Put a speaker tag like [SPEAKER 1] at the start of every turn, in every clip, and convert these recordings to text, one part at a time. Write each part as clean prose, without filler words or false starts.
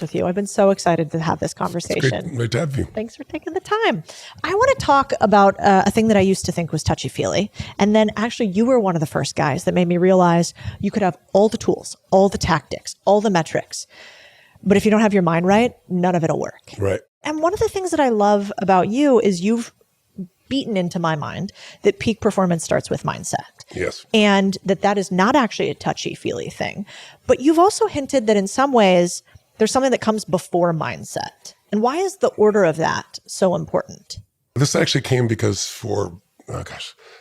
[SPEAKER 1] with you. I've been so excited to have this conversation.
[SPEAKER 2] Great to have you.
[SPEAKER 1] Thanks for taking the time. I want to talk about a thing that I used to think was touchy-feely. And then actually you were one of the first guys that made me realize you could have all the tools, all the tactics, all the metrics. But if you don't have your mind right, none of it'll work.
[SPEAKER 2] Right.
[SPEAKER 1] And one of the things that I love about you is you've beaten into my mind that peak performance starts with mindset.
[SPEAKER 2] Yes.
[SPEAKER 1] And that is not actually a touchy-feely thing. But you've also hinted that in some ways, there's something that comes before mindset. And why is the order of that so important?
[SPEAKER 2] This actually came because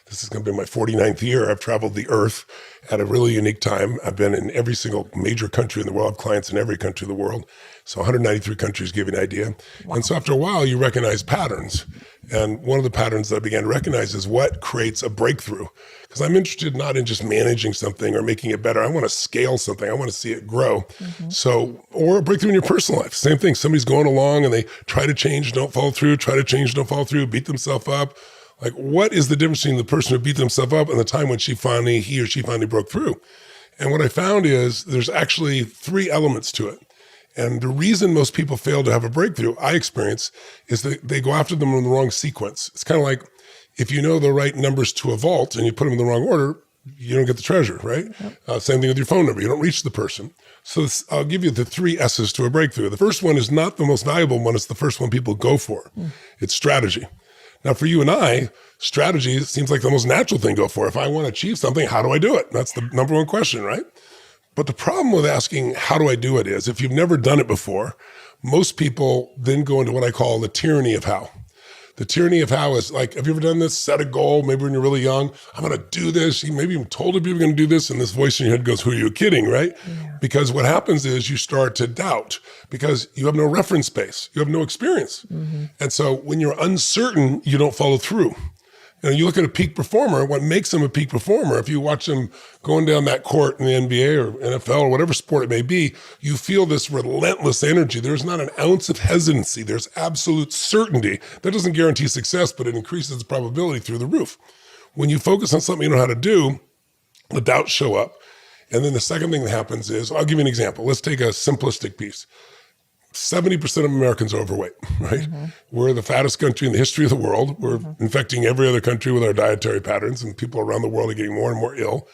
[SPEAKER 2] this is going to be my 49th year. I've traveled the earth at a really unique time. I've been in every single major country in the world. I have clients in every country in the world. So 193 countries, give you an idea. Wow. And so after a while, you recognize patterns. And one of the patterns that I began to recognize is what creates a breakthrough. Because I'm interested not in just managing something or making it better. I want to scale something. I want to see it grow. So, or a breakthrough in your personal life. Same thing. Somebody's going along and they try to change, don't follow through, try to change, don't follow through, beat themselves up. Like, what is the difference between the person who beat themselves up and the time when he or she finally broke through? And what I found is there's actually 3 elements to it. And the reason most people fail to have a breakthrough, I experience, is that they go after them in the wrong sequence. It's kind of like if you know the right numbers to a vault and you put them in the wrong order, you don't get the treasure, right? Yep. Same thing with your phone number. You don't reach the person. So I'll give you the 3 S's to a breakthrough. The first one is not the most valuable one. It's the first one people go for. It's strategy. Now, for you and I, strategy seems like the most natural thing to go for. If I want to achieve something, how do I do it? That's the number one question, right? But the problem with asking, how do I do it is, if you've never done it before, most people then go into what I call the tyranny of how. The tyranny of how is like, have you ever done this? Set a goal, maybe when you're really young, I'm going to do this. You maybe even told you were going to do this, and this voice in your head goes, who are you kidding, right? Yeah. Because what happens is you start to doubt because you have no reference base. You have no experience. And so when you're uncertain, you don't follow through. You look at a peak performer, what makes them a peak performer, if you watch them going down that court in the NBA or NFL or whatever sport it may be, you feel this relentless energy. There's not an ounce of hesitancy. There's absolute certainty. That doesn't guarantee success, but it increases the probability through the roof. When you focus on something you know how to do, the doubts show up. And then the second thing that happens is, I'll give you an example. Let's take a simplistic piece. 70% of Americans are overweight, right? We're the fattest country in the history of the world. We're infecting every other country with our dietary patterns, and people around the world are getting more and more ill.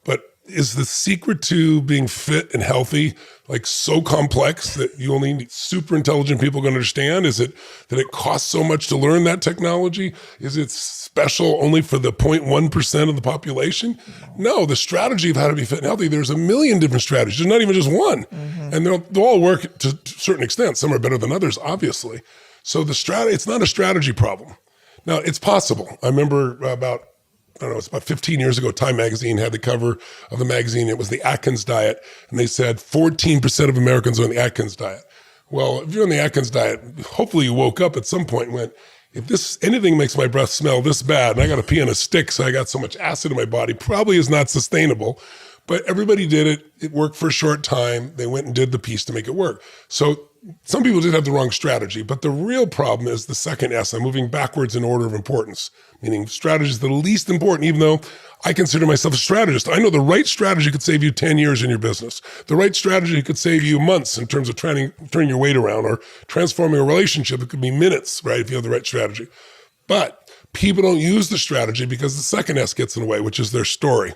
[SPEAKER 2] But is the secret to being fit and healthy like so complex that you only need super intelligent people can understand? Is it that it costs so much to learn that technology? Is it special only for the 0.1% of the population? No, the strategy of how to be fit and healthy, there's a million different strategies. There's not even just one. And they'll all work to a certain extent. Some are better than others, obviously. So it's not a strategy problem. Now, it's possible. I remember it's about 15 years ago, Time magazine had the cover of the magazine. It was the Atkins diet. And they said 14% of Americans are on the Atkins diet. Well, if you're on the Atkins diet, hopefully you woke up at some point and went, if anything makes my breath smell this bad and I got to pee on a stick so I got so much acid in my body, probably is not sustainable. But everybody did it. It worked for a short time. They went and did the piece to make it work. So some people did have the wrong strategy, but the real problem is the second S. I'm moving backwards in order of importance, meaning strategy is the least important, even though I consider myself a strategist. I know the right strategy could save you 10 years in your business. The right strategy could save you months in terms of turning your weight around or transforming a relationship. It could be minutes, right, if you have the right strategy. But people don't use the strategy because the second S gets in the way, which is their story.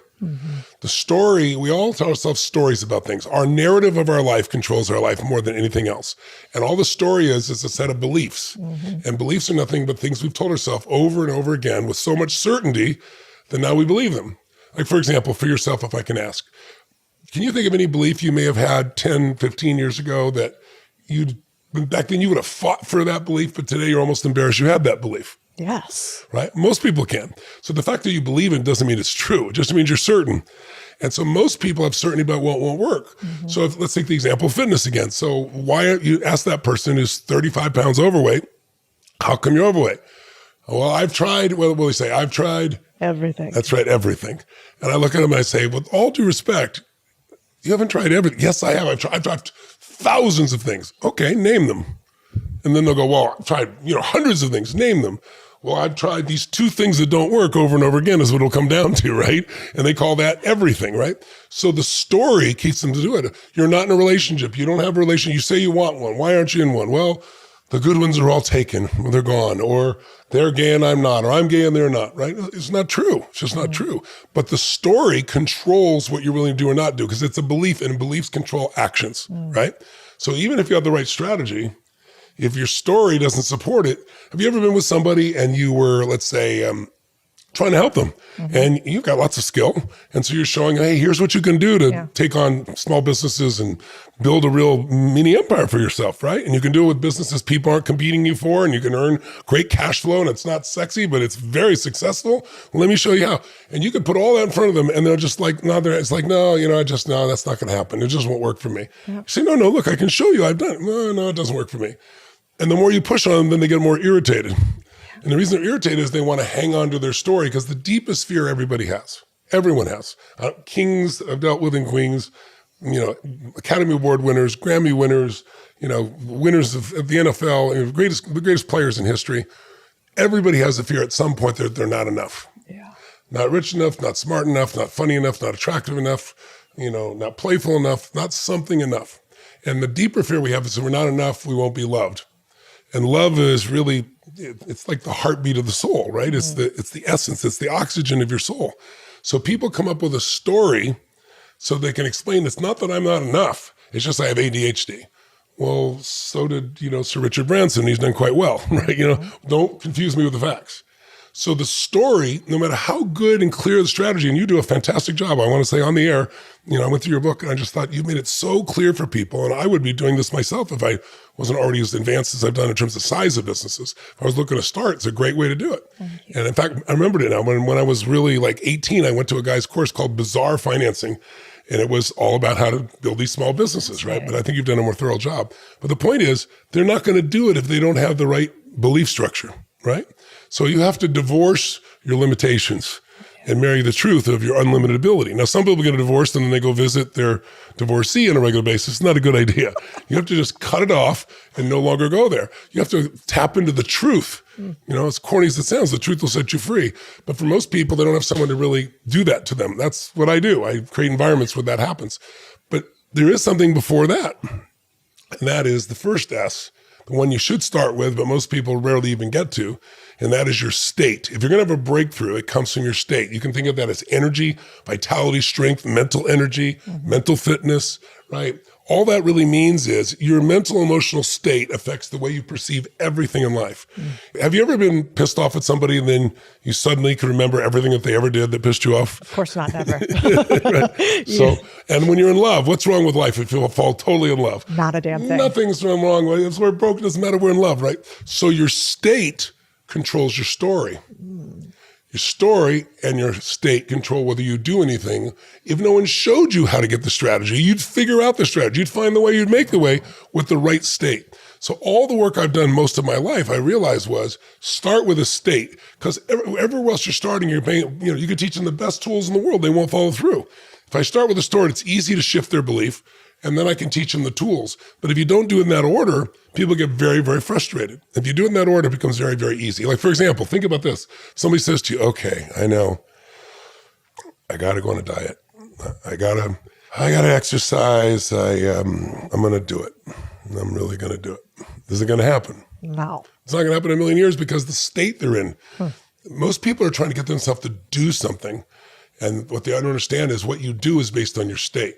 [SPEAKER 2] The story, we all tell ourselves stories about things. Our narrative of our life controls our life more than anything else. And all the story is a set of beliefs. And beliefs are nothing but things we've told ourselves over and over again with so much certainty that now we believe them. Like, for example, for yourself, if I can ask, can you think of any belief you may have had 10, 15 years ago that back then you would have fought for that belief, but today you're almost embarrassed you had that belief?
[SPEAKER 1] Yes.
[SPEAKER 2] Right? Most people can. So the fact that you believe it doesn't mean it's true. It just means you're certain. And so most people have certainty about what won't work. So let's take the example of fitness again. So why you ask that person who's 35 pounds overweight, how come you're overweight? Well, I've tried, what will he say? I've tried
[SPEAKER 1] everything.
[SPEAKER 2] That's right, everything. And I look at him and I say, with all due respect, you haven't tried everything. Yes, I have. I've tried thousands of things. Okay, name them. And then they'll go, well, I've tried, hundreds of things. Name them. Well, I've tried these 2 things that don't work over and over again is what it'll come down to, right? And they call that everything, right? So the story keeps them to do it. You're not in a relationship. You don't have a relationship. You say you want one. Why aren't you in one? Well, the good ones are all taken. Well, they're gone. Or they're gay and I'm not. Or I'm gay and they're not, right? It's not true. It's just not true. But the story controls what you're willing to do or not do because it's a belief, and beliefs control actions, right? So even if you have the right strategy, if your story doesn't support it, have you ever been with somebody and you were, let's say, trying to help them and you've got lots of skill. And so you're showing, hey, here's what you can do to take on small businesses and build a real mini empire for yourself, right? And you can do it with businesses people aren't competing you for, and you can earn great cash flow, and it's not sexy, but it's very successful. Well, let me show you how. And you can put all that in front of them and they're just like, no, it's like, no, that's not going to happen. It just won't work for me. You say, no, look, I can show you. I've done it. No, it doesn't work for me. And the more you push on them, then they get more irritated. And the reason they're irritated is they want to hang on to their story because the deepest fear everybody has, everyone has. Kings I've dealt with and queens, Academy Award winners, Grammy winners, winners of the NFL, the greatest players in history. Everybody has a fear at some point that they're not enough. Yeah. Not rich enough, not smart enough, not funny enough, not attractive enough, not playful enough, not something enough. And the deeper fear we have is that we're not enough, we won't be loved. And love is really, it's like the heartbeat of the soul, right? It's the essence, it's the oxygen of your soul. So people come up with a story so they can explain it's not that I'm not enough, it's just I have ADHD. Well, so did, Sir Richard Branson, he's done quite well, right? Don't confuse me with the facts. So the story, no matter how good and clear the strategy, and you do a fantastic job, I want to say on the air, I went through your book and I just thought you made it so clear for people. And I would be doing this myself if I wasn't already as advanced as I've done in terms of size of businesses. If I was looking to start, it's a great way to do it. And in fact, I remembered it now. When I was really like 18, I went to a guy's course called Bizarre Financing. And it was all about how to build these small businesses, right? But I think you've done a more thorough job. But the point is, they're not going to do it if they don't have the right belief structure, right? So you have to divorce your limitations and marry the truth of your unlimited ability. Now, some people get a divorce and then they go visit their divorcee on a regular basis. It's not a good idea. You have to just cut it off and no longer go there. You have to tap into the truth. As corny as it sounds, the truth will set you free. But for most people, they don't have someone to really do that to them. That's what I do. I create environments where that happens. But there is something before that. And that is the first S, the one you should start with, but most people rarely even get to. And that is your state. If you're going to have a breakthrough, it comes from your state. You can think of that as energy, vitality, strength, mental energy, mental fitness, right? All that really means is your mental, emotional state affects the way you perceive everything in life. Have you ever been pissed off at somebody and then you suddenly can remember everything that they ever did that pissed you off?
[SPEAKER 1] Of course not, never.
[SPEAKER 2] Right? So, and when you're in love, what's wrong with life if you fall totally in love?
[SPEAKER 1] Not a damn thing.
[SPEAKER 2] Nothing's wrong with it. It's where broken doesn't matter, we're in love, right? So your state controls your story. Your story and your state control whether you do anything. If no one showed you how to get the strategy, you'd figure out the strategy. You'd find the way, you'd make the way with the right state. So all the work I've done most of my life, I realized was start with a state. Because everywhere else you're starting, you're paying, you could teach them the best tools in the world. They won't follow through. If I start with a story, it's easy to shift their belief. And then I can teach them the tools. But if you don't do it in that order, people get very, very frustrated. If you do it in that order, it becomes very, very easy. Like, for example, think about this. Somebody says to you, okay, I know, I got to go on a diet. I got to exercise. I'm going to do it. I'm really going to do it. Is it going to happen?
[SPEAKER 1] No.
[SPEAKER 2] It's not going to happen in a million years because the state they're in. Most people are trying to get themselves to do something. And what they don't understand is what you do is based on your state.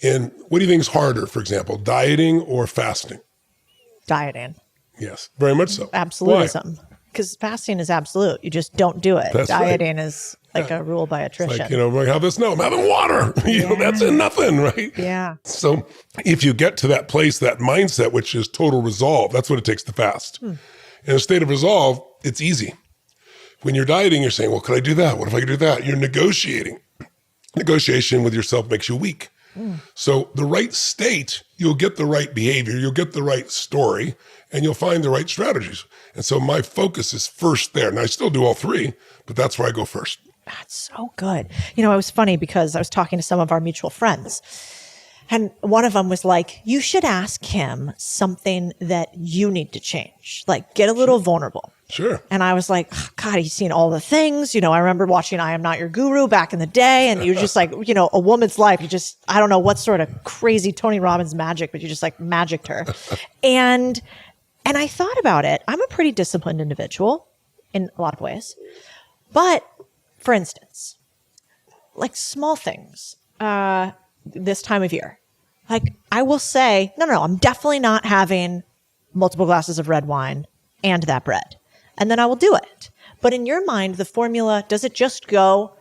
[SPEAKER 2] And what do you think is harder, for example, dieting or fasting?
[SPEAKER 1] Dieting.
[SPEAKER 2] Yes, very much so.
[SPEAKER 1] Absolutism. Because fasting is absolute. You just don't do it.
[SPEAKER 2] That's
[SPEAKER 1] Dieting is like a rule by attrition.
[SPEAKER 2] It's like, have this? No, I'm having water. That's nothing, right?
[SPEAKER 1] Yeah.
[SPEAKER 2] So if you get to that place, that mindset, which is total resolve, that's what it takes to fast. In a state of resolve, it's easy. When you're dieting, you're saying, well, could I do that? What if I could do that? You're negotiating. Negotiation with yourself makes you weak. So the right state, you'll get the right behavior, you'll get the right story, and you'll find the right strategies. And so my focus is first there. And I still do all three, but that's where I go first.
[SPEAKER 1] That's so good. It was funny because I was talking to some of our mutual friends. And one of them was like, you should ask him something that you need to change. Like, get a little vulnerable.
[SPEAKER 2] Sure.
[SPEAKER 1] And I was like, oh, God, he's seen all the things. I remember watching I Am Not Your Guru back in the day. And you're just like, a woman's life. I don't know what sort of crazy Tony Robbins magic, but you just like magicked her. And I thought about it. I'm a pretty disciplined individual in a lot of ways. But for instance, like small things, this time of year, like I will say, no, I'm definitely not having multiple glasses of red wine and that bread. And then I will do it. But in your mind, the formula, does it just go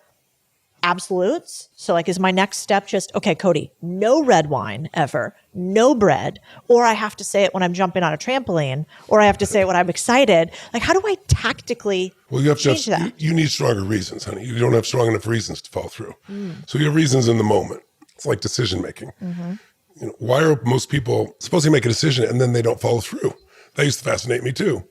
[SPEAKER 1] absolutes? So like, is my next step just, okay, Cody, no red wine ever, no bread, or I have to say it when I'm jumping on a trampoline, or I have to say it when I'm excited. Like, how do I tactically change that?
[SPEAKER 2] You need stronger reasons, honey. You don't have strong enough reasons to follow through. So you have reasons in the moment. It's like decision making. Why are most people supposed to make a decision and then they don't follow through? That used to fascinate me too.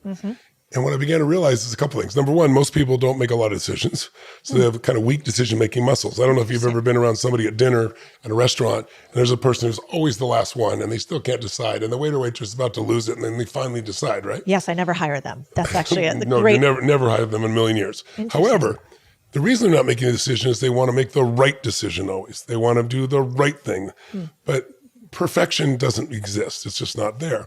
[SPEAKER 2] And what I began to realize is a couple things. Number one, most people don't make a lot of decisions. So they have kind of weak decision-making muscles. I don't know if you've ever been around somebody at dinner at a restaurant and there's a person who's always the last one and they still can't decide. And the waiter or waitress is about to lose it and then they finally decide, right?
[SPEAKER 1] Yes, I never hire them. That's actually a
[SPEAKER 2] No,
[SPEAKER 1] great...
[SPEAKER 2] you never hire them in a million years. However, the reason they're not making a decision is they want to make the right decision always. They want to do the right thing. But perfection doesn't exist. It's just not there.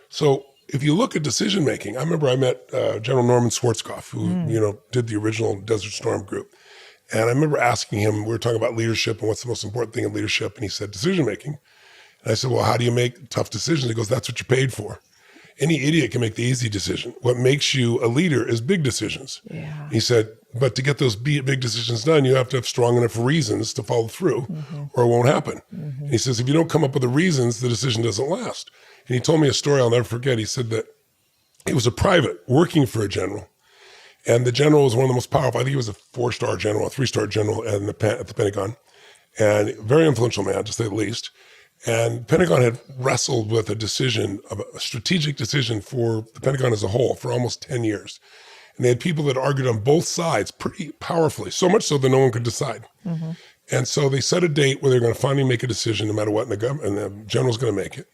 [SPEAKER 2] So if you look at decision making, I remember I met General Norman Schwarzkopf, who did the original Desert Storm group, and I remember asking him. We were talking about leadership and what's the most important thing in leadership, and he said decision making. And I said, well, how do you make tough decisions? He goes, that's what you're paid for. Any idiot can make the easy decision. What makes you a leader is big decisions.
[SPEAKER 1] Yeah.
[SPEAKER 2] He said, but to get those big decisions done, you have to have strong enough reasons to follow through, or it won't happen. And he says, if you don't come up with the reasons, the decision doesn't last. And he told me a story I'll never forget. He said that he was a private working for a general. And the general was one of the most powerful. I think he was a 4-star general, a 3-star general at the Pentagon. And very influential man, to say the least. And Pentagon had wrestled with a decision, a strategic decision for the Pentagon as a whole for almost 10 years. And they had people that argued on both sides pretty powerfully, so much so that no one could decide. And so they set a date where they're going to finally make a decision no matter what, and the general's going to make it.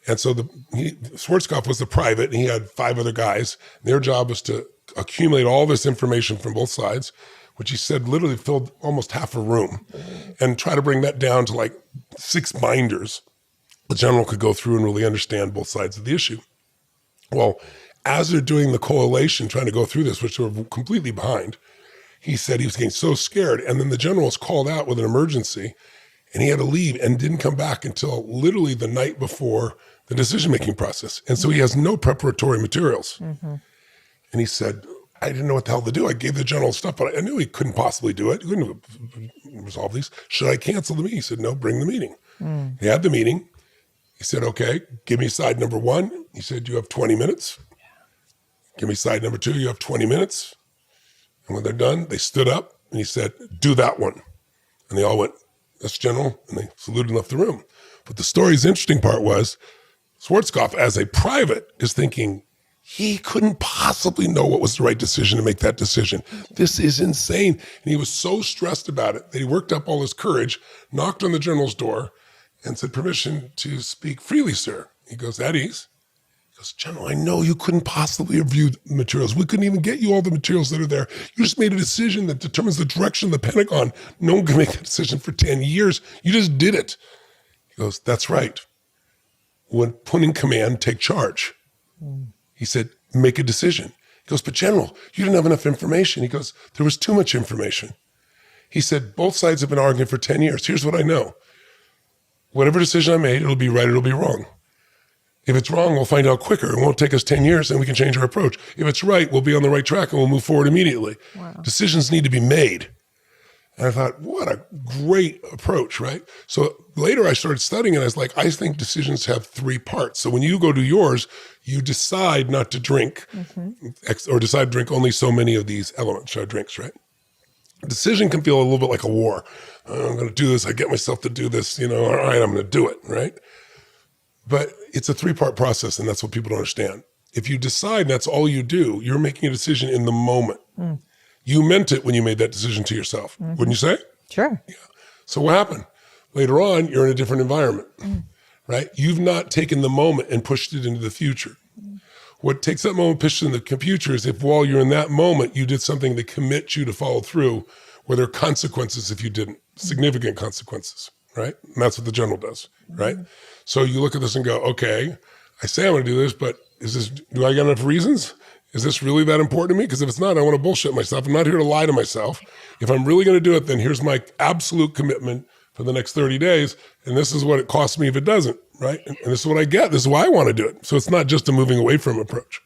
[SPEAKER 2] And so Schwarzkopf was the private, and he had 5 other guys. Their job was to accumulate all this information from both sides, which he said literally filled almost half a room, and try to bring that down to like 6 binders. The general could go through and really understand both sides of the issue. Well, as they're doing the collation, trying to go through this, which they were completely behind, he said he was getting so scared. And then the general was called out with an emergency, and he had to leave and didn't come back until literally the night before the decision-making process. And so he has no preparatory materials. And he said, I didn't know what the hell to do. I gave the general stuff, but I knew he couldn't possibly do it. He couldn't resolve these. Should I cancel the meeting? He said, no, bring the meeting. He had the meeting. He said, okay, give me side number 1. He said, you have 20 minutes. Give me side number 2, you have 20 minutes. And when they're done, they stood up and he said, do that one. And they all went, that's general. And they saluted and left the room. But the story's interesting part was Schwarzkopf, as a private, is thinking he couldn't possibly know what was the right decision to make that decision. This is insane. And he was so stressed about it that he worked up all his courage, knocked on the general's door, and said, permission to speak freely, sir. He goes, at ease. He goes, General, I know you couldn't possibly review the materials. We couldn't even get you all the materials that are there. You just made a decision that determines the direction of the Pentagon. No one can make that decision for 10 years. You just did it. He goes, that's right. When put in command, take charge. He said, make a decision. He goes, but General, you didn't have enough information. He goes, there was too much information. He said, both sides have been arguing for 10 years. Here's what I know. Whatever decision I made, it'll be right, it'll be wrong. If it's wrong, we'll find out quicker. It won't take us 10 years and we can change our approach. If it's right, we'll be on the right track and we'll move forward immediately. Wow. Decisions need to be made. And I thought, what a great approach, right? So later I started studying and I was like, I think decisions have 3 parts. So when you go do yours, you decide not to drink or decide to drink only so many of these elements, drinks, right? A decision can feel a little bit like a war. I'm going to do this. I get myself to do this, all right, I'm going to do it, right? But it's a 3-part process, and that's what people don't understand. If you decide that's all you do, you're making a decision in the moment. You meant it when you made that decision to yourself, wouldn't you say?
[SPEAKER 1] Sure.
[SPEAKER 2] Yeah. So what happened? Later on, you're in a different environment, right? You've not taken the moment and pushed it into the future. What takes that moment, pushes in the future is if while you're in that moment, you did something that commits you to follow through, where there are consequences if you didn't, significant consequences, right? And that's what the journal does, right? So you look at this and go, okay, I say I'm going to do this, but do I got enough reasons? Is this really that important to me? Because if it's not, I want to bullshit myself. I'm not here to lie to myself. If I'm really going to do it, then here's my absolute commitment for the next 30 days. And this is what it costs me if it doesn't, right? And this is what I get. This is why I want to do it. So it's not just a moving away from approach.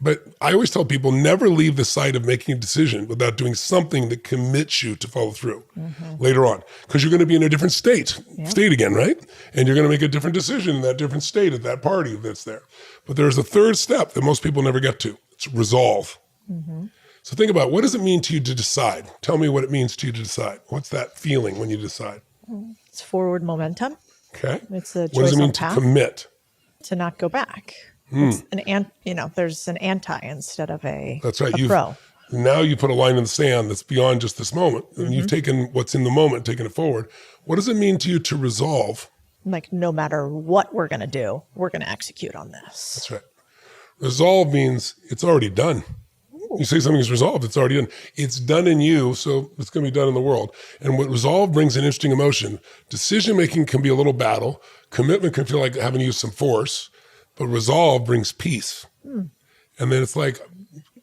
[SPEAKER 2] But I always tell people, never leave the site of making a decision without doing something that commits you to follow through later on. Because you're going to be in a different state again, right? And you're going to make a different decision in that different state at that party that's there. But there's a third step that most people never get to. It's resolve. So think about, what does it mean to you to decide? Tell me what it means to you to decide. What's that feeling when you decide?
[SPEAKER 1] It's forward momentum.
[SPEAKER 2] Okay.
[SPEAKER 1] It's a choice
[SPEAKER 2] what does it mean
[SPEAKER 1] on
[SPEAKER 2] to
[SPEAKER 1] path.
[SPEAKER 2] commit?
[SPEAKER 1] To not go back. It's there's an anti instead of a,
[SPEAKER 2] that's right.
[SPEAKER 1] a pro.
[SPEAKER 2] Now you put a line in the sand that's beyond just this moment. And you've taken what's in the moment, taken it forward. What does it mean to you to resolve?
[SPEAKER 1] Like, no matter what we're going to do, we're going to execute on this.
[SPEAKER 2] That's right. Resolve means it's already done. You say something is resolved, it's already done. It's done in you, so it's going to be done in the world. And what resolve brings an interesting emotion. Decision-making can be a little battle. Commitment can feel like having to use some force. But resolve brings peace. And then it's like,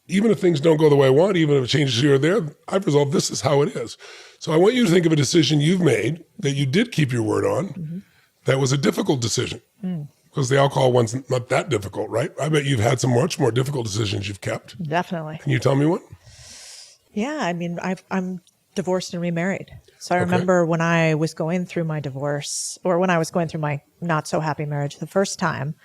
[SPEAKER 2] even if things don't go the way I want, even if it changes here or there, I've resolved this is how it is. So I want you to think of a decision you've made that you did keep your word on. That was a difficult decision. Because the alcohol one's not that difficult, right? I bet you've had some much more difficult decisions you've kept.
[SPEAKER 1] Definitely.
[SPEAKER 2] Can you tell me one?
[SPEAKER 1] Yeah, I mean, I'm divorced and remarried. So I remember when I was going through my divorce, or when I was going through my not so happy marriage the first time,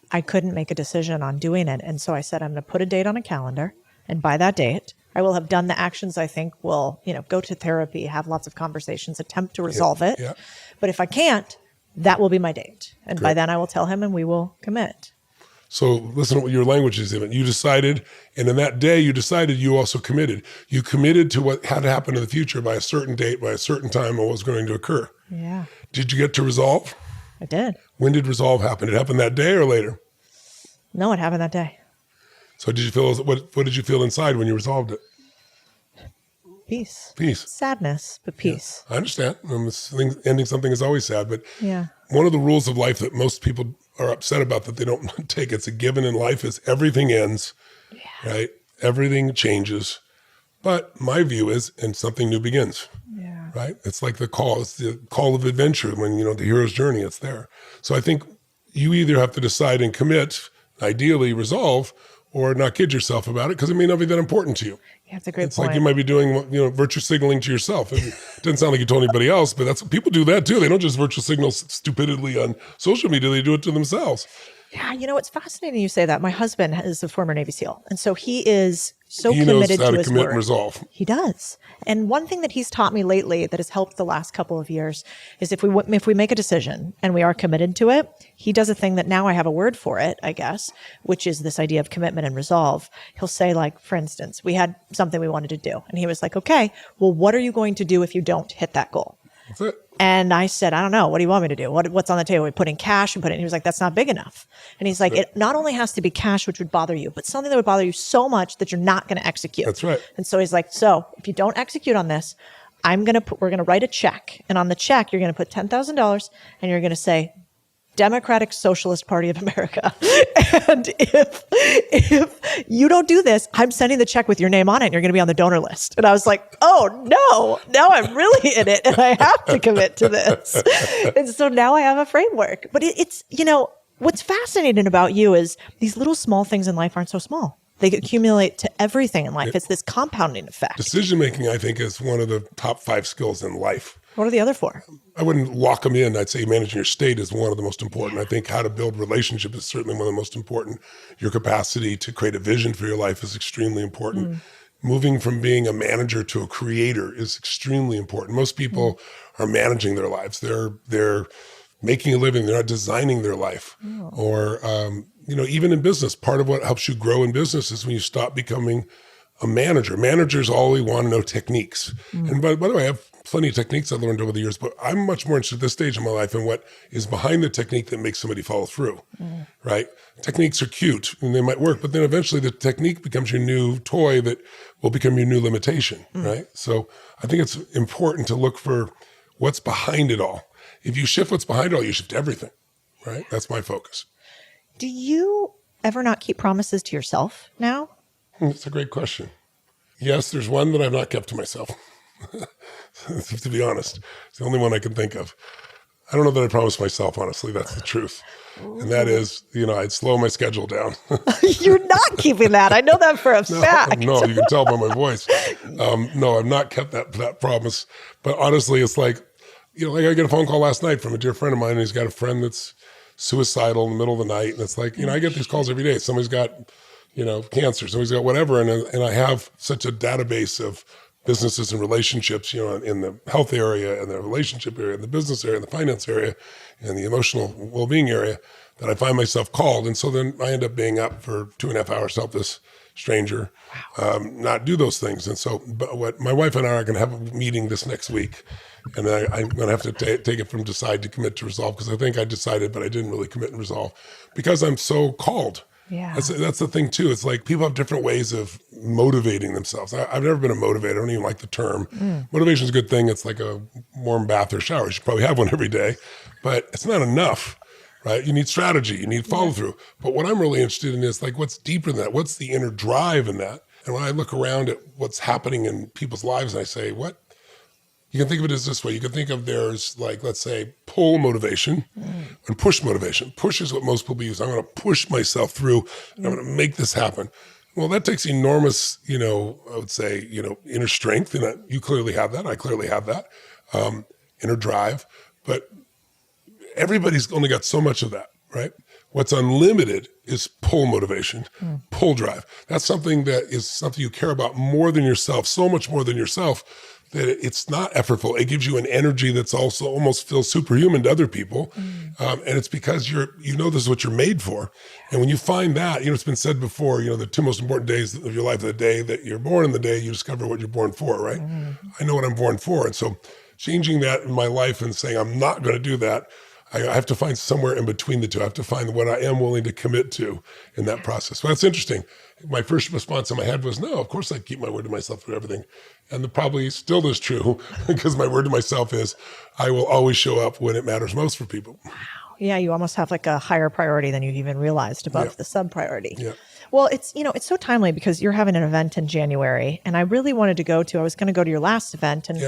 [SPEAKER 1] I couldn't make a decision on doing it. And so I said, I'm going to put a date on a calendar. And by that date, I will have done the actions I think will, go to therapy, have lots of conversations, attempt to resolve it.
[SPEAKER 2] Yeah.
[SPEAKER 1] But if I can't, that will be my date. And by then I will tell him and we will commit.
[SPEAKER 2] So listen to what your language is in it. You decided, and in that day you decided, you also committed. You committed to what had to happen in the future by a certain date, by a certain time, and what was going to occur.
[SPEAKER 1] Yeah.
[SPEAKER 2] Did you get to resolve?
[SPEAKER 1] I did.
[SPEAKER 2] When did resolve happen? Did it happen that day or later?
[SPEAKER 1] No, it happened that day.
[SPEAKER 2] So did you feel, what did you feel inside when you resolved it?
[SPEAKER 1] Peace.
[SPEAKER 2] Peace.
[SPEAKER 1] Sadness, but peace.
[SPEAKER 2] Yeah, I understand. Ending something is always sad, but
[SPEAKER 1] Yeah.
[SPEAKER 2] one of the rules of life that most people are upset about that they don't take, it's a given in life, is everything ends, right? Everything changes. But my view is, and something new begins.
[SPEAKER 1] Yeah.
[SPEAKER 2] Right? It's like it's the call of adventure when, the hero's journey, it's there. So I think you either have to decide and commit, ideally resolve, or not kid yourself about it because it may not be that important to you.
[SPEAKER 1] Yeah, that's a great
[SPEAKER 2] It's
[SPEAKER 1] point.
[SPEAKER 2] like you might be doing, virtue signaling to yourself. It doesn't sound like you told anybody else, but that's people do that too. They don't just virtue signal stupidly on social media. They do it to themselves.
[SPEAKER 1] Yeah, it's fascinating you say that. My husband is a former Navy SEAL, and so he is so
[SPEAKER 2] He knows
[SPEAKER 1] committed
[SPEAKER 2] how
[SPEAKER 1] to
[SPEAKER 2] to
[SPEAKER 1] his
[SPEAKER 2] commit
[SPEAKER 1] word.
[SPEAKER 2] and resolve.
[SPEAKER 1] He does. And one thing that he's taught me lately that has helped the last couple of years is if we make a decision and we are committed to it, he does a thing that now I have a word for it, I guess, which is this idea of commitment and resolve. He'll say, like, for instance, we had something we wanted to do, and he was like, okay, well, what are you going to do if you don't hit that goal?
[SPEAKER 2] That's it.
[SPEAKER 1] And I said, I don't know. What do you want me to do? What's on the table? We put in cash and put it. And he was like, that's not big enough. And he's like, it not only has to be cash, which would bother you, but something that would bother you so much that you're not going to execute.
[SPEAKER 2] That's right.
[SPEAKER 1] And so he's like, so if you don't execute on this, we're going to write a check. And on the check, you're going to put $10,000 and you're going to say, Democratic Socialist Party of America. And if you don't do this, I'm sending the check with your name on it and you're going to be on the donor list. And I was like, oh no, now I'm really in it and I have to commit to this. And so now I have a framework. But it's, what's fascinating about you is these little small things in life aren't so small. They accumulate to everything in life. It's this compounding effect.
[SPEAKER 2] Decision-making, I think, is one of the top 5 skills in life.
[SPEAKER 1] What are the other 4?
[SPEAKER 2] I wouldn't lock them in. I'd say managing your state is one of the most important. I think how to build relationships is certainly one of the most important. Your capacity to create a vision for your life is extremely important. Moving from being a manager to a creator is extremely important. Most people are managing their lives. They're making a living. They're not designing their life. Or, even in business, part of what helps you grow in business is when you stop becoming a manager. Managers always want to know techniques. And by the way, I have plenty of techniques I've learned over the years, but I'm much more interested at this stage of my life in what is behind the technique that makes somebody follow through, right? Techniques are cute and they might work, but then eventually the technique becomes your new toy that will become your new limitation, right? So I think it's important to look for what's behind it all. If you shift what's behind it all, you shift everything, right? That's my focus.
[SPEAKER 1] Do you ever not keep promises to yourself now?
[SPEAKER 2] That's a great question. Yes, there's one that I've not kept to myself. To be honest, it's the only one I can think of. I don't know that I promised myself, honestly, that's the truth. And that is, I'd slow my schedule down.
[SPEAKER 1] You're not keeping that. I know that for a fact.
[SPEAKER 2] No, you can tell by my voice. No, I've not kept that promise. But honestly, it's like, like I get a phone call last night from a dear friend of mine, and he's got a friend that's suicidal in the middle of the night. And it's like, I get these calls every day. Somebody's got, cancer, somebody's got whatever. And I have such a database of businesses and relationships, in the health area and the relationship area, and the business area, and the finance area, and the emotional well-being area, that I find myself called. And so then I end up being up for 2.5 hours to help this stranger not do those things. And so, but what my wife and I are going to have a meeting this next week, and I'm going to have to take it from decide to commit to resolve, because I think I decided, but I didn't really commit and resolve because I'm so called.
[SPEAKER 1] Yeah.
[SPEAKER 2] That's the thing too. It's like people have different ways of motivating themselves. I've never been a motivator. I don't even like the term. Motivation is a good thing. It's like a warm bath or shower. You should probably have one every day, but it's not enough, right? You need strategy. You need follow through. But what I'm really interested in is like, what's deeper than that? What's the inner drive in that? And when I look around at what's happening in people's lives, and I say, what? You can think of it as this way. You can think of there's like, let's say, pull motivation and push motivation. Push is what most people use. I'm going to push myself through. And I'm going to make this happen. Well, that takes enormous, I would say, inner strength. And you clearly have that. I clearly have that. Inner drive. But everybody's only got so much of that, right? What's unlimited is pull motivation, pull drive. That's something that is something you care about more than yourself, so much more than yourself, that it's not effortful. It gives you an energy that's also almost feels superhuman to other people. And it's because this is what you're made for. And when you find that, it's been said before, the 2 most important days of your life are the day that you're born and the day you discover what you're born for, right? I know what I'm born for. And so changing that in my life and saying, I'm not going to do that, I have to find somewhere in between the two. I have to find what I am willing to commit to in that process. Well, that's interesting. My first response in my head was, no, of course I keep my word to myself for everything. And the probably still is true, because my word to myself is I will always show up when it matters most for people.
[SPEAKER 1] Wow. Yeah, you almost have like a higher priority than you even realized above the sub priority.
[SPEAKER 2] Yeah.
[SPEAKER 1] Well, it's so timely because you're having an event in January, and I really wanted to go to. I was going to go to your last event, and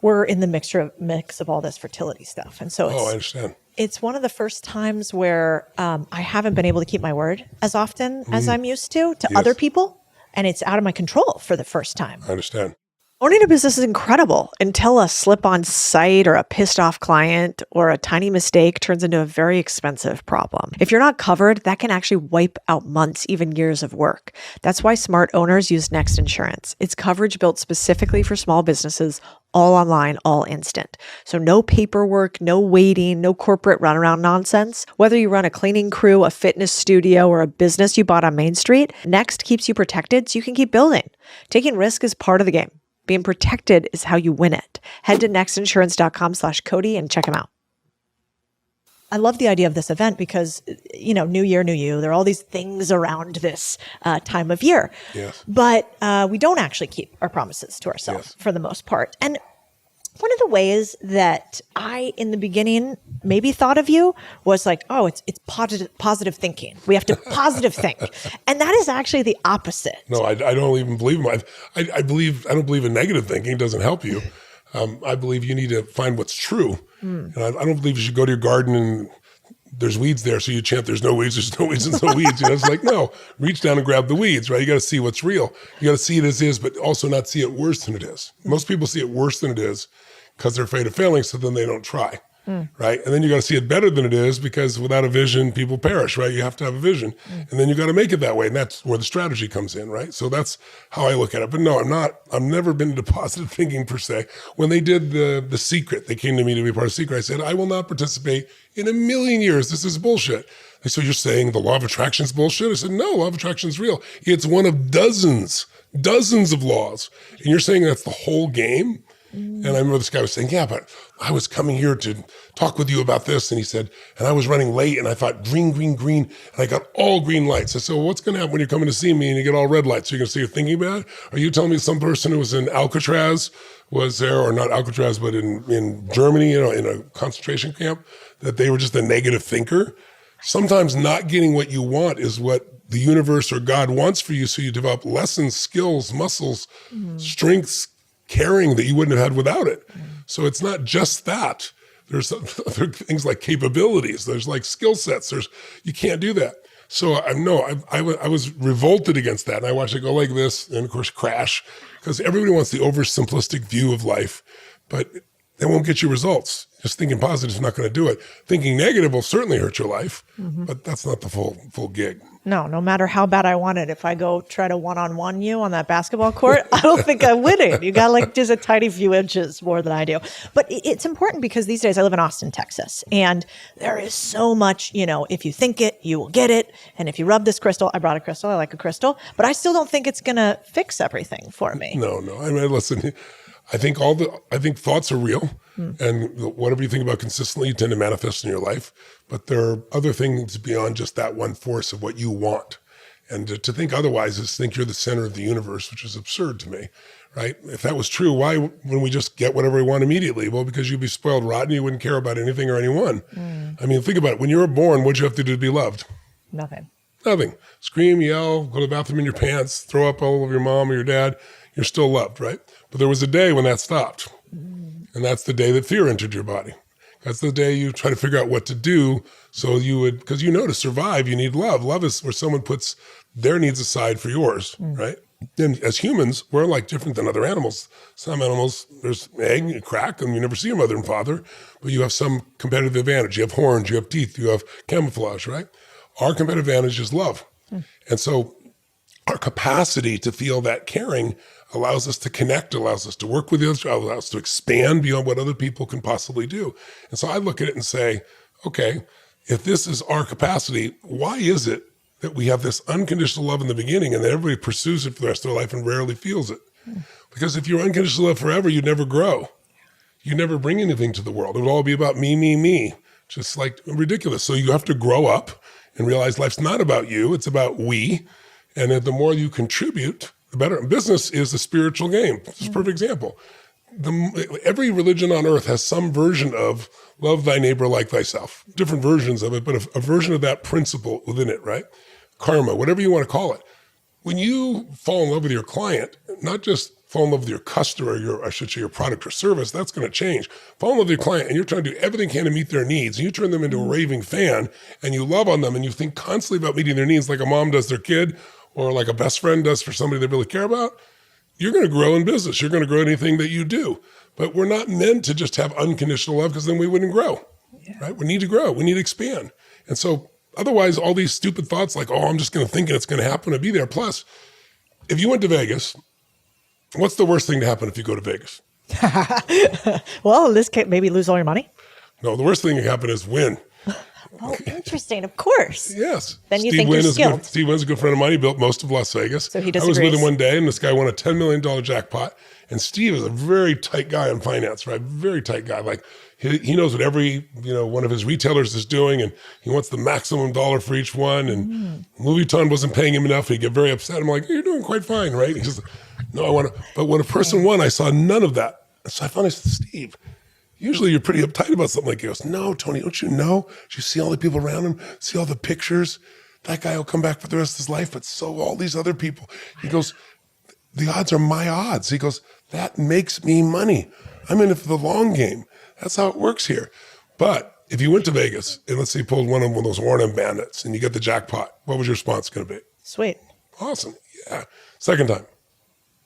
[SPEAKER 1] we're in the mix of all this fertility stuff. And so
[SPEAKER 2] I understand.
[SPEAKER 1] It's one of the first times where I haven't been able to keep my word as often as I'm used to other people. And it's out of my control for the first time.
[SPEAKER 2] I understand.
[SPEAKER 1] Owning a business is incredible until a slip-on site or a pissed-off client or a tiny mistake turns into a very expensive problem. If you're not covered, that can actually wipe out months, even years of work. That's why smart owners use Next Insurance. It's coverage built specifically for small businesses, all online, all instant. So no paperwork, no waiting, no corporate runaround nonsense. Whether you run a cleaning crew, a fitness studio, or a business you bought on Main Street, Next keeps you protected so you can keep building. Taking risk is part of the game. Being protected is how you win it. Head to nextinsurance.com/Codie and check them out. I love the idea of this event because, new year, new you. There are all these things around this time of year.
[SPEAKER 2] Yes.
[SPEAKER 1] But we don't actually keep our promises to ourselves for the most part. And one of the ways that I, in the beginning, maybe thought of you was like, oh, it's positive thinking. We have to positive think. And that is actually the opposite.
[SPEAKER 2] No, I don't even believe in I don't believe in negative thinking. It doesn't help you. I believe you need to find what's true. And I don't believe you should go to your garden and there's weeds there, so you chant, there's no weeds, there's no weeds, there's no weeds. It's like, no, reach down and grab the weeds, right? You got to see what's real. You got to see it as is, but also not see it worse than it is. Most people see it worse than it is because they're afraid of failing, so then they don't try, right? And then you got to see it better than it is, because without a vision, people perish, right? You have to have a vision, and then you got to make it that way, and that's where the strategy comes in, right? So that's how I look at it. But no, I've never been into positive thinking per se. When they did the Secret, they came to me to be part of Secret. I said, I will not participate in a million years. This is bullshit. They said, you're saying the law of attraction is bullshit? I said, no, law of attraction is real. It's one of dozens dozens of laws. And you're saying that's the whole game? And I remember this guy was saying, yeah, but I was coming here to talk with you about this. And he said, and I was running late and I thought green, green, green. And I got all green lights. I said, well, what's going to happen when you're coming to see me and you get all red lights? You're going to say you're thinking about it? Are you telling me some person who was in Alcatraz was there, or not Alcatraz, but in Germany, in a concentration camp, that they were just a negative thinker? Sometimes not getting what you want is what the universe or God wants for you. So you develop lessons, skills, muscles, strengths, caring that you wouldn't have had without it. So it's not just that. There's other things like capabilities. There's like skill sets. You can't do that. So I was revolted against that. And I watched it go like this and of course crash, because everybody wants the oversimplistic view of life, but they won't get you results. Just thinking positive is not going to do it. Thinking negative will certainly hurt your life, but that's not the full gig.
[SPEAKER 1] No matter how bad I want it, if I go try to one-on-one you on that basketball court, I don't think I'm winning. You got like just a tiny few inches more than I do. But it's important because these days I live in Austin, Texas, and there is so much, if you think it, you will get it. And if you rub this crystal, I brought a crystal, I like a crystal, but I still don't think it's going to fix everything for me.
[SPEAKER 2] No. I mean, listen, I think thoughts are real, and whatever you think about consistently, you tend to manifest in your life. But there are other things beyond just that one force of what you want. And to think otherwise is think you're the center of the universe, which is absurd to me, right? If that was true, why wouldn't we just get whatever we want immediately? Well, because you'd be spoiled rotten, you wouldn't care about anything or anyone. I mean, think about it. When you were born, what'd you have to do to be loved?
[SPEAKER 1] Nothing.
[SPEAKER 2] Scream, yell, go to the bathroom in your pants, throw up all over your mom or your dad. You're still loved, right? But there was a day when that stopped. And that's the day that fear entered your body. That's the day you try to figure out what to do. So because to survive, you need love. Love is where someone puts their needs aside for yours, right? And as humans, we're like different than other animals. Some animals, there's egg, you crack, and you never see your mother and father, but you have some competitive advantage. You have horns, you have teeth, you have camouflage, right? Our competitive advantage is love. And so our capacity to feel that caring allows us to connect, allows us to work with others, allows us to expand beyond what other people can possibly do. And so I look at it and say, okay, if this is our capacity, why is it that we have this unconditional love in the beginning and that everybody pursues it for the rest of their life and rarely feels it? Because if you're unconditional love forever, you'd never grow. You never bring anything to the world. It would all be about me, me, me. Just like ridiculous. So you have to grow up and realize life's not about you, it's about we. And that the more you contribute, the better. Business is a spiritual game. It's a perfect example. Every religion on earth has some version of love thy neighbor like thyself. Different versions of it, but a version of that principle within it, right? Karma, whatever you want to call it. When you fall in love with your client, not just fall in love with your customer, your product or service, that's going to change. Fall in love with your client and you're trying to do everything you can to meet their needs. And you turn them into a raving fan and you love on them and you think constantly about meeting their needs like a mom does their kid, or like a best friend does for somebody they really care about, you're going to grow in business. You're going to grow anything that you do. But we're not meant to just have unconditional love because then we wouldn't grow, right? We need to grow. We need to expand. And so otherwise, all these stupid thoughts like, oh, I'm just going to think it's going to happen to be there. Plus, if you went to Vegas, what's the worst thing to happen if you go to Vegas?
[SPEAKER 1] Well, in this case, maybe lose all your money.
[SPEAKER 2] No, the worst thing that can happen is win.
[SPEAKER 1] Oh, interesting. Of course.
[SPEAKER 2] Yes.
[SPEAKER 1] Then you think you're skilled.
[SPEAKER 2] Steve Wynn's a good friend of mine. He built most of Las Vegas.
[SPEAKER 1] So he disagrees.
[SPEAKER 2] I was with him one day, and this guy won a $10 million jackpot. And Steve is a very tight guy in finance, right? Very tight guy. Like he knows what every one of his retailers is doing, and he wants the maximum dollar for each one. And Louis Vuitton wasn't paying him enough. He'd get very upset. I'm like, you're doing quite fine, right? He says, no, I want to. But when a person won, I saw none of that. So I finally said, Steve, usually you're pretty uptight about something like this. He goes, no, Tony, don't you know? Do you see all the people around him? See all the pictures? That guy will come back for the rest of his life, but so all these other people. He goes, the odds are my odds. He goes, that makes me money. I'm in it for the long game. That's how it works here. But if you went to Vegas and let's say you pulled one of those Warren bandits and you get the jackpot, what was your response going to be?
[SPEAKER 1] Sweet.
[SPEAKER 2] Awesome. Yeah. Second time.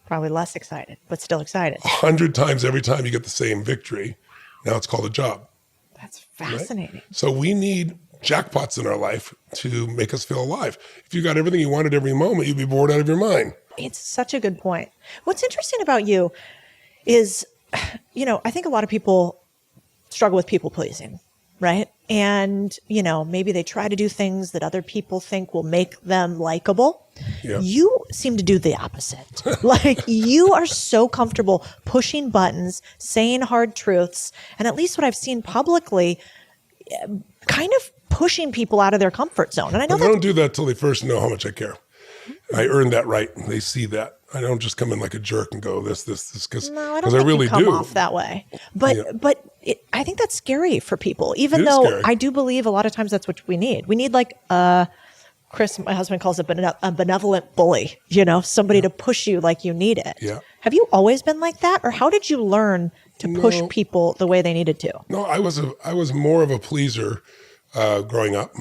[SPEAKER 1] Probably less excited, but still excited.
[SPEAKER 2] 100 times every time you get the same victory. Now it's called a job.
[SPEAKER 1] That's fascinating.
[SPEAKER 2] Right? So we need jackpots in our life to make us feel alive. If you got everything you wanted every moment, you'd be bored out of your mind.
[SPEAKER 1] It's such a good point. What's interesting about you is, I think a lot of people struggle with people pleasing, right? And, maybe they try to do things that other people think will make them likable.
[SPEAKER 2] Yeah.
[SPEAKER 1] You seem to do the opposite. Like, you are so comfortable pushing buttons, saying hard truths, and at least what I've seen publicly, kind of pushing people out of their comfort zone. And I know
[SPEAKER 2] I don't do that till they first know how much I care. I earned that right. They see that. I don't just come in like a jerk and go this, because
[SPEAKER 1] no, I don't think
[SPEAKER 2] really
[SPEAKER 1] you come
[SPEAKER 2] do.
[SPEAKER 1] off that way. But I think that's scary for people, even
[SPEAKER 2] It is
[SPEAKER 1] though
[SPEAKER 2] scary.
[SPEAKER 1] I do believe a lot of times that's what we need. We need like Chris, my husband, calls it a benevolent bully, somebody to push you like you need it.
[SPEAKER 2] Yeah.
[SPEAKER 1] Have you always been like that? Or how did you learn to push people the way they needed to?
[SPEAKER 2] No, I was more of a pleaser growing up.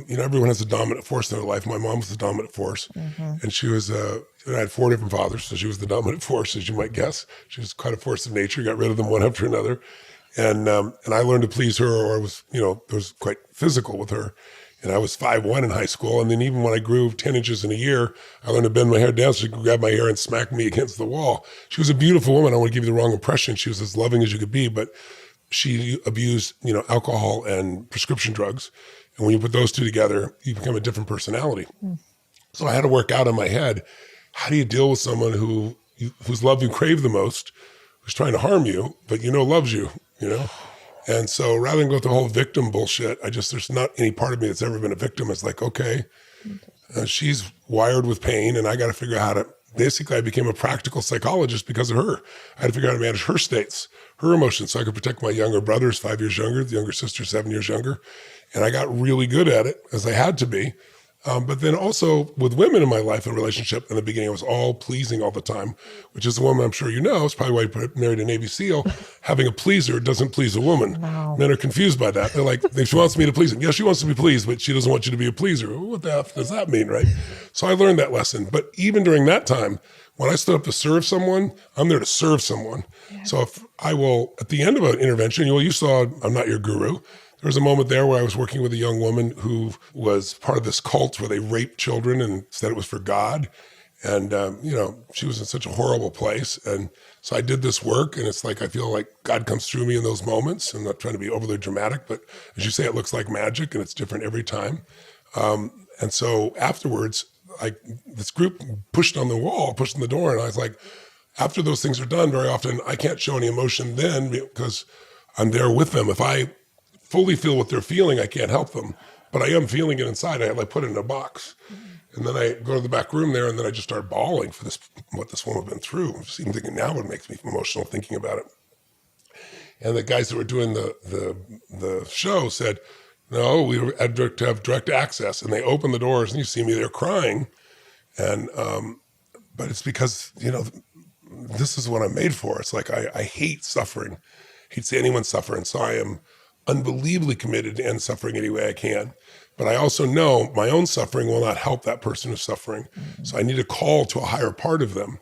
[SPEAKER 2] Everyone has a dominant force in their life. My mom was the dominant force. And she was, I had 4 different fathers, so she was the dominant force, as you might guess. She was quite a force of nature, got rid of them one after another. And I learned to please her, or was quite physical with her. And I was 5'1" in high school. And then even when I grew 10 inches in a year, I learned to bend my hair down so she could grab my hair and smack me against the wall. She was a beautiful woman. I don't want to give you the wrong impression. She was as loving as you could be, but she abused, alcohol and prescription drugs. And when you put those two together, you become a different personality. So I had to work out in my head, how do you deal with someone whose love you crave the most, who's trying to harm you, but loves you, And so rather than go through the whole victim bullshit, there's not any part of me that's ever been a victim. It's like, okay, she's wired with pain, and I got to figure out how to, basically I became a practical psychologist because of her. I had to figure out how to manage her states, her emotions, so I could protect my younger brother's 5 years younger, the younger sister 7 years younger. And I got really good at it, as I had to be. But then also with women in my life and relationship, in the beginning, I was all pleasing all the time, which is a woman I'm sure you know. It's probably why you married a Navy SEAL. Having a pleaser doesn't please a woman.
[SPEAKER 1] No.
[SPEAKER 2] Men are confused by that. They're like, she wants me to please him. Yeah, she wants to be pleased, but she doesn't want you to be a pleaser. What the F does that mean, right? So I learned that lesson. But even during that time, when I stood up to serve someone, I'm there to serve someone. Yeah. So if I will, at the end of an intervention, you saw, I'm not your guru. There was a moment there where I was working with a young woman who was part of this cult where they raped children and said it was for God. And, she was in such a horrible place. And so I did this work, and it's like, I feel like God comes through me in those moments. I'm not trying to be overly dramatic, but as you say, it looks like magic, and it's different every time. And so afterwards, this group pushed on the door. And I was like, after those things are done, very often I can't show any emotion then because I'm there with them. If I fully feel what they're feeling, I can't help them, but I am feeling it inside. I put it in a box. And then I go to the back room there, and then I just start bawling for what this woman has been through. I'm just even thinking now, it makes me emotional thinking about it. And the guys that were doing the show said, no, we had to have direct access. And they opened the doors, and you see me there crying. And, but it's because, this is what I'm made for. It's like, I hate suffering. I hate to see anyone suffer. And so I am unbelievably committed to end suffering any way I can. But I also know my own suffering will not help that person who's suffering. So I need a call to a higher part of them.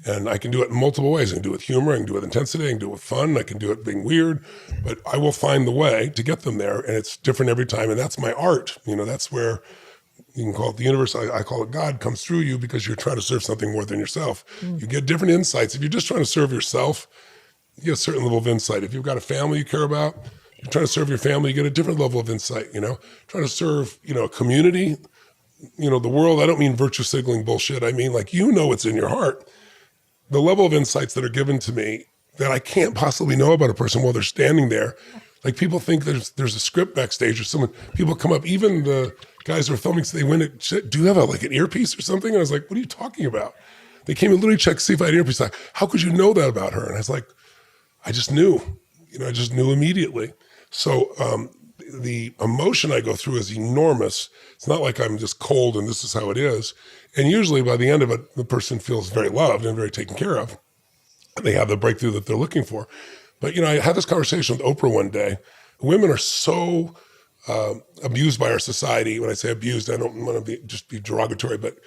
[SPEAKER 2] And I can do it in multiple ways. I can do it with humor, I can do it with intensity, I can do it with fun, I can do it being weird, but I will find the way to get them there. And it's different every time. And that's my art. That's where you can call it the universe. I call it God comes through you because you're trying to serve something more than yourself. You get different insights. If you're just trying to serve yourself, you get a certain level of insight. If you've got a family you care about, you're trying to serve your family, you get a different level of insight, trying to serve, a community, the world. I don't mean virtue signaling bullshit. I mean, it's in your heart. The level of insights that are given to me that I can't possibly know about a person while they're standing there. Like people think there's a script backstage or people come up, even the guys who are filming, so they went, do you have an earpiece or something? And I was like, what are you talking about? They came and literally checked to see if I had an earpiece. Like, how could you know that about her? And I was like, I just knew, I just knew immediately. So the emotion I go through is enormous. It's not like I'm just cold and this is how it is. And usually by the end of it, the person feels very loved and very taken care of. And they have the breakthrough that they're looking for. But, I had this conversation with Oprah one day. Women are so abused by our society. When I say abused, I don't want to be derogatory, but,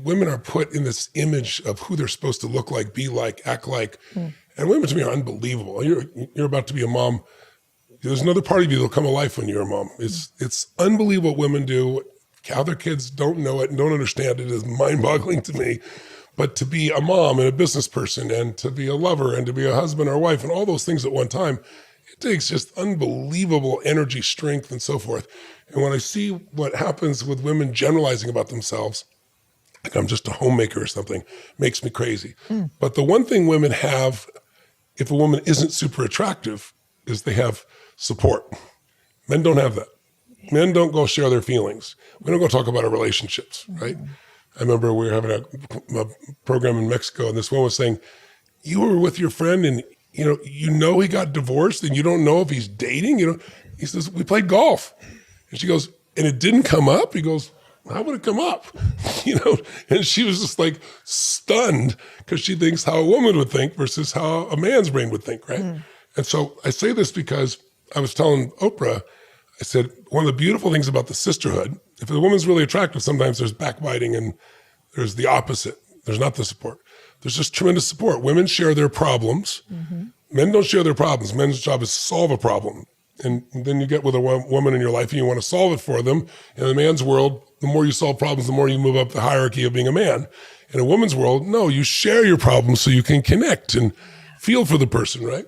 [SPEAKER 2] women are put in this image of who they're supposed to look like, be like, act like. And women to me are unbelievable. You're about to be a mom. There's another part of you that'll come alive when you're a mom. It's unbelievable what women do. How their kids don't know it and don't understand it is mind-boggling to me. But to be a mom and a business person and to be a lover and to be a husband or wife and all those things at one time, it takes just unbelievable energy, strength, and so forth. And when I see what happens with women generalizing about themselves, like I'm just a homemaker or something, makes me crazy. But the one thing women have, if a woman isn't super attractive, is they have support. Men don't have that. Men don't go share their feelings. We don't go talk about our relationships, right? I remember we were having a program in Mexico, and this woman was saying, you were with your friend and you know he got divorced and you don't know if he's dating. He says, we played golf. And she goes, and it didn't come up? He goes, how would it come up? And she was just like stunned because she thinks how a woman would think versus how a man's brain would think, right? And so I say this because I was telling Oprah, I said, one of the beautiful things about the sisterhood, if the woman's really attractive, sometimes there's backbiting and there's the opposite. There's not the support. There's just tremendous support. Women share their problems. Men don't share their problems. Men's job is to solve a problem. And then you get with a woman in your life and you want to solve it for them. In a man's world, the more you solve problems, the more you move up the hierarchy of being a man. In a woman's world, no, you share your problems so you can connect and feel for the person, right?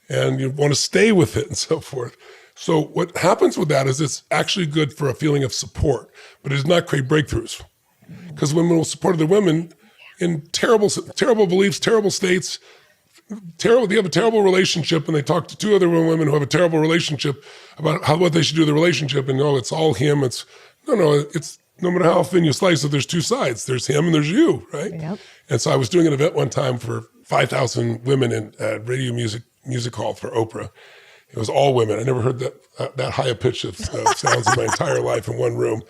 [SPEAKER 2] And you want to stay with it and so forth. So what happens with that is it's actually good for a feeling of support, but it does not create breakthroughs. Because women will support other women in terrible beliefs, terrible states, they have a terrible relationship, and they talk to two other women who have a terrible relationship about what they should do in the relationship, and it's all him. It's no matter how thin you slice it, there's two sides. There's him and there's you, right?
[SPEAKER 1] Yep.
[SPEAKER 2] And so I was doing an event one time for 5,000 women in Radio Music Hall for Oprah. It was all women. I never heard that high a pitch of sounds in my entire life in one room.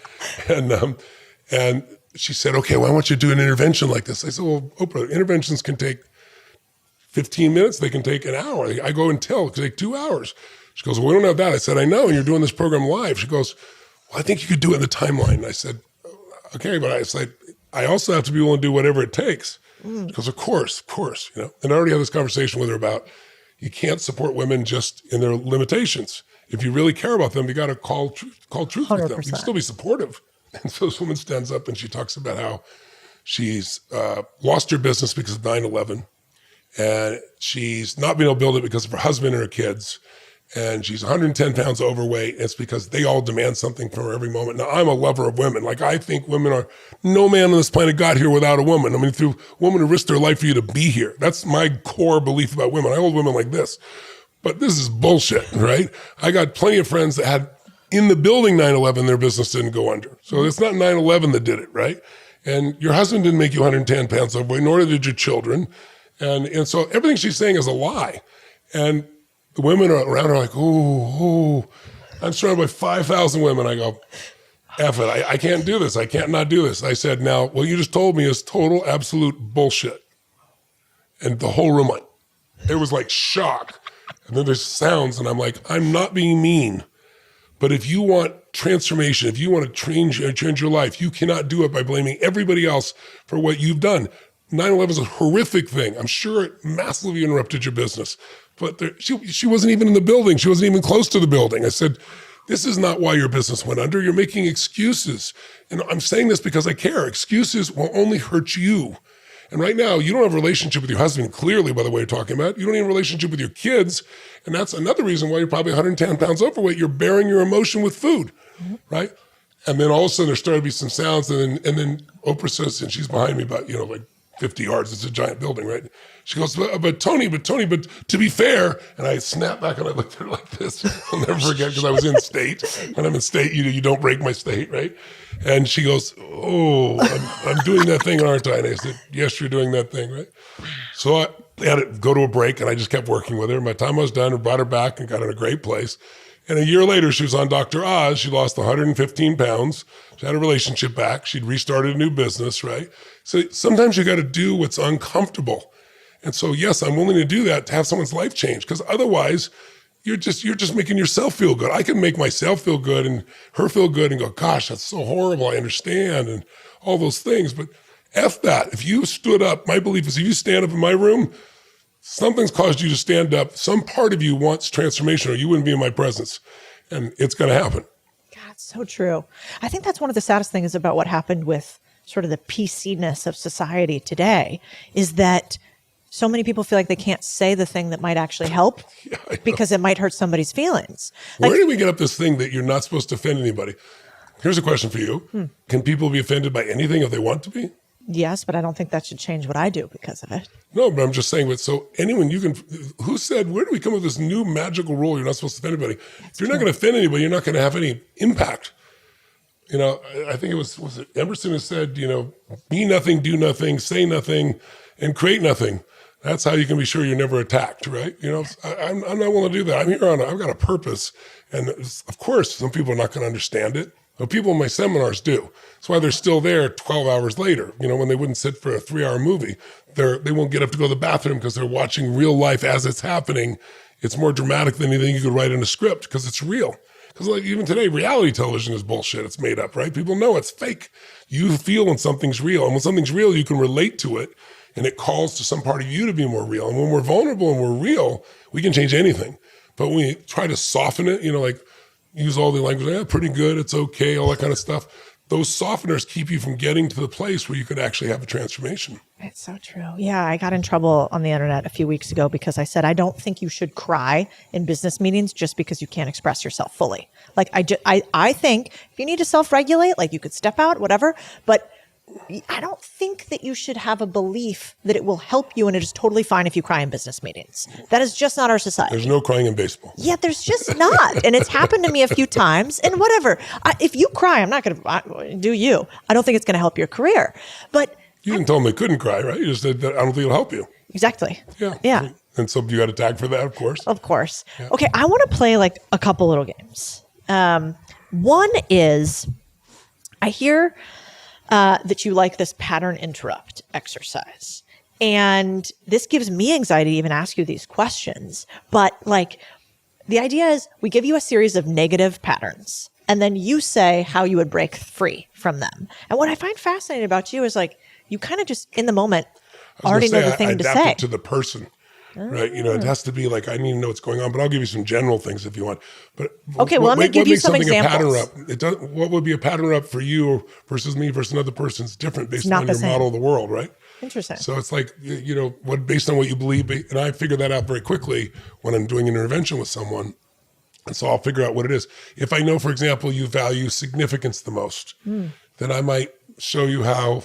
[SPEAKER 2] And she said, okay, well, I want you to do an intervention like this. I said, well, Oprah, interventions can take 15 minutes. They can take an hour. I go and tell, it can take 2 hours. She goes, well, we don't have that. I said, I know, and you're doing this program live. She goes, well, I think you could do it in the timeline. And I said, okay, but I said, I also have to be willing to do whatever it takes. She goes, of course. And I already had this conversation with her about, you can't support women just in their limitations. If you really care about them, you got to call truth 100%. With them. You can still be supportive. And so this woman stands up and she talks about how she's lost her business because of 9/11. And she's not been able to build it because of her husband and her kids. And she's 110 pounds overweight. And it's because they all demand something from her every moment. Now, I'm a lover of women. Like, I think women are, no man on this planet got here without a woman. I mean, through a woman who risked their life for you to be here. That's my core belief about women. I hold women like this. But this is bullshit, right? I got plenty of friends that had, in the building 9/11, their business didn't go under. So it's not 9/11 that did it, right? And your husband didn't make you 110 pounds overweight, nor did your children. And so everything she's saying is a lie. And the women around her are like, ooh. I'm surrounded by 5,000 women. I go, F it, I can't do this. I can't not do this. I said, now, what you just told me is total, absolute bullshit. And the whole room, it was like shock. And then there's sounds, and I'm like, I'm not being mean. But if you want transformation, if you want to change your life, you cannot do it by blaming everybody else for what you've done. 9/11 is a horrific thing. I'm sure it massively interrupted your business. But she wasn't even in the building. She wasn't even close to the building. I said, this is not why your business went under. You're making excuses. And I'm saying this because I care. Excuses will only hurt you. And right now, you don't have a relationship with your husband, clearly, by the way you're talking about. You don't even have a relationship with your kids. And that's another reason why you're probably 110 pounds overweight. You're bearing your emotion with food, right? And then all of a sudden, there started to be some sounds. And then Oprah says, and she's behind me about, like 50 yards. It's a giant building, right? She goes, but Tony, to be fair, and I snapped back and I looked at her like this. I'll never forget, because I was in state. When I'm in state, you don't break my state, right? And she goes, oh, I'm doing that thing, aren't I? And I said, yes, you're doing that thing, right? So I had to go to a break, and I just kept working with her. By the time I was done, I brought her back and got in a great place. And a year later, she was on Dr. Oz. She lost 115 pounds. She had a relationship back. She'd restarted a new business, right? So sometimes you got to do what's uncomfortable. And so, yes, I'm willing to do that to have someone's life change, because otherwise you're just making yourself feel good. I can make myself feel good and her feel good and go, gosh, that's so horrible. I understand, and all those things. But F that. If you stood up, my belief is if you stand up in my room, something's caused you to stand up. Some part of you wants transformation, or you wouldn't be in my presence. And it's going to happen.
[SPEAKER 1] God, so true. I think that's one of the saddest things about what happened with sort of the PC-ness of society today, is that so many people feel like they can't say the thing that might actually help because it might hurt somebody's feelings.
[SPEAKER 2] Where did we get up this thing that you're not supposed to offend anybody? Here's a question for you. Can people be offended by anything if they want to be?
[SPEAKER 1] Yes, but I don't think that should change what I do because of it.
[SPEAKER 2] No, but I'm just saying, but so anyone you can, who said, where do we come up with this new magical rule? You're not supposed to offend anybody. If you're not going to offend anybody, you're not going to have any impact. I think it was it Emerson who said, be nothing, do nothing, say nothing, and create nothing. That's how you can be sure you're never attacked, right? I'm not willing to do that. I've got a purpose. And of course, some people are not going to understand it, but people in my seminars do. That's why they're still there 12 hours later. When they wouldn't sit for a 3-hour movie, they won't get up to go to the bathroom because they're watching real life as it's happening. It's more dramatic than anything you could write in a script because it's real. Because even today, reality television is bullshit. It's made up, right? People know it's fake. You feel when something's real. And when something's real, you can relate to it. And it calls to some part of you to be more real. And when we're vulnerable and we're real, we can change anything. But when we try to soften it, use all the language, pretty good, it's okay, all that kind of stuff. Those softeners keep you from getting to the place where you could actually have a transformation.
[SPEAKER 1] It's so true. Yeah, I got in trouble on the internet a few weeks ago because I said, I don't think you should cry in business meetings just because you can't express yourself fully. Like I think if you need to self-regulate, like you could step out, whatever, but I don't think that you should have a belief that it will help you and it is totally fine if you cry in business meetings. That is just not our society.
[SPEAKER 2] There's no crying in baseball.
[SPEAKER 1] Yeah, there's just not. And it's happened to me a few times. And whatever. If you cry, I'm not going to do you. I don't think it's going to help your career. But
[SPEAKER 2] you didn't tell them they couldn't cry, right? You just said that I don't think it'll help you.
[SPEAKER 1] Exactly. Yeah.
[SPEAKER 2] And so you got a tag for that, of course.
[SPEAKER 1] Of course. Yeah. Okay, I want to play like a couple little games. One is I hear that you like this pattern interrupt exercise. And this gives me anxiety to even ask you these questions. But like the idea is we give you a series of negative patterns and then you say how you would break free from them. And what I find fascinating about you is like you kind of just in the moment already know the thing to say.
[SPEAKER 2] I adapt it to the person. Right. It has to be like, I need to know what's going on, but I'll give you some general things if you want. But
[SPEAKER 1] okay, well, let me give you some examples.
[SPEAKER 2] What would be a pattern up for you versus me versus another person is different based on your model of the world, right?
[SPEAKER 1] Interesting.
[SPEAKER 2] So it's like, what based on what you believe, and I figure that out very quickly when I'm doing an intervention with someone. And so I'll figure out what it is. If I know, for example, you value significance the most, then I might show you how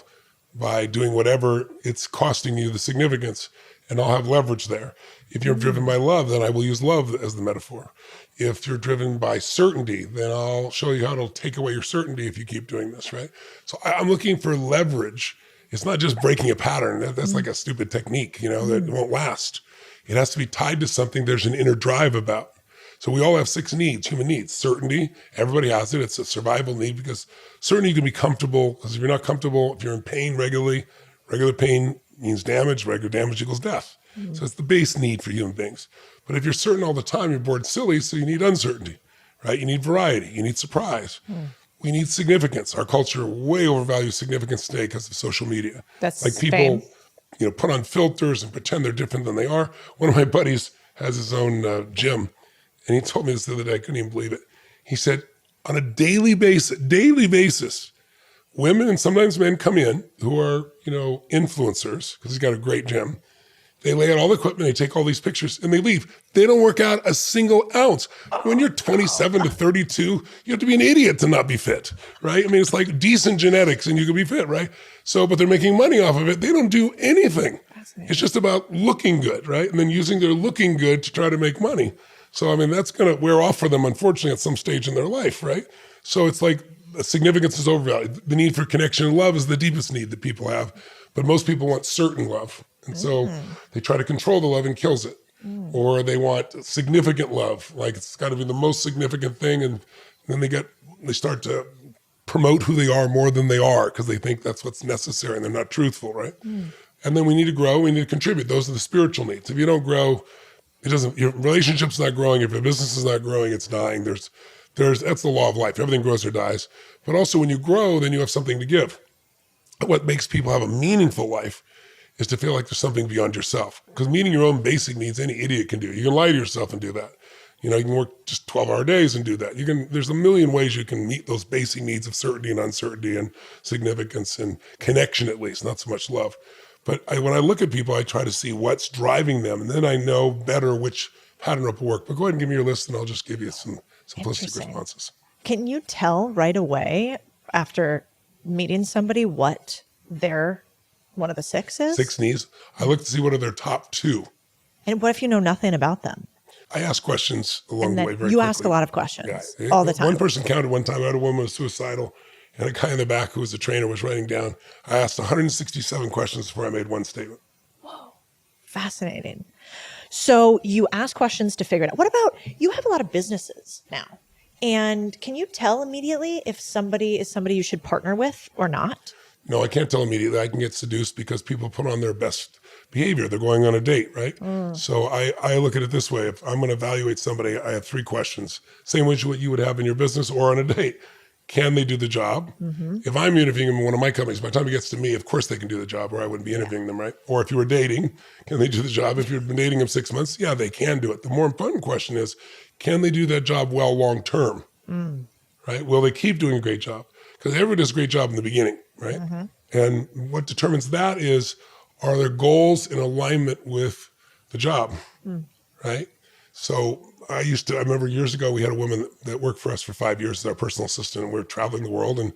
[SPEAKER 2] by doing whatever it's costing you the significance, and I'll have leverage there. If you're driven by love, then I will use love as the metaphor. If you're driven by certainty, then I'll show you how it'll take away your certainty if you keep doing this, right? So I'm looking for leverage. It's not just breaking a pattern. That's like a stupid technique, that won't last. It has to be tied to something there's an inner drive about. So we all have 6 needs, human needs. Certainty, everybody has it. It's a survival need because certainty you can be comfortable, because if you're not comfortable, if you're in pain regularly, regular pain means damage, regular damage equals death. So it's the base need for human beings. But if you're certain all the time, you're bored silly, so you need uncertainty, right? You need variety, you need surprise. We need significance. Our culture way overvalues significance today because of social media.
[SPEAKER 1] That's
[SPEAKER 2] like people, put on filters and pretend they're different than they are. One of my buddies has his own gym, and he told me this the other day. I couldn't even believe it. He said, on a daily basis, women and sometimes men come in who are, influencers because he's got a great gym. They lay out all the equipment, they take all these pictures, and they leave. They don't work out a single ounce. When you're 27 to 32, you have to be an idiot to not be fit, right? I mean, it's like decent genetics and you can be fit, right? So, but they're making money off of it. They don't do anything. It's just about looking good, right? And then using their looking good to try to make money. So, I mean, that's going to wear off for them, unfortunately, at some stage in their life, right? So it's like significance is overvalued. The need for connection and love is the deepest need that people have. But most people want certain love. And so they try to control the love and kills it. Or they want significant love. Like it's got to be the most significant thing. And then they start to promote who they are more than they are because they think that's what's necessary and they're not truthful, right? And then we need to grow, we need to contribute. Those are the spiritual needs. If you don't grow, your relationship's not growing. If your business is not growing, it's dying. That's the law of life. Everything grows or dies. But also when you grow, then you have something to give. What makes people have a meaningful life is to feel like there's something beyond yourself. Because meeting your own basic needs, any idiot can do. You can lie to yourself and do that. You can work just 12-hour days and do that. There's a million ways you can meet those basic needs of certainty and uncertainty and significance and connection, at least, not so much love. But when I look at people, I try to see what's driving them, and then I know better which pattern will work. But go ahead and give me your list, and I'll just give you some simplistic responses.
[SPEAKER 1] Can you tell right away after meeting somebody what their One of the sixes?
[SPEAKER 2] 6 knees. I look to see what are their top 2.
[SPEAKER 1] And what if you know nothing about them?
[SPEAKER 2] I ask questions along
[SPEAKER 1] And
[SPEAKER 2] the
[SPEAKER 1] then
[SPEAKER 2] way very
[SPEAKER 1] you
[SPEAKER 2] quickly.
[SPEAKER 1] ask a lot of questions
[SPEAKER 2] Yeah.
[SPEAKER 1] all the time.
[SPEAKER 2] One person counted one time. I had a woman who was suicidal, and a guy in the back who was a trainer was writing down. I asked 167 questions before I made one statement.
[SPEAKER 1] Fascinating. So you ask questions to figure it out. What about, you have a lot of businesses now. And can you tell immediately if somebody is somebody you should partner with or not?
[SPEAKER 2] No, I can't tell immediately. I can get seduced because people put on their best behavior. They're going on a date, right? So I look at it this way. If I'm going to evaluate somebody, I have 3 questions. Same as what you would have in your business or on a date. Can they do the job? If I'm interviewing them in one of my companies, by the time it gets to me, of course they can do the job, or I wouldn't be interviewing them, right? Or if you were dating, can they do the job? If you've been dating them 6 months, yeah, they can do it. The more important question is, can they do that job well long-term, right? Will they keep doing a great job? Because everyone does a great job in the beginning, right? And what determines that is, are their goals in alignment with the job, right? So I remember years ago, we had a woman that worked for us for 5 years as our personal assistant, and we were traveling the world, and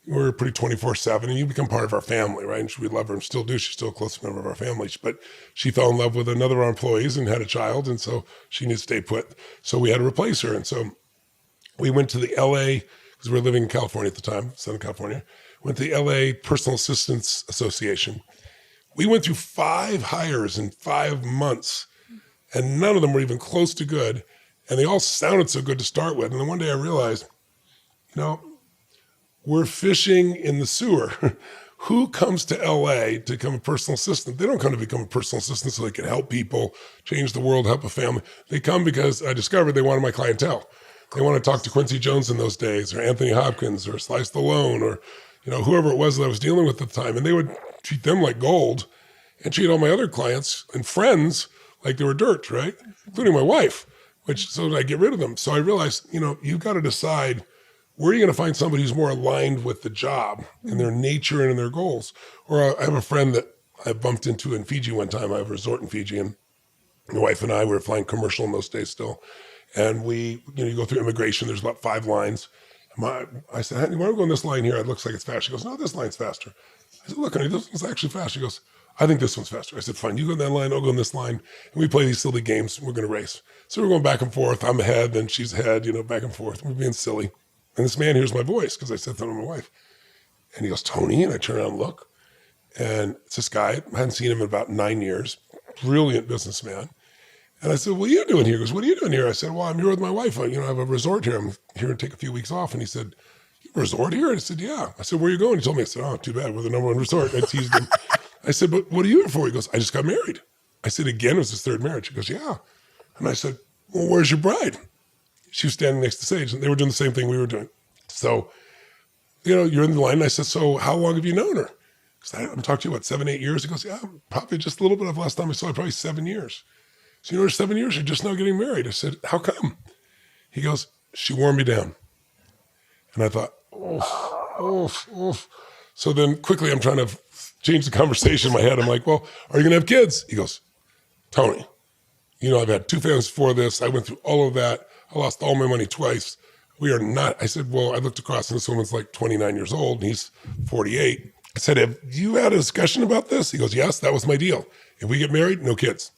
[SPEAKER 2] we were pretty 24/7, and you become part of our family, right? And we love her and still do. She's still a close member of our family, but she fell in love with another of our employees and had a child, and so she needed to stay put. So we had to replace her. And so we went to the LA, because we were living in California at the time, Southern California, went to the LA Personal Assistants Association. We went through 5 hires in 5 months, and none of them were even close to good. And they all sounded so good to start with. And then one day I realized, we're fishing in the sewer. Who comes to LA to become a personal assistant? They don't come to become a personal assistant so they can help people, change the world, help a family. They come because I discovered they wanted my clientele. They want to talk to Quincy Jones in those days, or Anthony Hopkins, or Sly Stallone, or whoever it was that I was dealing with at the time. And they would treat them like gold and treat all my other clients and friends like they were dirt, right? Including my wife, so I get rid of them. So I realized, you've got to decide where are you going to find somebody who's more aligned with the job and their nature and in their goals. Or I have a friend that I bumped into in Fiji one time. I have a resort in Fiji, and my wife and I were flying commercial in those days still. And we, you go through immigration, there's about 5 lines. I said, honey, why don't we go on this line here? It looks like it's fast. She goes, no, this line's faster. I said, look, honey, this one's actually fast. She goes, I think this one's faster. I said, fine, you go on that line, I'll go on this line. And we play these silly games. We're going to race. So we're going back and forth. I'm ahead, then she's ahead, back and forth. We're being silly. And this man hears my voice because I said that to my wife. And he goes, Tony. And I turn around and look. And it's this guy. I hadn't seen him in about 9 years. Brilliant businessman. And I said, what are you doing here? He goes, what are you doing here? I said, well, I'm here with my wife. I have a resort here. I'm here to take a few weeks off. And he said, you have a resort here? I said, yeah. I said, where are you going? He told me. I said, oh, too bad. We're the #1 resort. I teased him. I said, but what are you here for? He goes, I just got married. I said, again, it was his 3rd marriage. He goes, yeah. And I said, well, where's your bride? She was standing next to the stage, and they were doing the same thing we were doing. So, you're in the line. And I said, so how long have you known her? Because I'm talking to you, 7, 8 years? He goes, yeah, probably just a little bit of last time I saw her, probably 7 years. So, you know, 7 years, you're just now getting married. I said, how come? He goes, she wore me down. And I thought, oof. So then quickly I'm trying to change the conversation in my head. I'm like, well, are you going to have kids? He goes, Tony, I've had 2 families before this. I went through all of that. I lost all my money twice. We are not. I said, well, I looked across and this woman's like 29 years old and he's 48. I said, have you had a discussion about this? He goes, yes, that was my deal. If we get married, no kids.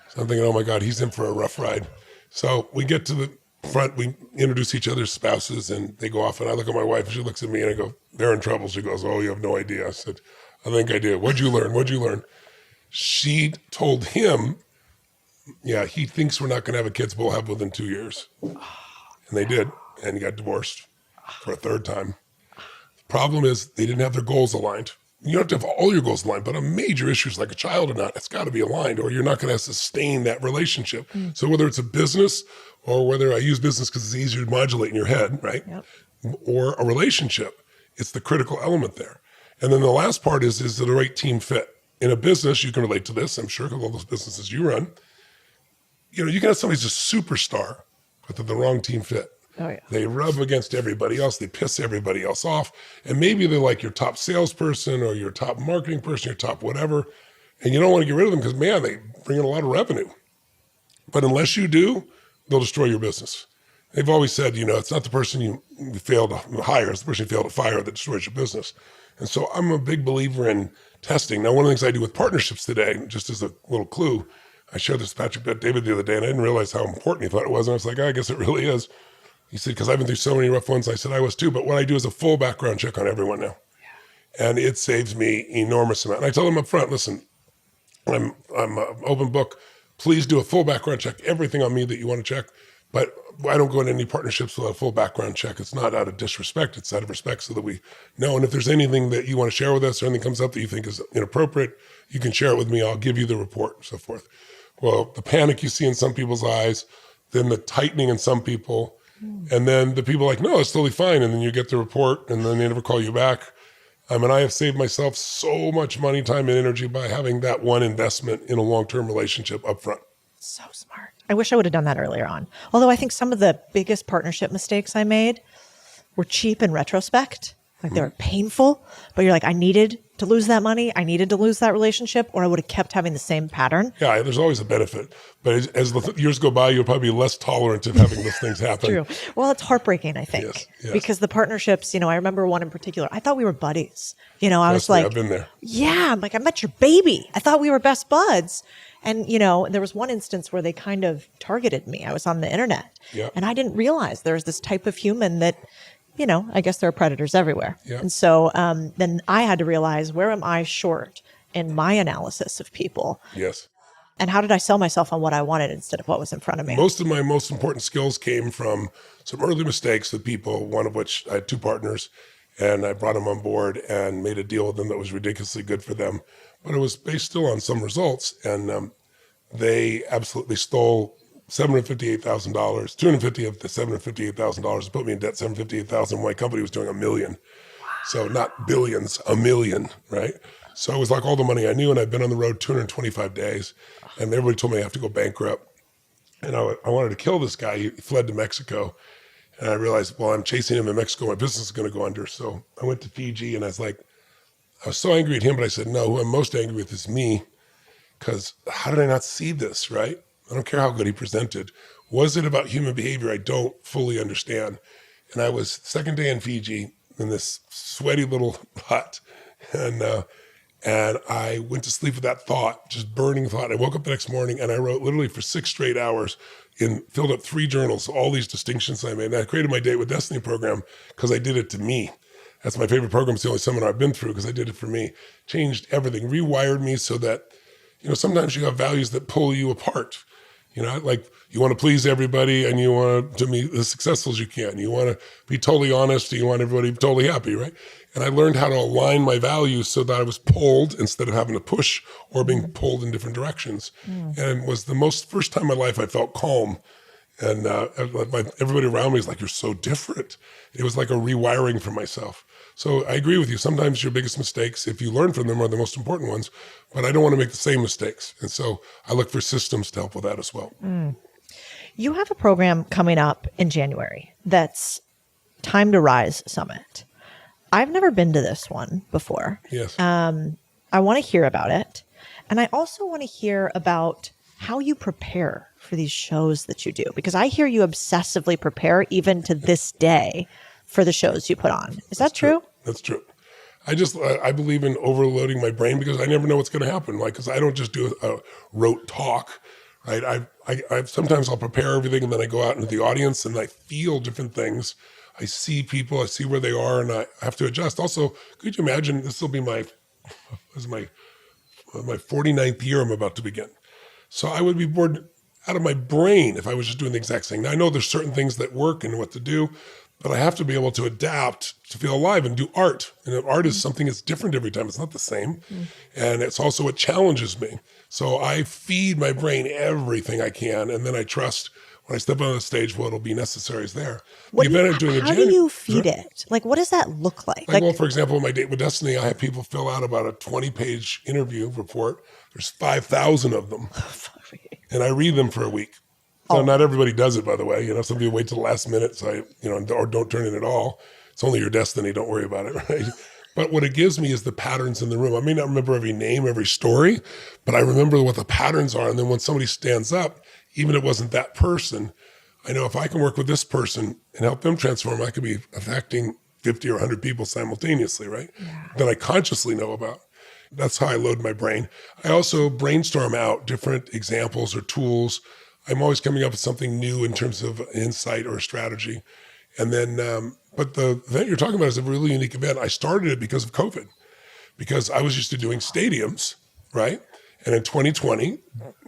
[SPEAKER 2] So I'm thinking, oh my God, he's in for a rough ride. So we get to the front, we introduce each other's spouses and they go off and I look at my wife and she looks at me and I go, they're in trouble. She goes, oh, you have no idea. I said, I think I do. What'd you learn? She told him, yeah, he thinks we're not going to have a kids, but we'll have within 2 years. And they did. And he got divorced for a 3rd time. The problem is they didn't have their goals aligned. You don't have to have all your goals aligned, but on major issues like a child or not, it's got to be aligned or you're not going to sustain that relationship. So whether it's a business or whether I use business because it's easier to modulate in your head, right? Yep. Or a relationship, it's the critical element there. And then the last part is it the right team fit? In a business, you can relate to this, I'm sure, because all those businesses you run. You can have somebody who's a superstar, but they're the wrong team fit.
[SPEAKER 1] Oh, yeah.
[SPEAKER 2] They rub against everybody else. They piss everybody else off. And maybe they're like your top salesperson or your top marketing person, your top whatever. And you don't want to get rid of them because, man, they bring in a lot of revenue. But unless you do, they'll destroy your business. They've always said, it's not the person you fail to hire, it's the person you fail to fire that destroys your business. And so I'm a big believer in testing. Now, one of the things I do with partnerships today, just as a little clue, I shared this with Patrick Bet-David the other day, and I didn't realize how important he thought it was. And I was like, I guess it really is. He said, because I've been through so many rough ones. I said, I was too. But what I do is a full background check on everyone now. Yeah. And it saves me enormous amount. And I tell them up front, listen, I'm an open book. Please do a full background check, everything on me that you want to check. But I don't go into any partnerships without a full background check. It's not out of disrespect. It's out of respect so that we know. And if there's anything that you want to share with us or anything comes up that you think is inappropriate, you can share it with me. I'll give you the report and so forth. Well, the panic you see in some people's eyes, then the tightening in some people, and then the people like, no, it's totally fine. And then you get the report and then they never call you back. I mean, I have saved myself so much money, time, and energy by having that one investment in a long-term relationship up front.
[SPEAKER 1] So smart. I wish I would have done that earlier on. Although I think some of the biggest partnership mistakes I made were cheap in retrospect. Like they were painful, but you're like, I needed to lose that money. I needed to lose that relationship, or I would have kept having the same pattern.
[SPEAKER 2] Yeah, there's always a benefit. But as the years go by, you'll probably be less tolerant of having those things happen.
[SPEAKER 1] True. Well, it's heartbreaking, I think,
[SPEAKER 2] yes.
[SPEAKER 1] because the partnerships, I remember one in particular. I thought we were buddies. I was like,
[SPEAKER 2] I've been there.
[SPEAKER 1] Yeah, I'm like, I met your baby. I thought we were best buds. And, there was one instance where they kind of targeted me. I was on the internet and I didn't realize there was this type of human that, I guess there are predators everywhere.
[SPEAKER 2] Yeah.
[SPEAKER 1] And so then I had to realize, where am I short in my analysis of people?
[SPEAKER 2] Yes.
[SPEAKER 1] And how did I sell myself on what I wanted instead of what was in front of me?
[SPEAKER 2] Most of my most important skills came from some early mistakes with people, one of which I had two partners, and I brought them on board and made a deal with them that was ridiculously good for them. But it was based still on some results, and they absolutely stole $758,000, $250 of the $758,000, put me in debt $758,000. My company was doing $1 million. Wow. So not billions, $1 million, right? So it was like all the money I knew, and I'd been on the road 225 days, and everybody told me I have to go bankrupt. And I wanted to kill this guy. He fled to Mexico, and I realized, well, I'm chasing him in Mexico. My business is going to go under. So I went to Fiji, and I was so angry at him, but I said, no, who I'm most angry with is me, because how did I not see this, right? I don't care how good he presented. Was it about human behavior? I don't fully understand. And I was second day in Fiji in this sweaty little hut, and I went to sleep with that thought, just burning thought. I woke up the next morning and I wrote literally for 6 straight hours filled up 3 journals, all these distinctions I made. And I created my Date with Destiny program because I did it to me. That's my favorite program. It's the only seminar I've been through because I did it for me. Changed everything, rewired me so that, sometimes you have values that pull you apart. Like you want to please everybody and you want to be as successful as you can. You want to be totally honest and you want everybody to be totally happy, right? And I learned how to align my values so that I was pulled instead of having to push or being pulled in different directions. And it was the first time in my life I felt calm. And everybody around me was like, you're so different. It was like a rewiring for myself. So I agree with you. Sometimes your biggest mistakes, if you learn from them, are the most important ones. But I don't want to make the same mistakes. And so I look for systems to help with that as well.
[SPEAKER 1] You have a program coming up in January that's Time to Rise Summit. I've never been to this one before.
[SPEAKER 2] Yes.
[SPEAKER 1] I want to hear about it. And I also want to hear about how you prepare for these shows that you do, because I hear you obsessively prepare even to this day for the shows you put on. Is that true?
[SPEAKER 2] That's true. I believe in overloading my brain because I never know what's going to happen. Because I don't just do a rote talk, right? I sometimes I'll prepare everything and then I go out into the audience and I feel different things. I see people, I see where they are, and I have to adjust. Also, could you imagine, this will be my 49th year I'm about to begin. So I would be bored out of my brain if I was just doing the exact same. Now, I know there's certain things that work and what to do, but I have to be able to adapt to feel alive and do art. And art is something that's different every time. It's not the same. And it's also what challenges me. So I feed my brain everything I can, and then I trust when I step on the stage, what'll be necessary is there.
[SPEAKER 1] How do you feed it? Like, what does that look like?
[SPEAKER 2] Well, for example, in my Date with Destiny, I have people fill out about a 20-page interview report. There's 5,000 of them. And I read them for a week. So not everybody does it, by the way. Some people wait till the last minute, so or don't turn in at all. It's only your destiny. Don't worry about it, right? But what it gives me is the patterns in the room. I may not remember every name, every story, but I remember what the patterns are. And then when somebody stands up, even if it wasn't that person, I know if I can work with this person and help them transform, I could be affecting 50 or 100 people simultaneously, right?
[SPEAKER 1] Yeah.
[SPEAKER 2] That I consciously know about. That's how I load my brain. I also brainstorm out different examples or tools. I'm always coming up with something new in terms of insight or strategy. And then, but the event you're talking about is a really unique event. I started it because of COVID, because I was used to doing stadiums, right? And in 2020,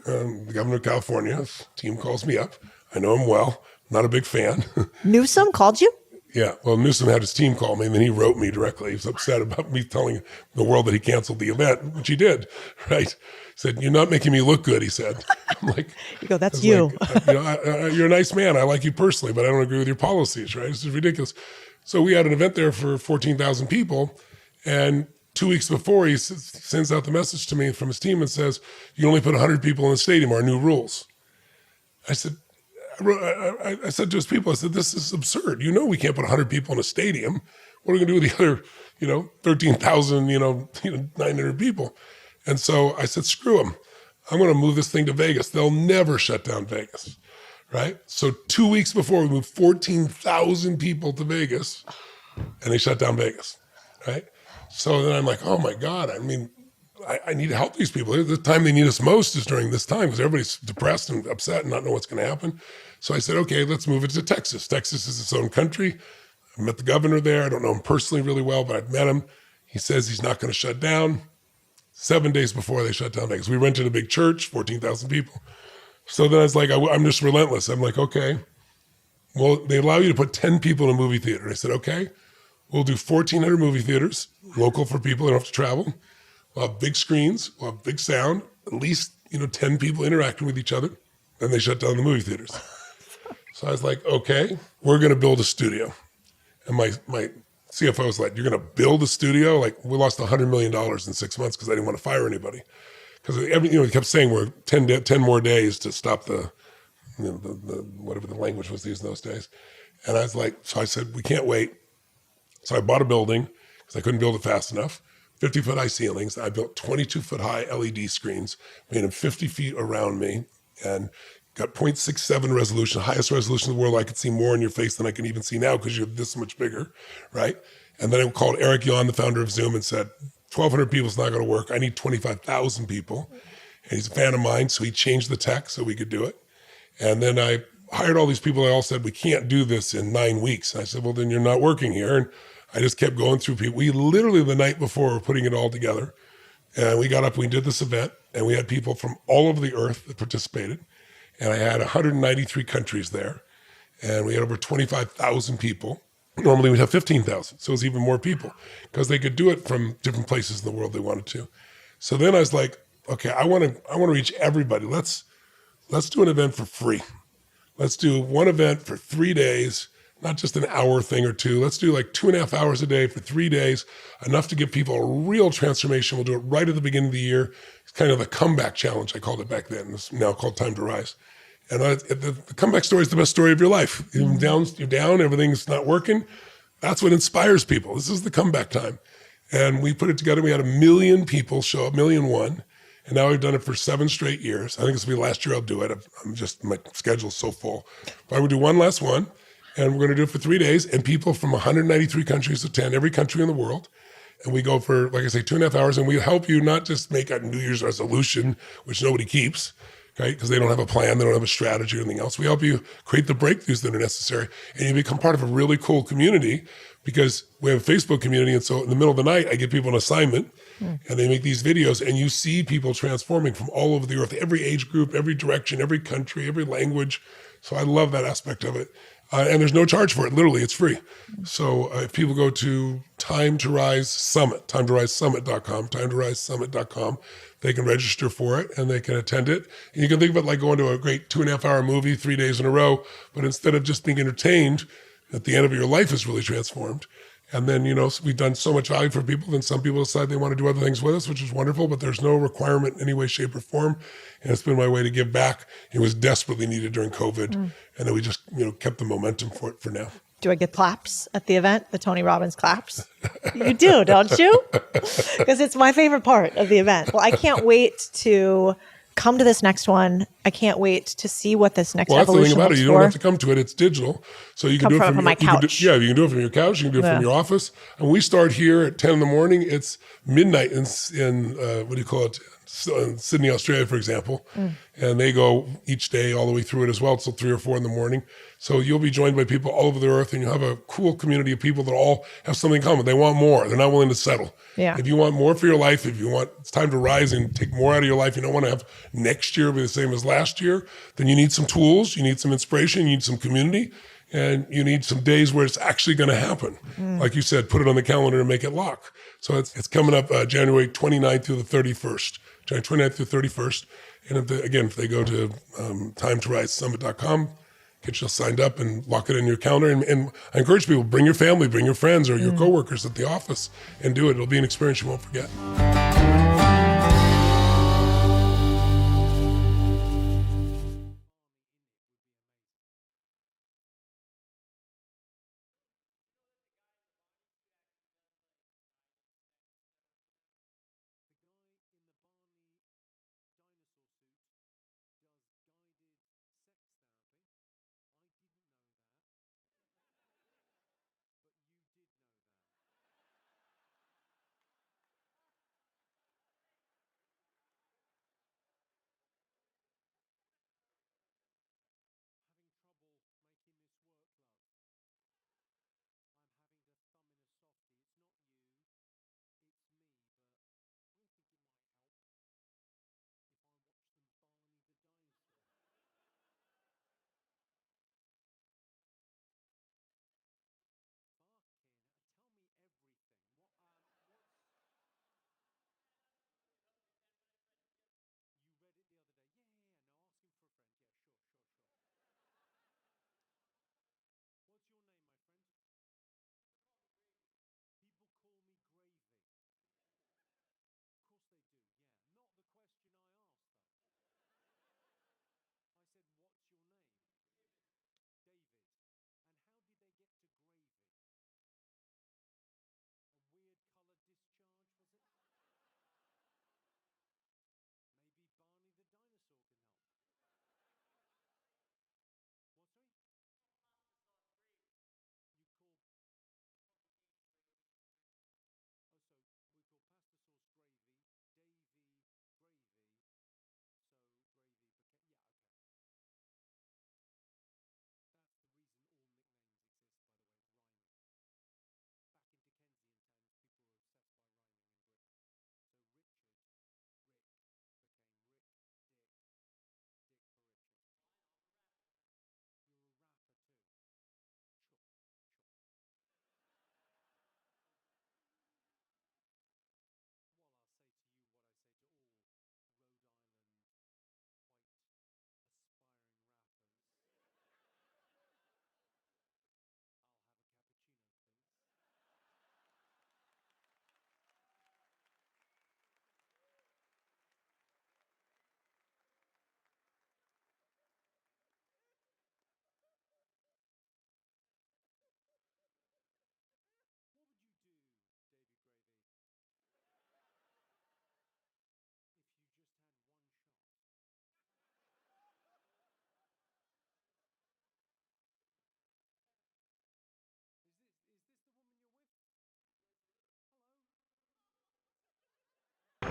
[SPEAKER 2] the governor of California's team calls me up. I know him well, not a big fan.
[SPEAKER 1] Newsom called you?
[SPEAKER 2] Yeah, well, Newsom had his team call me, and then he wrote me directly. He was upset about me telling the world that he canceled the event, which he did, right? He said, "You're not making me look good," he said. I'm like,
[SPEAKER 1] you go, "That's you."
[SPEAKER 2] Like, you're a nice man. I like you personally, but I don't agree with your policies, right? This is ridiculous. So we had an event there for 14,000 people, and 2 weeks before, he sends out the message to me from his team and says, "You can only put 100 people in the stadium, our new rules." I said, I said to his people, I said, "This is absurd. You know we can't put 100 people in a stadium. What are we going to do with the other, 13,000, 900 people?" And so I said, "Screw them. I'm going to move this thing to Vegas. They'll never shut down Vegas," right? So 2 weeks before, we moved 14,000 people to Vegas, and they shut down Vegas, right? So then I'm like, oh my God, I mean, I need to help these people. The time they need us most is during this time because everybody's depressed and upset and not know what's going to happen. So I said, okay, let's move it to Texas. Texas is its own country. I met the governor there. I don't know him personally really well, but I've met him. He says he's not going to shut down. 7 days before they shut down Vegas, we rented a big church, 14,000 people. So then I was like, I'm just relentless. I'm like, okay, well, they allow you to put 10 people in a movie theater. I said, okay, we'll do 1,400 movie theaters, local for people that don't have to travel. We'll have big screens, we'll have big sound, at least 10 people interacting with each other. Then they shut down the movie theaters. So I was like, okay, we're going to build a studio. And my CFO was like, "You're going to build a studio?" Like, we lost $100 million in 6 months because I didn't want to fire anybody. Because he kept saying we're 10 more days to stop the whatever the language was used in those days. And I was like, so I said, we can't wait. So I bought a building because I couldn't build it fast enough. 50-foot high ceilings. I built 22-foot high LED screens, made them 50 feet around me, and got 0.67 resolution, highest resolution in the world. I could see more in your face than I can even see now because you're this much bigger, right? And then I called Eric Yuan, the founder of Zoom, and said, 1,200 people is not going to work. I need 25,000 people. And he's a fan of mine, so he changed the tech so we could do it. And then I hired all these people. They all said, we can't do this in 9 weeks. And I said, well, then you're not working here. And I just kept going through people. We literally, the night before, were putting it all together. And we got up, we did this event, and we had people from all over the earth that participated. And I had 193 countries there. And we had over 25,000 people. Normally we'd have 15,000. So it was even more people because they could do it from different places in the world they wanted to. So then I was like, okay, I want to reach everybody. Let's do an event for free. Let's do one event for 3 days, not just an hour thing or two. Let's do like 2.5 hours a day for 3 days, enough to give people a real transformation. We'll do it right at the beginning of the year. It's kind of the comeback challenge, I called it back then. It's now called Time to Rise. And the comeback story is the best story of your life. You're down, everything's not working. That's what inspires people. This is the comeback time. And we put it together. We had 1 million people show up, 1,000,001. And now we've done it for 7 straight years. I think this will be the last year I'll do it. My schedule's so full. But we'll do one last one. And we're going to do it for 3 days. And people from 193 countries attend, every country in the world. And we go for, like I say, 2.5 hours. And we help you not just make a New Year's resolution, which nobody keeps, right? Because they don't have a plan, they don't have a strategy or anything else. We help you create the breakthroughs that are necessary. And you become part of a really cool community because we have a Facebook community. And so in the middle of the night, I give people an assignment and they make these videos and you see people transforming from all over the earth, every age group, every direction, every country, every language. So I love that aspect of it. And there's no charge for it. Literally, it's free. So if people go to Time to Rise Summit, TimeToRiseSummit.com, TimeToRiseSummit.com, they can register for it and they can attend it. And you can think of it like going to a great 2.5 hour movie 3 days in a row, but instead of just being entertained, at the end of it, your life is really transformed. And then, we've done so much value for people, then some people decide they want to do other things with us, which is wonderful, but there's no requirement in any way, shape, or form. And it's been my way to give back. It was desperately needed during COVID. And then we just, kept the momentum for it for now.
[SPEAKER 1] Do I get claps at the event? The Tony Robbins claps? You do, don't you? Because it's my favorite part of the event. Well, I can't wait to come to this next one I can't wait to see what this next
[SPEAKER 2] Well, that's the thing
[SPEAKER 1] evolution
[SPEAKER 2] about it.
[SPEAKER 1] looks
[SPEAKER 2] You don't
[SPEAKER 1] for.
[SPEAKER 2] have to come to it. It's digital. So you can do it from
[SPEAKER 1] my
[SPEAKER 2] you can
[SPEAKER 1] couch.
[SPEAKER 2] you can do it from your couch. You can do it from your office. And we start here at 10 in the morning. It's midnight in what do you call it? Sydney, Australia, for example. And they go each day all the way through it as well till 3 or 4 in the morning. So you'll be joined by people all over the earth, and you'll have a cool community of people that all have something in common. They want more. They're not willing to settle.
[SPEAKER 1] Yeah.
[SPEAKER 2] If you want more for your life, if you want it's time to rise and take more out of your life, you don't want to have next year be the same as last year, then you need some tools, you need some inspiration, you need some community, and you need some days where it's actually going to happen. Like you said, put it on the calendar and make it lock. So it's coming up January 29th through the 31st. January 29th through 31st. And if they go to timetoRiseSummit.com, get you signed up and lock it in your calendar. And I encourage people, bring your family, bring your friends or your coworkers at the office and do it. It'll be an experience you won't forget.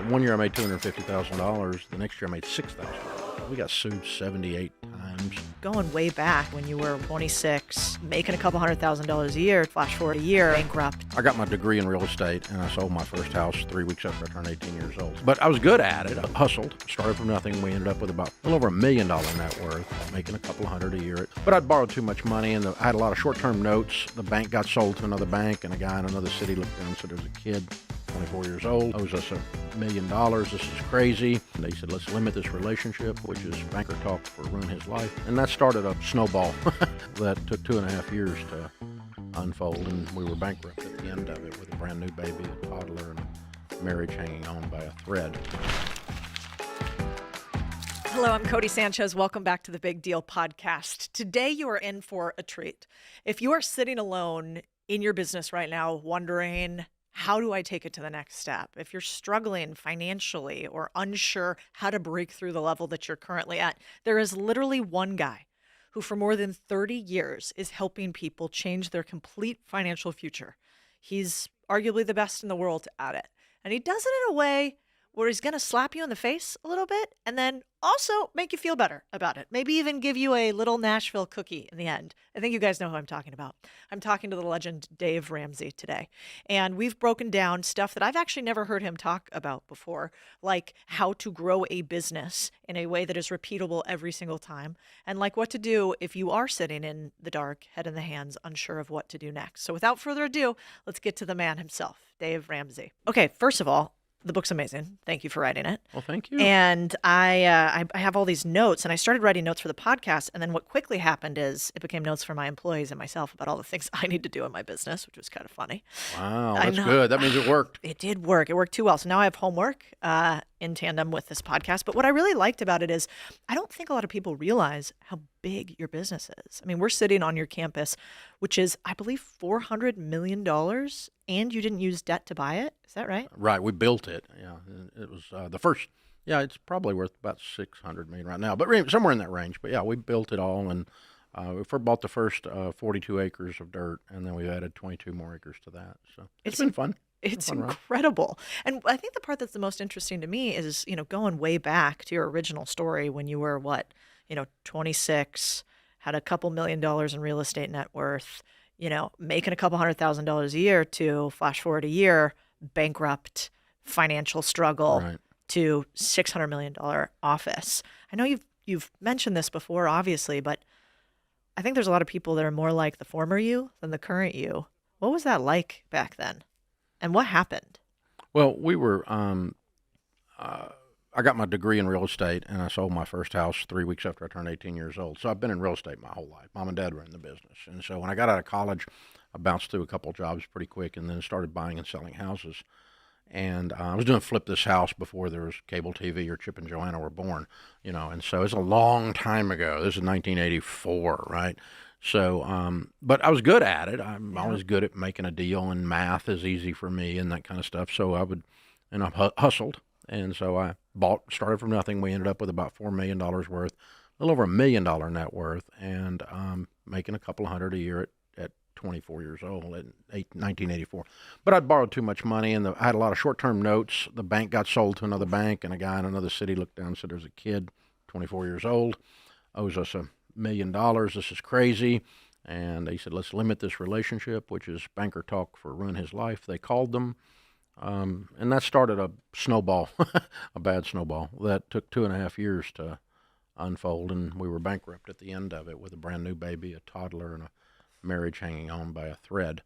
[SPEAKER 3] One year I made $250,000. The next year I made $6,000. We got sued 78 times.
[SPEAKER 1] Going way back when you were 26, making a couple $100,000 a year, flash forward a year, bankrupt.
[SPEAKER 3] I got my degree in real estate, and I sold my first house 3 weeks after I turned 18 years old. But I was good at it. I hustled, started from nothing. We ended up with about a little over $1 million net worth, making a couple hundred a year. But I'd borrowed too much money, and I had a lot of short-term notes. The bank got sold to another bank, and a guy in another city looked down and said, there's a kid, 24 years old, owes us $1 million. This is crazy. And they said, let's limit this relationship, which is banker talk for ruin his life. And that started a snowball that took 2.5 years to unfold. And we were bankrupt at the end of it with a brand new baby, a toddler, and a marriage hanging on by a thread.
[SPEAKER 1] Hello, I'm Codie Sanchez. Welcome back to the Big Deal podcast. Today you are in for a treat. If you are sitting alone in your business right now, wondering how do I take it to the next step? If you're struggling financially or unsure how to break through the level that you're currently at, there is literally one guy who for more than 30 years is helping people change their complete financial future. He's arguably the best in the world at it. And he does it in a way where he's going to slap you in the face a little bit and then also make you feel better about it. Maybe even give you a little Nashville cookie in the end. I think you guys know who I'm talking about. I'm talking to the legend Dave Ramsey today. And we've broken down stuff that I've actually never heard him talk about before, like how to grow a business in a way that is repeatable every single time, and like what to do if you are sitting in the dark, head in the hands, unsure of what to do next. So without further ado, let's get to the man himself, Dave Ramsey. Okay, first of all, the book's amazing. Thank you for writing it.
[SPEAKER 3] Well, thank you.
[SPEAKER 1] And I have all these notes, and I started writing notes for the podcast. And then what quickly happened is it became notes for my employees and myself about all the things I need to do in my business, which was kind of funny.
[SPEAKER 3] Wow, that's good. That means it worked.
[SPEAKER 1] It did work. It worked too well. So now I have homework in tandem with this podcast. But what I really liked about it is I don't think a lot of people realize how big your business is. I mean, we're sitting on your campus, which is, I believe, $400 million, and you didn't use debt to buy it. Is that right?
[SPEAKER 3] Right. We built it. Yeah. It was the first. Yeah, it's probably worth about $600 million right now, but somewhere in that range. But yeah, we built it all, and we bought the first 42 acres of dirt, and then we added 22 more acres to that. So it's been fun.
[SPEAKER 1] It's
[SPEAKER 3] fun,
[SPEAKER 1] incredible. Right? And I think the part that's the most interesting to me is, going way back to your original story when you were 26, had a couple $1 million in real estate net worth, making a couple $100,000 a year, to flash forward a year, bankrupt, financial struggle,
[SPEAKER 3] right,
[SPEAKER 1] to $600 million office. I know you've mentioned this before, obviously, but I think there's a lot of people that are more like the former you than the current you. What was that like back then? And what happened?
[SPEAKER 3] Well, we were, I got my degree in real estate, and I sold my first house 3 weeks after I turned 18 years old. So I've been in real estate my whole life. Mom and Dad were in the business. And so when I got out of college, I bounced through a couple of jobs pretty quick and then started buying and selling houses. And I was doing Flip This House before there was cable TV or Chip and Joanna were born, and so it's a long time ago. This is 1984, right? So, but I was good at it. I'm always good at making a deal, and math is easy for me and that kind of stuff. So I hustled. And so I started from nothing. We ended up with about $4 million worth, a little over $1 million net worth, and making a couple hundred a year at 24 years old in 1984. But I'd borrowed too much money, and I had a lot of short-term notes. The bank got sold to another bank, and a guy in another city looked down and said, "There's a kid, 24 years old, owes us $1 million. This is crazy." And he said, "Let's limit this relationship," which is banker talk for ruin his life. They called them. And that started a snowball, a bad snowball that took 2.5 years to unfold, and we were bankrupt at the end of it with a brand new baby, a toddler, and a marriage hanging on by a thread.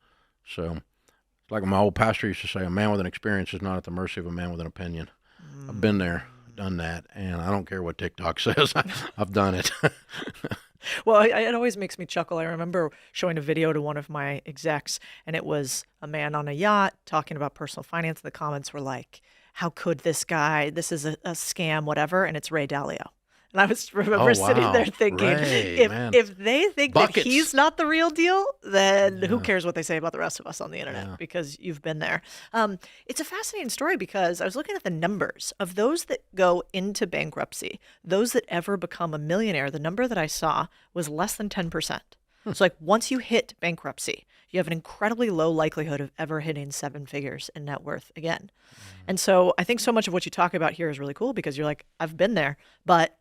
[SPEAKER 3] So it's like my old pastor used to say, a man with an experience is not at the mercy of a man with an opinion. I've been there, done that, and I don't care what TikTok says. I've done it.
[SPEAKER 1] Well, it always makes me chuckle. I remember showing a video to one of my execs, and it was a man on a yacht talking about personal finance. The comments were like, "How could this guy? This is a scam, whatever." And it's Ray Dalio. And I remember sitting there thinking, if they think that he's not the real deal, then who cares what they say about the rest of us on the internet? Because you've been there. It's a fascinating story because I was looking at the numbers of those that go into bankruptcy, those that ever become a millionaire. The number that I saw was less than 10%. So like once you hit bankruptcy, you have an incredibly low likelihood of ever hitting 7 figures in net worth again. And so I think so much of what you talk about here is really cool because you're like, I've been there, but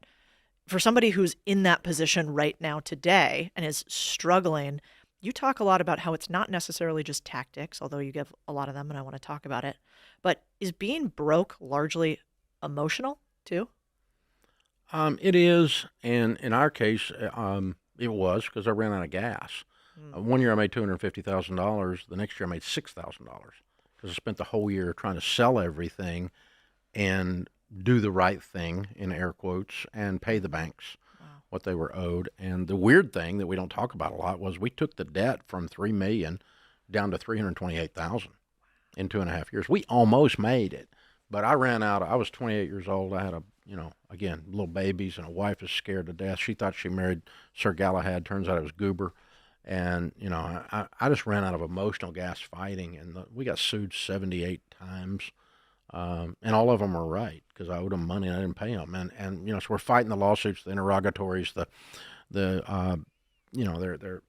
[SPEAKER 1] for somebody who's in that position right now today and is struggling, you talk a lot about how it's not necessarily just tactics, although you give a lot of them and I want to talk about it, but is being broke largely emotional too?
[SPEAKER 3] It is. And in our case, it was because I ran out of gas. One year I made $250,000. The next year I made $6,000 because I spent the whole year trying to sell everything and do the right thing, in air quotes, and pay the banks what they were owed. And the weird thing that we don't talk about a lot was we took the debt from $3 million down to $328,000 in 2.5 years. We almost made it, but I ran out. I was 28 years old. I had again, little babies, and a wife is scared to death. She thought she married Sir Galahad. Turns out it was Goober. And, you know, I just ran out of emotional gas fighting, and we got sued 78 times. And all of them were right, because I owed them money and I didn't pay them. And you know, so we're fighting the lawsuits, the interrogatories, you know, they're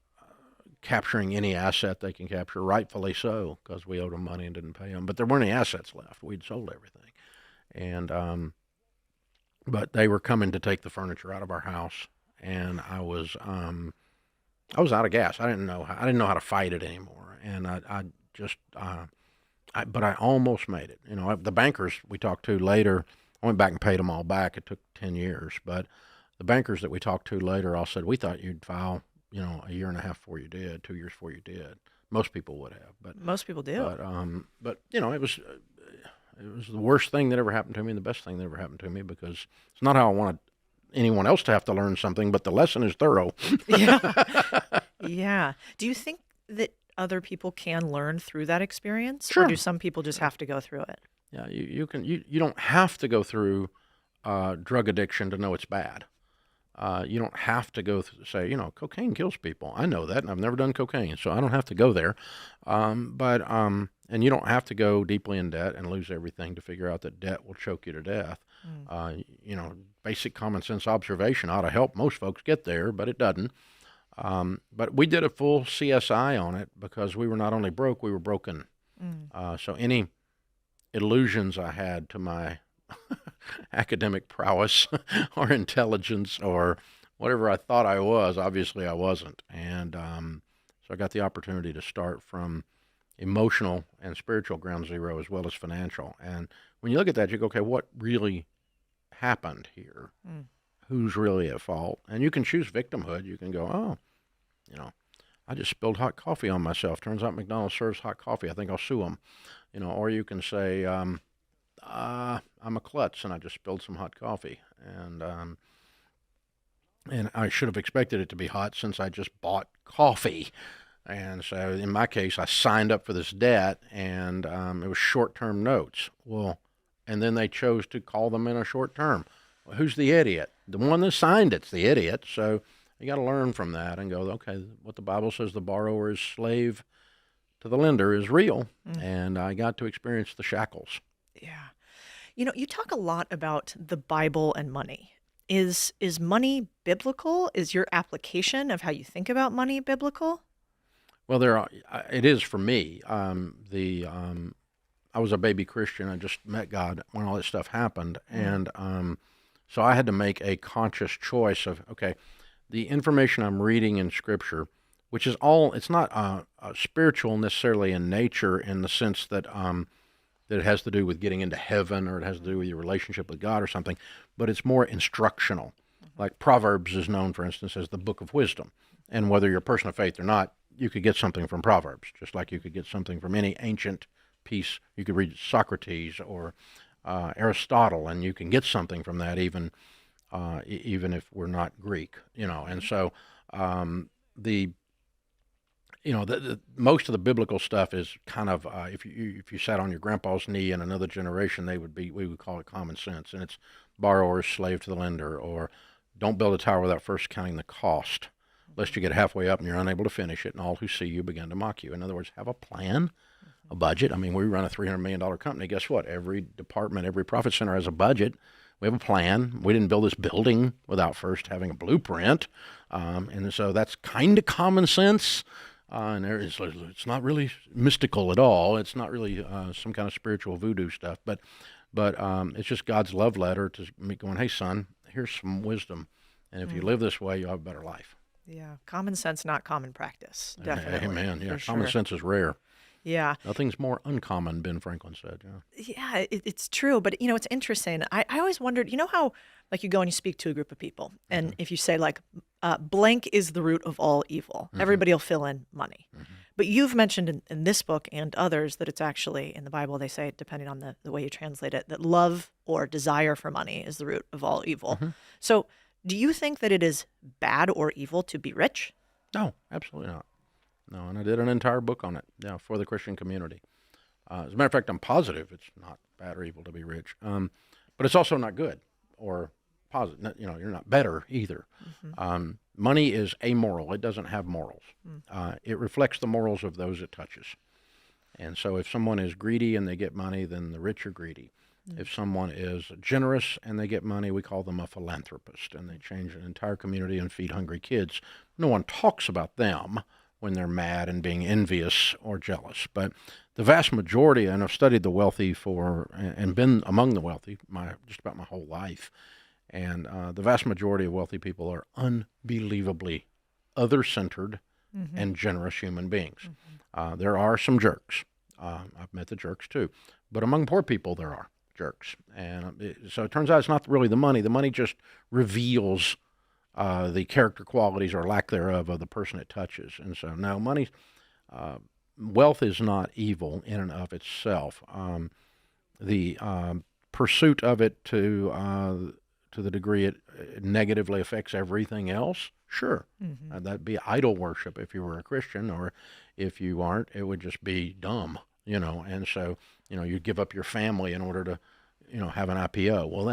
[SPEAKER 3] capturing any asset they can capture, rightfully so, because we owed them money and didn't pay them. But there weren't any assets left. We'd sold everything. And, but they were coming to take the furniture out of our house, and I was out of gas. I didn't know how to fight it anymore. And but I almost made it. You know, the bankers we talked to later, I went back and paid them all back. It took 10 years, but the bankers that we talked to later all said, we thought you'd file, you know, a year and a half before you did, 2 years before you did. Most people would have, but
[SPEAKER 1] most people do.
[SPEAKER 3] But you know, it was the worst thing that ever happened to me and the best thing that ever happened to me, because it's not how I wanted anyone else to have to learn something, but the lesson is thorough.
[SPEAKER 1] Yeah. Yeah. Do you think that other people can learn through that experience?
[SPEAKER 3] Sure.
[SPEAKER 1] Or do some people just have to go through it?
[SPEAKER 3] Yeah, you don't have to go through drug addiction to know it's bad. You don't have to go say, you know, cocaine kills people. I know that, and I've never done cocaine, so I don't have to go there. And you don't have to go deeply in debt and lose everything to figure out that debt will choke you to death. You know, basic common sense observation ought to help most folks get there, but it doesn't. But we did a full CSI on it because we were not only broke, we were broken. So any illusions I had to my academic prowess or intelligence or whatever I thought I was, obviously I wasn't. And so I got the opportunity to start from emotional and spiritual ground zero as well as financial. And when you look at that, you go, okay, what really happened here? Who's really at fault? And you can choose victimhood. You can go, oh, you know, I just spilled hot coffee on myself. Turns out McDonald's serves hot coffee. I think I'll sue them. You know, or you can say, I'm a klutz and I just spilled some hot coffee. And I should have expected it to be hot since I just bought coffee. And so in my case, I signed up for this debt, and it was short-term notes. Well, and then they chose to call them in a short term. Well, who's the idiot? The one that signed it's the idiot. So you got to learn from that and go, okay, what the Bible says the borrower is slave to the lender is real. And I got to experience the shackles.
[SPEAKER 1] Yeah. You know, you talk a lot about the Bible and money. Is money biblical? Is your application of how you think about money biblical?
[SPEAKER 3] Well, it is for me. I was a baby Christian. I just met God when all this stuff happened. And so I had to make a conscious choice of, okay, the information I'm reading in Scripture, which is all, it's not spiritual necessarily in nature in the sense that that it has to do with getting into heaven or it has to do with your relationship with God or something, but it's more instructional. Like Proverbs is known, for instance, as the book of wisdom. And whether you're a person of faith or not, you could get something from Proverbs, just like you could get something from any ancient piece. You could read Socrates or Aristotle, and you can get something from that, even if we're not Greek, you know. And so the most of the biblical stuff is kind of if you sat on your grandpa's knee in another generation, we would call it common sense, and it's borrower is slave to the lender, or don't build a tower without first counting the cost, lest you get halfway up and you're unable to finish it, and all who see you begin to mock you. In other words, have a plan, a budget. I mean, we run a $300 million company. Guess what? Every department, every profit center has a budget. We have a plan. We didn't build this building without first having a blueprint, and so that's kind of common sense. And it's not really mystical at all. It's not really some kind of spiritual voodoo stuff, but it's just God's love letter to me going, hey, son, here's some wisdom. And if you live this way, you'll have a better life.
[SPEAKER 1] Yeah. Common sense, not common practice. Definitely.
[SPEAKER 3] Amen. Yeah.
[SPEAKER 1] For
[SPEAKER 3] Common
[SPEAKER 1] sure.
[SPEAKER 3] sense is rare.
[SPEAKER 1] Yeah.
[SPEAKER 3] Nothing's more uncommon, Ben Franklin said.
[SPEAKER 1] Yeah, it's true. But, it's interesting. I always wondered, how, like, you go and you speak to a group of people, and if you say, like, blank is the root of all evil, everybody will fill in money. But you've mentioned in this book and others that it's actually, in the Bible, they say, depending on the way you translate it, that love or desire for money is the root of all evil. So do you think that it is bad or evil to be rich?
[SPEAKER 3] No, absolutely not. No, and I did an entire book on it for the Christian community. As a matter of fact, I'm positive it's not bad or evil to be rich. But it's also not good or positive. You're not better either. Money is amoral. It doesn't have morals. It reflects the morals of those it touches. And so if someone is greedy and they get money, then the rich are greedy. If someone is generous and they get money, we call them a philanthropist, and they change an entire community and feed hungry kids. No one talks about them when they're mad and being envious or jealous. But the vast majority, and I've studied the wealthy and been among the wealthy just about my whole life, and the vast majority of wealthy people are unbelievably other-centered and generous human beings. There are some jerks. I've met the jerks too. But among poor people, there are jerks. And so it turns out it's not really the money. The money just reveals the character qualities or lack thereof of the person it touches. And so no, wealth is not evil in and of itself. The pursuit of it to the degree it negatively affects everything else, sure. That'd be idol worship if you were a Christian, or if you aren't, it would just be dumb, And so, you give up your family in order to, have an IPO. Well,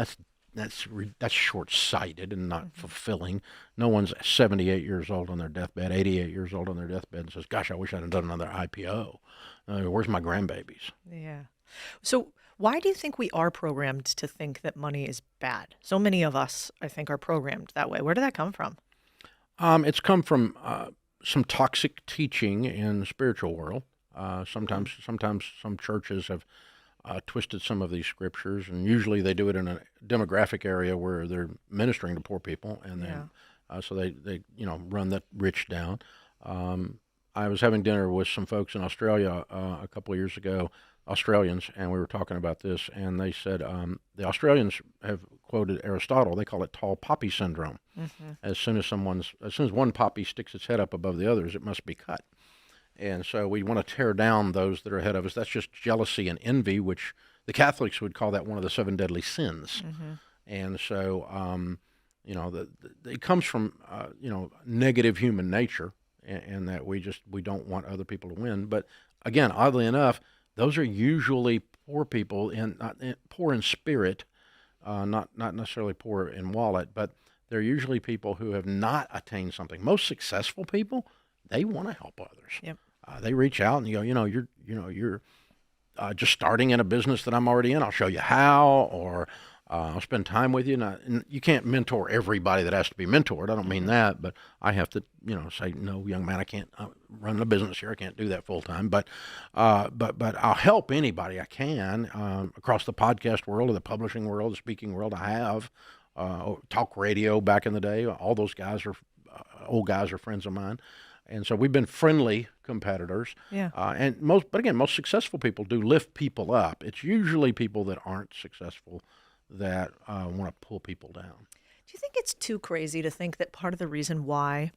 [SPEAKER 3] that's short-sighted and not fulfilling. No one's 78 years old on their deathbed, 88 years old on their deathbed, and says, "Gosh, I wish I'd done another IPO. Where's my grandbabies?"
[SPEAKER 1] Yeah. So why do you think we are programmed to think that money is bad? So many of us, I think, are programmed that way. Where did that come from?
[SPEAKER 3] It's come from some toxic teaching in the spiritual world. Sometimes some churches have twisted some of these scriptures, and usually they do it in a demographic area where they're ministering to poor people, and then so they run the rich down. I was having dinner with some folks in Australia a couple of years ago, Australians, and we were talking about this, and they said the Australians have quoted Aristotle. They call it tall poppy syndrome. As soon as one poppy sticks its head up above the others, it must be cut. And so we want to tear down those that are ahead of us. That's just jealousy and envy, which the Catholics would call that one of the 7 deadly sins. And so, it comes from, negative human nature, and that we don't want other people to win. But again, oddly enough, those are usually poor people, poor in spirit, not necessarily poor in wallet, but they're usually people who have not attained something. Most successful people, they want to help others.
[SPEAKER 1] Yep.
[SPEAKER 3] They reach out and you're just starting in a business that I'm already in. I'll show you how, or I'll spend time with you. And you can't mentor everybody that has to be mentored. I don't mean that, but I have to, say, no, young man, I can't run a business here. I can't do that full time. But I'll help anybody I can across the podcast world, or the publishing world, the speaking world. I have talk radio back in the day. All those guys are old guys are friends of mine. And so we've been friendly competitors. Yeah. And most successful people do lift people up. It's usually people that aren't successful that want to pull people down.
[SPEAKER 1] Do you think it's too crazy to think that part of the reason why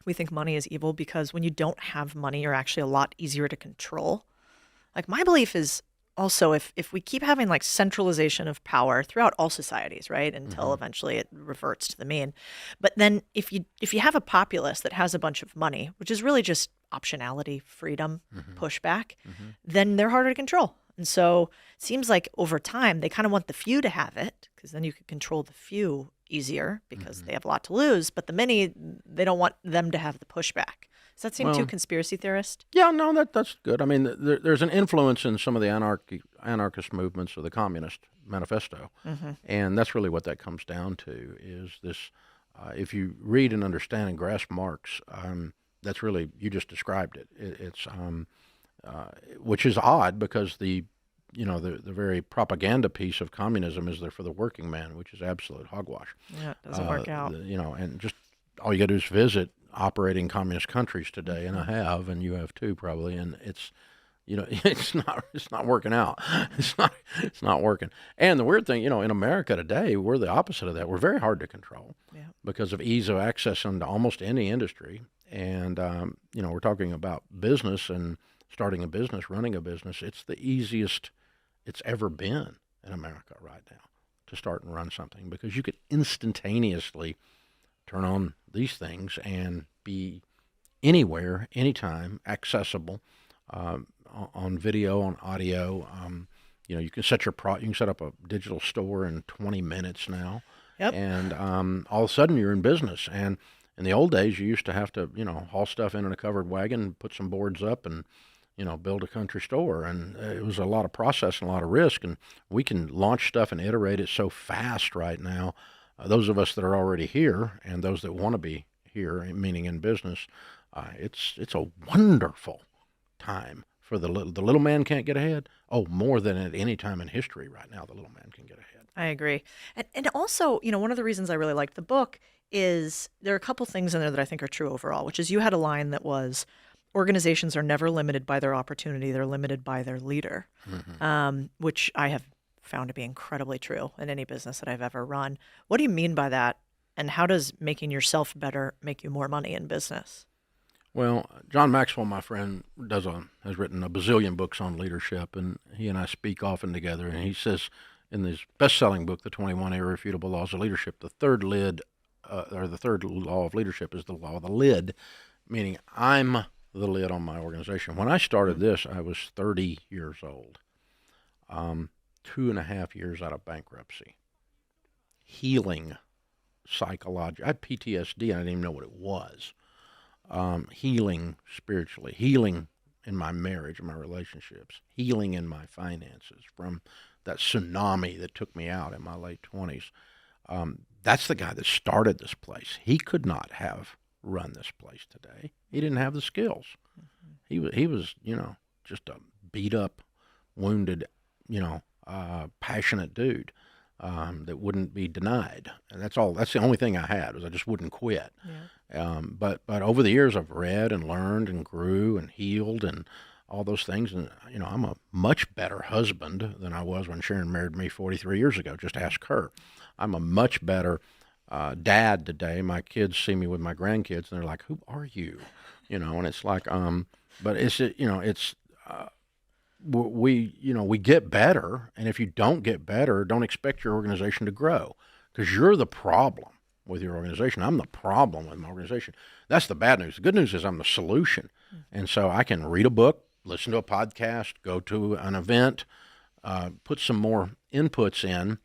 [SPEAKER 1] we think money is evil, because when you don't have money, you're actually a lot easier to control? Like, my belief is also, if we keep having like centralization of power throughout all societies, right, until eventually it reverts to the mean. But then if you have a populace that has a bunch of money, which is really just optionality, freedom, pushback, then they're harder to control. And so it seems like over time they kind of want the few to have it, because then you can control the few easier because they have a lot to lose. But the many, they don't want them to have the pushback. Does that seem too conspiracy theorist?
[SPEAKER 3] Yeah, no, that's good. I mean, there's an influence in some of the anarchist movements of the Communist Manifesto, and that's really what that comes down to, is this, if you read and understand and grasp Marx, that's really, you just described it. It's which is odd, because the very propaganda piece of communism is there for the working man, which is absolute hogwash.
[SPEAKER 1] Yeah, it doesn't work out.
[SPEAKER 3] And just all you got to do is visit operating communist countries today, and I have, and you have too probably, and it's not working out. It's not working. And the weird thing, in America today, we're the opposite of that. We're very hard to control because of ease of access into almost any industry. And we're talking about business and starting a business, running a business. It's the easiest it's ever been in America right now to start and run something, because you could instantaneously turn on these things and be anywhere, anytime, accessible, on video, on audio. You can set up a digital store in 20 minutes now.
[SPEAKER 1] Yep.
[SPEAKER 3] And all of a sudden you're in business. And in the old days, you used to have to, haul stuff in a covered wagon, put some boards up, and build a country store. And it was a lot of process and a lot of risk. And we can launch stuff and iterate it so fast right now. Those of us that are already here and those that want to be here, meaning in business, it's a wonderful time for the little man can't get ahead. Oh, more than at any time in history right now, the little man can get ahead.
[SPEAKER 1] I agree. And also, one of the reasons I really liked the book is there are a couple things in there that I think are true overall, which is you had a line that was, organizations are never limited by their opportunity, they're limited by their leader, which I have found to be incredibly true in any business that I've ever run. What do you mean by that? And how does making yourself better make you more money in business?
[SPEAKER 3] Well, John Maxwell, my friend, has written a bazillion books on leadership, and he and I speak often together. And he says in his best-selling book, The 21 Irrefutable Laws of Leadership, the third law of leadership is the law of the lid, meaning I'm the lid on my organization. When I started this, I was 30 years old, 2.5 years out of bankruptcy, healing psychology. I had PTSD, and I didn't even know what it was. Healing spiritually, healing in my marriage and my relationships, healing in my finances from that tsunami that took me out in my late 20s. That's the guy that started this place. He could not have run this place today. He didn't have the skills. He was, just a beat up, wounded, passionate dude that wouldn't be denied. And that's all. That's the only thing I had, was I just wouldn't quit. Yeah. But over the years, I've read and learned and grew and healed and all those things. And, I'm a much better husband than I was when Sharon married me 43 years ago. Just ask her. I'm a much better dad today. My kids see me with my grandkids and they're like, who are you? And it's like, but it's, we get better. And if you don't get better, don't expect your organization to grow, because you're the problem with your organization. I'm the problem with my organization. That's the bad news. The good news is I'm the solution. And so I can read a book, listen to a podcast, go to an event, put some more inputs in,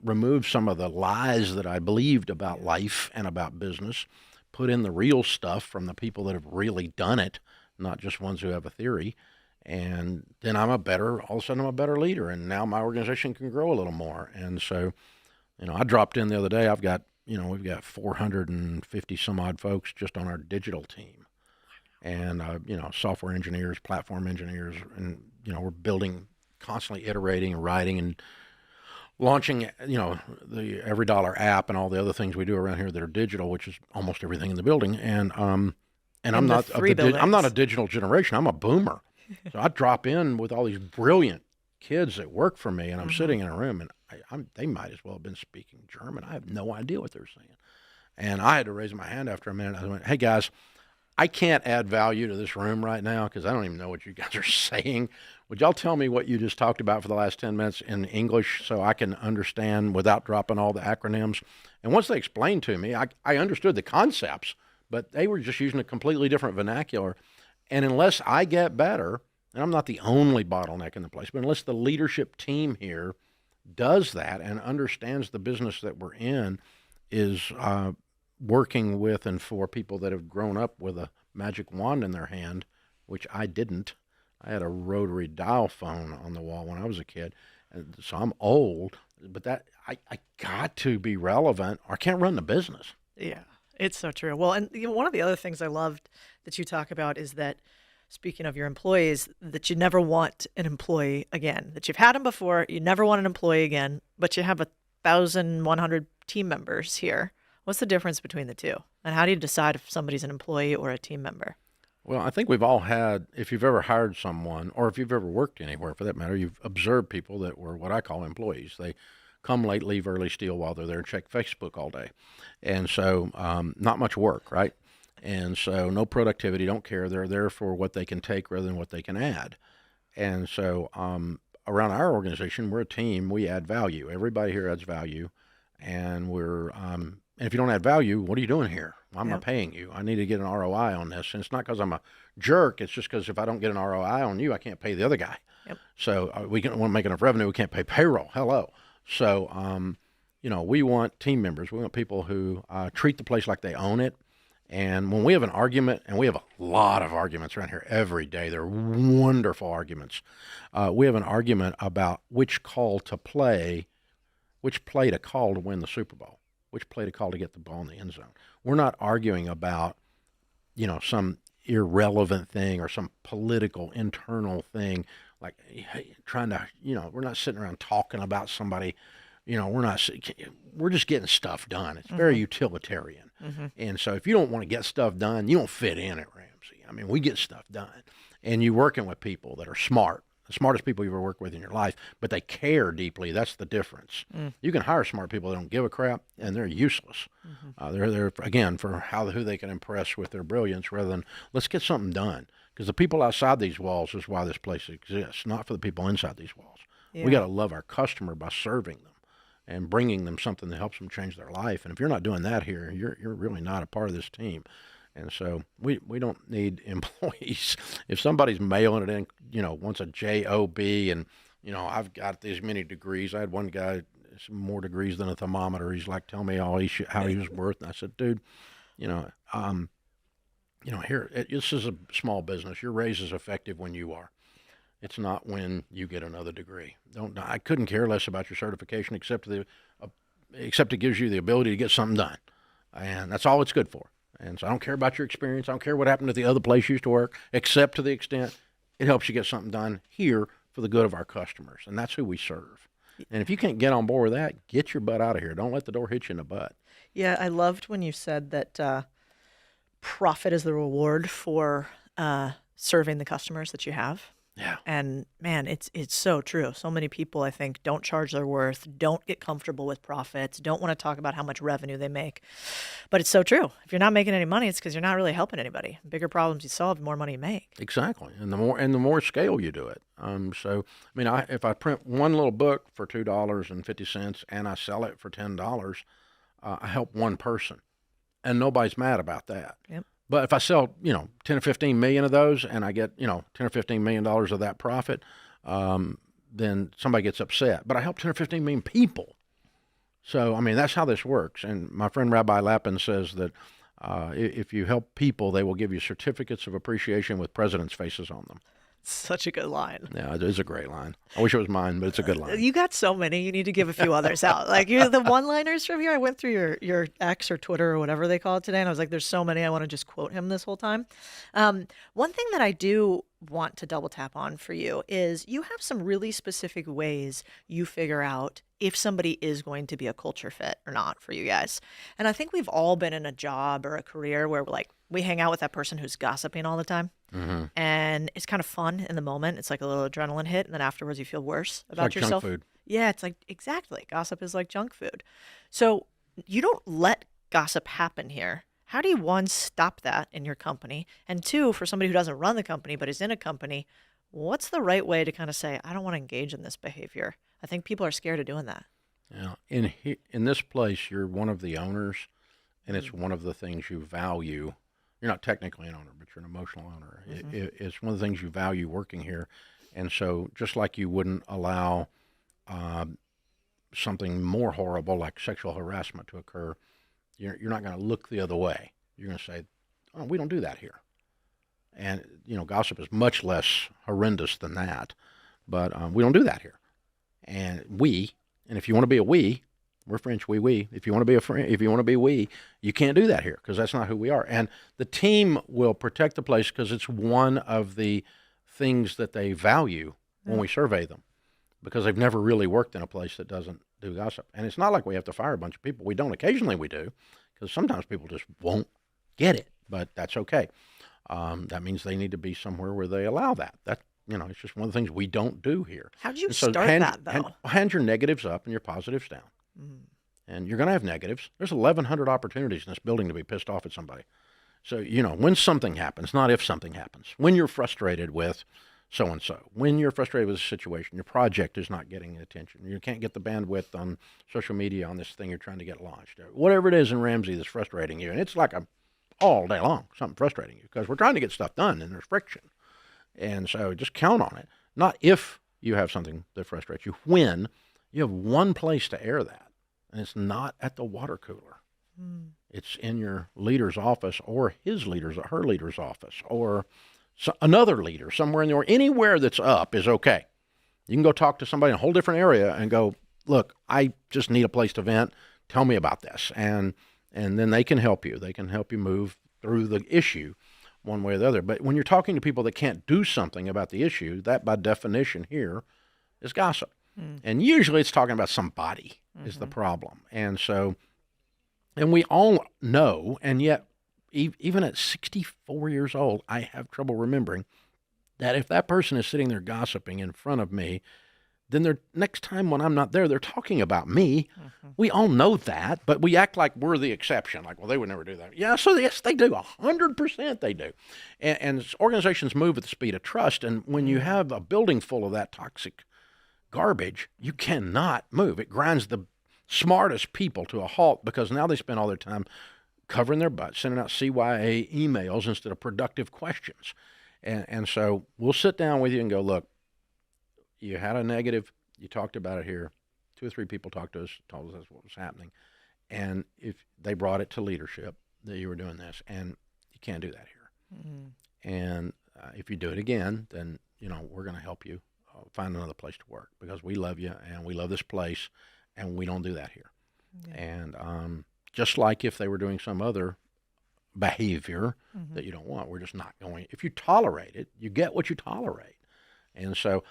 [SPEAKER 3] remove some of the lies that I believed about life and about business, put in the real stuff from the people that have really done it, not just ones who have a theory. And then all of a sudden I'm a better leader. And now my organization can grow a little more. And so, I dropped in the other day. We've got 450 some odd folks just on our digital team. And, software engineers, platform engineers, and, we're building, constantly iterating and writing and launching, the Every Dollar app and all the other things we do around here that are digital, which is almost everything in the building. And I'm not a digital generation. I'm a boomer. So I drop in with all these brilliant kids that work for me, and I'm sitting in a room, and they might as well have been speaking German. I have no idea what they're saying. And I had to raise my hand after a minute. I went, hey, guys, I can't add value to this room right now because I don't even know what you guys are saying. Would y'all tell me what you just talked about for the last 10 minutes in English so I can understand without dropping all the acronyms? And once they explained to me, I understood the concepts, but they were just using a completely different vernacular. And unless I get better, and I'm not the only bottleneck in the place, but unless the leadership team here does that and understands the business that we're in, is working with and for people that have grown up with a magic wand in their hand, which I didn't. I had a rotary dial phone on the wall when I was a kid, and so I'm old, but that I got to be relevant or I can't run the business.
[SPEAKER 1] Yeah. It's so true. Well, and one of the other things I loved that you talk about is that, speaking of your employees, that you never want an employee again, that you've had them before, you never want an employee again, but you have 1,100 team members here. What's the difference between the two? And how do you decide if somebody's an employee or a team member?
[SPEAKER 3] Well, I think we've all had, if you've ever hired someone, or if you've ever worked anywhere for that matter, you've observed people that were what I call employees. They come late, leave early, steal while they're there, and check Facebook all day. And so not much work, right? And so no productivity, don't care. They're there for what they can take rather than what they can add. And so around our organization, we're a team. We add value. Everybody here adds value. And and if you don't add value, what are you doing here? Why am I paying you? I need to get an ROI on this. And it's not because I'm a jerk. It's just because if I don't get an ROI on you, I can't pay the other guy. Yep. So we want to make enough revenue. We can't pay payroll. Hello. So we want team members. We want people who treat the place like they own it. And when we have an argument, and we have a lot of arguments around here every day, they're wonderful arguments. We have an argument about which play to call to win the Super Bowl, which play to call to get the ball in the end zone. We're not arguing about, some irrelevant thing or some political internal thing, like trying to, we're not sitting around talking about somebody. We're just getting stuff done. It's very utilitarian. And so if you don't want to get stuff done, you don't fit in at Ramsey. I mean, we get stuff done. And you're working with people that are smart, the smartest people you've ever worked with in your life, but they care deeply. That's the difference. You can hire smart people that don't give a crap, and they're useless. They're there, again, for who they can impress with their brilliance rather than let's get something done. Because the people outside these walls is why this place exists, not for the people inside these walls. Yeah. We got to love our customer by serving them and bringing them something that helps them change their life. And if you're not doing that here, you're really not a part of this team. And so we don't need employees. If somebody's mailing it in, wants a job, and I've got these many degrees. I had one guy more degrees than a thermometer. He's like, tell me how he was worth. And I said, dude, here this is a small business. Your raise is effective when you are. It's not when you get another degree. I couldn't care less about your certification except it gives you the ability to get something done. And that's all it's good for. And so I don't care about your experience. I don't care what happened at the other place you used to work, except to the extent it helps you get something done here for the good of our customers. And that's who we serve. And if you can't get on board with that, get your butt out of here. Don't let the door hit you in the butt.
[SPEAKER 1] Yeah, I loved when you said that profit is the reward for serving the customers that you have.
[SPEAKER 3] Yeah.
[SPEAKER 1] And man, it's so true. So many people, I think, don't charge their worth, don't get comfortable with profits, don't want to talk about how much revenue they make. But it's so true. If you're not making any money, it's because you're not really helping anybody. The bigger problems you solve, the more money you make.
[SPEAKER 3] Exactly. And the more scale you do it. If I print one little book for $2.50 and I sell it for $10, I help one person. And nobody's mad about that.
[SPEAKER 1] Yep.
[SPEAKER 3] But if I sell, 10 or 15 million of those and I get, 10 or 15 million dollars of that profit, then somebody gets upset. But I help 10 or 15 million people. So, that's how this works. And my friend Rabbi Lapin says that if you help people, they will give you certificates of appreciation with presidents' faces on them.
[SPEAKER 1] Such a good line.
[SPEAKER 3] Yeah, it is a great line. I wish it was mine, but it's a good line.
[SPEAKER 1] You got so many. You need to give a few others out. Like you're the one-liners from here. I went through your X or Twitter or whatever they call it today, and I was like, there's so many. I want to just quote him this whole time. One thing that I do want to double tap on for you is you have some really specific ways you figure out if somebody is going to be a culture fit or not for you guys. And I think we've all been in a job or a career where we hang out with that person who's gossiping all the time. Mm-hmm. And it's kind of fun in the moment. It's like a little adrenaline hit. And then afterwards you feel worse about yourself.
[SPEAKER 3] Junk food.
[SPEAKER 1] Yeah, it's like, exactly. Gossip is like junk food. So you don't let gossip happen here. How do you, one, stop that in your company? And two, for somebody who doesn't run the company but is in a company, what's the right way to kind of say, I don't want to engage in this behavior? I think people are scared of doing that.
[SPEAKER 3] Yeah. In this place, you're one of the owners, and it's one of the things you value. You're not technically an owner, but you're an emotional owner. Mm-hmm. It's one of the things you value working here. And so just like you wouldn't allow something more horrible like sexual harassment to occur, you're not going to look the other way. You're going to say, oh, we don't do that here. And, gossip is much less horrendous than that, but we don't do that here. And if you want to be a we, we're French, we. If you want to be we, you can't do that here because that's not who we are. And the team will protect the place because it's one of the things that they value when we survey them, because they've never really worked in a place that doesn't do gossip. And it's not like we have to fire a bunch of people. We don't. Occasionally we do, because sometimes people just won't get it, but that's okay. That means they need to be somewhere where they allow that. It's just one of the things we don't do here.
[SPEAKER 1] How did you start that, though?
[SPEAKER 3] Hand your negatives up and your positives down. Mm. And you're going to have negatives. There's 1,100 opportunities in this building to be pissed off at somebody. So, when something happens, not if something happens, when you're frustrated with so-and-so, when you're frustrated with a situation, your project is not getting attention, you can't get the bandwidth on social media on this thing you're trying to get launched, whatever it is in Ramsey that's frustrating you, and it's like all day long, something frustrating you, because we're trying to get stuff done and there's friction. And so just count on it. Not if you have something that frustrates you, when you have one place to air that. and it's not at the water cooler. It's in your leader's office or his leader's, her leader's office, or another leader somewhere in there. Anywhere that's up is okay. You can go talk to somebody in a whole different area and go, look, I just need a place to vent. Tell me about this. And then they can help you. They can help you move through the issue one way or the other. But when you're talking to people that can't do something about the issue, that by definition here is gossip. And usually it's talking about somebody is the problem. And so, and we all know, and yet even at 64 years old, I have trouble remembering that if that person is sitting there gossiping in front of me, then they're, next time when I'm not there, they're talking about me. We all know that, but we act like we're the exception. Like, well, they would never do that. Yeah, so yes, they do. 100% they do. And organizations move at the speed of trust. And when you have a building full of that toxic garbage, you cannot move. It grinds the smartest people to a halt because now they spend all their time covering their butts, sending out CYA emails instead of productive questions. And so we'll sit down with you and go, look, you had a negative, you talked about it here. 2 or 3 people talked to us, told us what was happening. And if they brought it to leadership that you were doing this, and you can't do that here. And if you do it again, then, you know, we're going to help you find another place to work because we love you and we love this place and we don't do that here. And just like if they were doing some other behavior that you don't want, we're just not going. If you tolerate it, you get what you tolerate. And so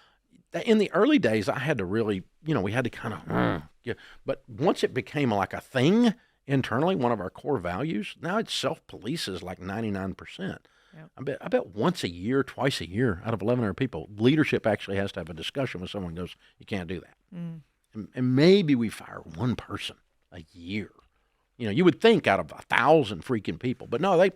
[SPEAKER 3] in the early days, I had to really, you know, we had to kind of, but once it became like a thing internally, one of our core values, now it self-polices like 99%. I bet once a year, twice a year, out of 1,100 people, leadership actually has to have a discussion with someone who goes, you can't do that. And maybe we fire one person a year. You know, you would think out of 1,000 freaking people, but no, they,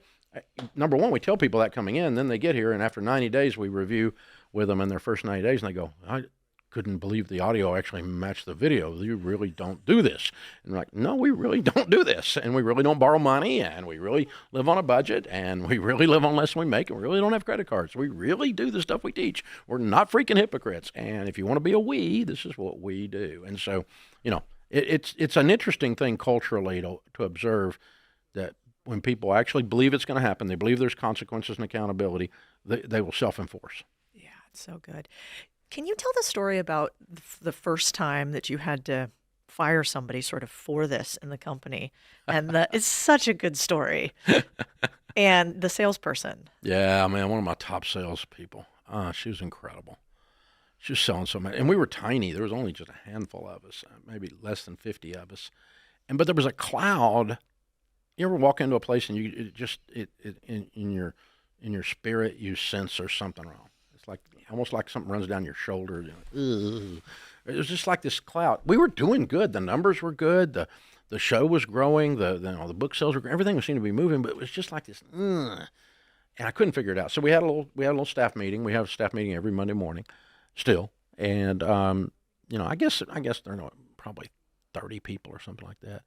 [SPEAKER 3] number one, we tell people that coming in, then they get here, and after 90 days, we review with them in their first 90 days, and they go, I couldn't believe the audio actually matched the video. You really don't do this. And we're like, no, we really don't do this. And we really don't borrow money, and we really live on a budget, and we really live on less than we make, and we really don't have credit cards. We really do the stuff we teach. We're not freaking hypocrites. And if you want to be a we, this is what we do. And so, you know, it's an interesting thing culturally to observe that when people actually believe it's going to happen, they believe there's consequences and accountability, they will self-enforce.
[SPEAKER 4] Yeah, it's so good. Can you tell the story about the first time that you had to fire somebody sort of for this in the company? And it's such a good story. And the salesperson.
[SPEAKER 3] Yeah, man, one of my top salespeople. She was incredible. She was selling so much. And we were tiny. There was only just a handful of us, maybe less than 50 of us. But there was a cloud. You ever walk into a place and you in your spirit you sense there's something wrong? It's like almost like something runs down your shoulder. You know, it was just like this cloud. We were doing good. The numbers were good. The show was growing. The book sales were. Everything seemed to be moving. But it was just like this. And I couldn't figure it out. So we had a little staff meeting. We have a staff meeting every Monday morning, still. And you know, I guess there are probably 30 people or something like that.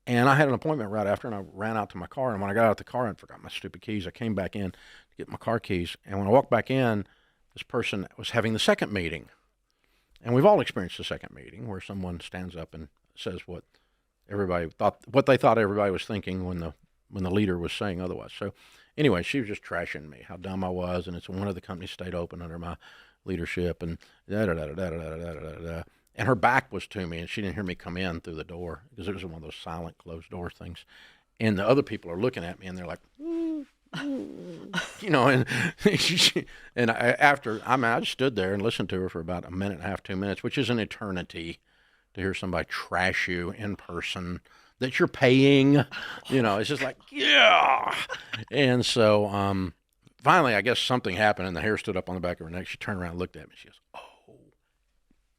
[SPEAKER 3] And I had an appointment right after, and I ran out to my car. And when I got out of the car, I forgot my stupid keys. I came back in to get my car keys. And when I walked back in, this person was having the second meeting. And we've all experienced the second meeting where someone stands up and says what they thought everybody was thinking when the leader was saying otherwise. So anyway, she was just trashing me, how dumb I was, and it's one of the companies stayed open under my leadership, and da-da-da-da-da-da-da-da-da. And her back was to me, and she didn't hear me come in through the door because it was one of those silent closed door things. And the other people are looking at me, and they're like, you know, and I just stood there and listened to her for about a minute and a half, 2 minutes, which is an eternity to hear somebody trash you in person that you're paying. You know, it's just like, yeah. And so finally, I guess something happened, and the hair stood up on the back of her neck. She turned around and looked at me. She goes, oh.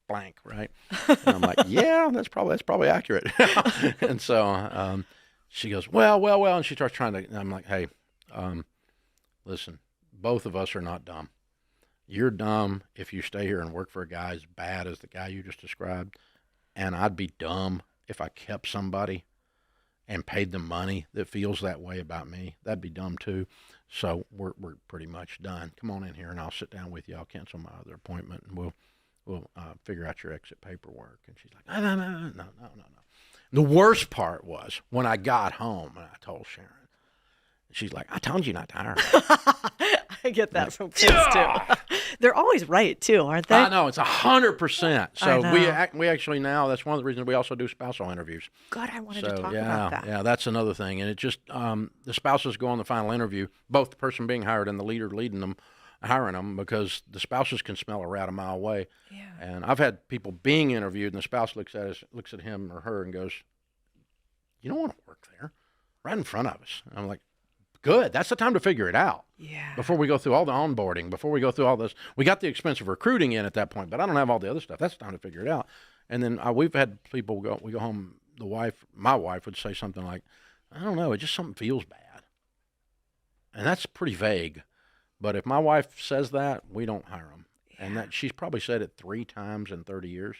[SPEAKER 3] Blank, right? And I'm like, yeah, that's probably accurate. And so she goes, well, and she starts trying to, and I'm like, hey, listen, both of us are not dumb. You're dumb if you stay here and work for a guy as bad as the guy you just described, and I'd be dumb if I kept somebody and paid them money that feels that way about me. That'd be dumb too. So we're pretty much done. Come on in here, and I'll sit down with you. I'll cancel my other appointment, and we'll figure out your exit paperwork. And she's like, no. The worst part was when I got home and I told Sharon. She's like, I told you not to hire me.
[SPEAKER 4] I get that from kids too. They're always right too, aren't they?
[SPEAKER 3] I know, it's 100%. So
[SPEAKER 4] I
[SPEAKER 3] we actually now, that's one of the reasons we also do spousal interviews.
[SPEAKER 4] God, I wanted to
[SPEAKER 3] So
[SPEAKER 4] talk
[SPEAKER 3] yeah,
[SPEAKER 4] about that.
[SPEAKER 3] yeah, that's another thing. And it just, the spouses go on the final interview, both the person being hired and the leader leading them, hiring them, because the spouses can smell a rat a mile away.
[SPEAKER 4] Yeah.
[SPEAKER 3] And I've had people being interviewed and the spouse looks at him or her and goes, you don't want to work there, right in front of us. And I'm like, good. That's the time to figure it out.
[SPEAKER 4] Yeah.
[SPEAKER 3] Before we go through all the onboarding, before we go through all this, we got the expensive recruiting in at that point, but I don't have all the other stuff. That's the time to figure it out. And then we've had people we go home. My wife would say something like, I don't know, it just something feels bad. And that's pretty vague. But if my wife says that, we don't hire them. Yeah. And that she's probably said it 3 times in 30 years.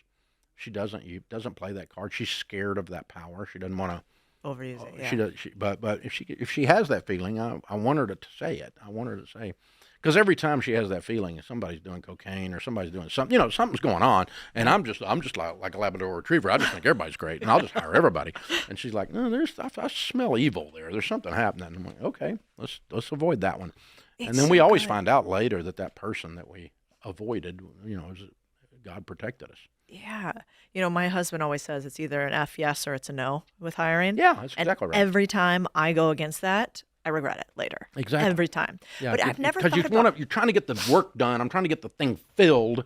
[SPEAKER 3] She doesn't play that card. She's scared of that power. She doesn't want to
[SPEAKER 4] overuse it. Yeah.
[SPEAKER 3] She does. But if she has that feeling, I want her to say it. I want her to say, because every time she has that feeling, somebody's doing cocaine or somebody's doing something. Something's going on, and I'm just like a Labrador Retriever. I just think everybody's great, and I'll just hire everybody. And she's like, no, I smell evil there. There's something happening. I'm like, okay, let's avoid that one. And then we always find out later that person that we avoided, God protected us.
[SPEAKER 4] Yeah. My husband always says it's either an F yes or it's a no with hiring.
[SPEAKER 3] Yeah, that's exactly right.
[SPEAKER 4] Every time I go against that, I regret it later.
[SPEAKER 3] Exactly.
[SPEAKER 4] Every time.
[SPEAKER 3] Yeah,
[SPEAKER 4] but I've never thought
[SPEAKER 3] you're trying to get the work done. I'm trying to get the thing filled.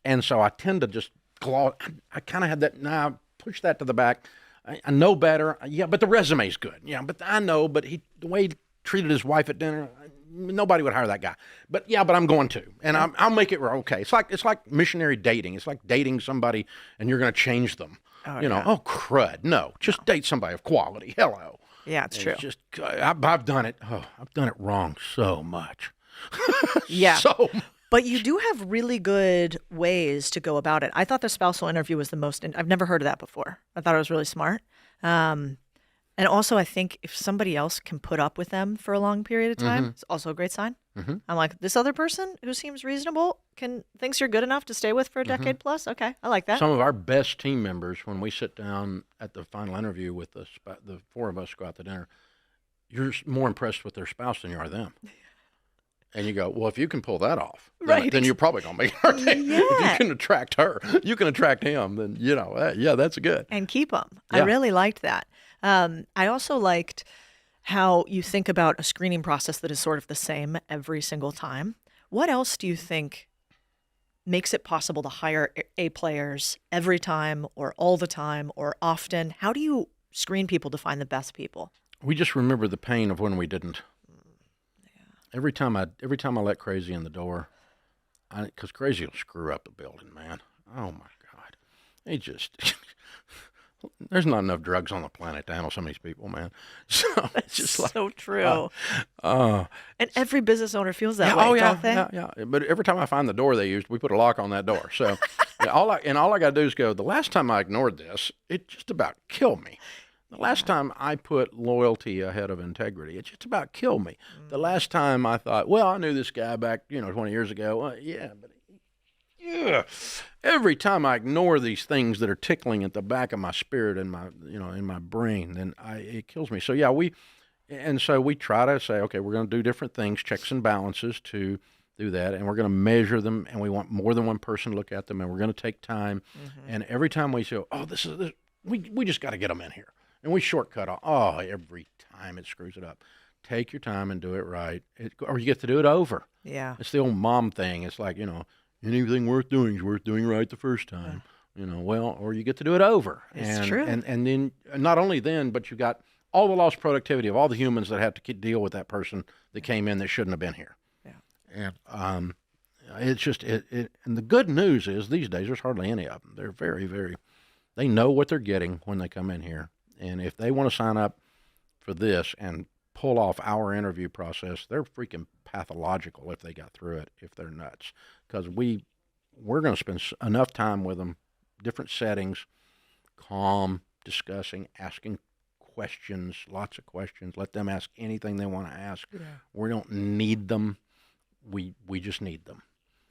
[SPEAKER 3] And so I tend to just I kind of had that, push that to the back. I know better. Yeah, but the resume's good. Yeah, but I know, but the way he treated his wife at dinner, nobody would hire that guy. But I'm going to, and I'll make it okay. It's like missionary dating. It's like dating somebody and you're going to change them. Oh crud! No, just date somebody of quality. Hello.
[SPEAKER 4] Yeah, it's true.
[SPEAKER 3] It's just I've done it. Oh, I've done it wrong so much.
[SPEAKER 4] Yeah.
[SPEAKER 3] So.
[SPEAKER 4] But you do have really good ways to go about it. I thought the spousal interview was the most. I've never heard of that before. I thought it was really smart. And also, I think if somebody else can put up with them for a long period of time, it's also a great sign. Mm-hmm. I'm like, this other person who seems reasonable thinks you're good enough to stay with for a decade plus. Okay, I like that.
[SPEAKER 3] Some of our best team members, when we sit down at the final interview with the 4 of us go out to dinner, you're more impressed with their spouse than you are them. And you go, well, if you can pull that off, then you're probably going to make our day.
[SPEAKER 4] Yeah.
[SPEAKER 3] If you can attract her, you can attract him, then, that's good.
[SPEAKER 4] And keep them.
[SPEAKER 3] Yeah.
[SPEAKER 4] I really liked that. I also liked how you think about a screening process that is sort of the same every single time. What else do you think makes it possible to hire A players every time or all the time or often? How do you screen people to find the best people?
[SPEAKER 3] We just remember the pain of when we didn't. Every time I let Crazy in the door, because Crazy will screw up the building, man. Oh my God, he just there's not enough drugs on the planet to handle some of these people, man. So it's just
[SPEAKER 4] so true. And every business owner feels that way, don't they?
[SPEAKER 3] Yeah. But every time I find the door they used, we put a lock on that door. So all I got to do is go. The last time I ignored this, it just about killed me. The last time I put loyalty ahead of integrity, it just about killed me. The last time I thought, well, I knew this guy back, 20 years ago. Every time I ignore these things that are tickling at the back of my spirit and my, in my brain, then it kills me. So we try to say, okay, we're going to do different things, checks and balances to do that, and we're going to measure them, and we want more than one person to look at them, and we're going to take time. Mm-hmm. And every time we say, oh, this, we just got to get them in here. And we shortcut every time it screws it up. Take your time and do it right, or you get to do it over. Yeah. It's the old mom thing. It's like, anything worth doing is worth doing right the first time. Or you get to do it over.
[SPEAKER 4] It's true.
[SPEAKER 3] And then, not only then, but you got all the lost productivity of all the humans that have to deal with that person that came in that shouldn't have been here. Yeah. And it's just, and the good news is these days there's hardly any of them. They're very, very, they know what they're getting when they come in here. And if they want to sign up for this and pull off our interview process, they're freaking pathological if they got through it, if they're nuts. Because we're going to spend enough time with them, different settings, calm, discussing, asking questions, lots of questions. Let them ask anything they want to ask. Yeah. We don't need them. We just need them.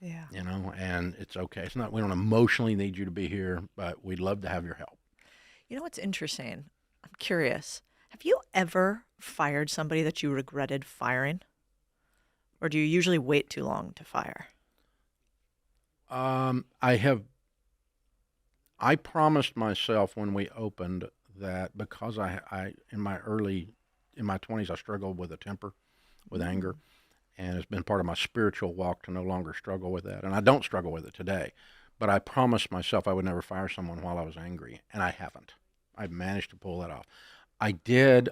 [SPEAKER 3] Yeah. And it's okay. It's not, we don't emotionally need you to be here, but we'd love to have your help.
[SPEAKER 4] You know what's interesting? I'm curious. Have you ever fired somebody that you regretted firing? Or do you usually wait too long to fire?
[SPEAKER 3] I promised myself when we opened that because in my 20s, I struggled with a temper, with anger, and it's been part of my spiritual walk to no longer struggle with that. And I don't struggle with it today, but I promised myself I would never fire someone while I was angry, and I haven't. I've managed to pull that off. I did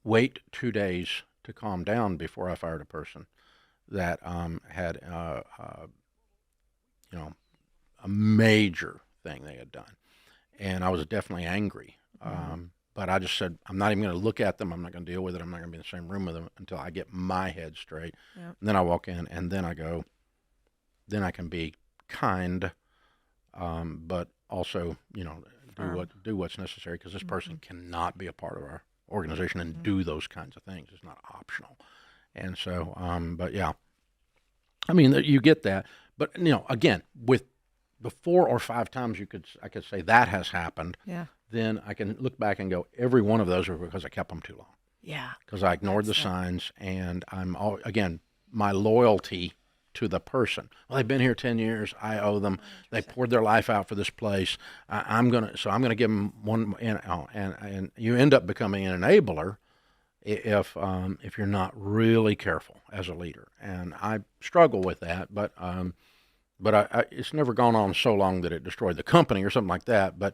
[SPEAKER 3] wait 2 days to calm down before I fired a person that had, a major thing they had done, and I was definitely angry. But I just said, I'm not even going to look at them. I'm not going to deal with it. I'm not going to be in the same room with them until I get my head straight.
[SPEAKER 4] Yep.
[SPEAKER 3] And then I walk in, and then I go. Then I can be kind, but also, do what's necessary, because this person cannot be a part of our organization and do those kinds of things. It's not optional. And so, but yeah, I mean, you get that. But again, with the 4 or 5 times I could say that has happened.
[SPEAKER 4] Yeah.
[SPEAKER 3] Then I can look back and go, every one of those are because I kept them too long.
[SPEAKER 4] Yeah.
[SPEAKER 3] Because I ignored the signs, and my loyalty to the person. Well, they've been here 10 years. I owe them. 100%. They poured their life out for this place. I'm gonna give them one. And you end up becoming an enabler if you're not really careful as a leader. And I struggle with that, but it's never gone on so long that it destroyed the company or something like that. But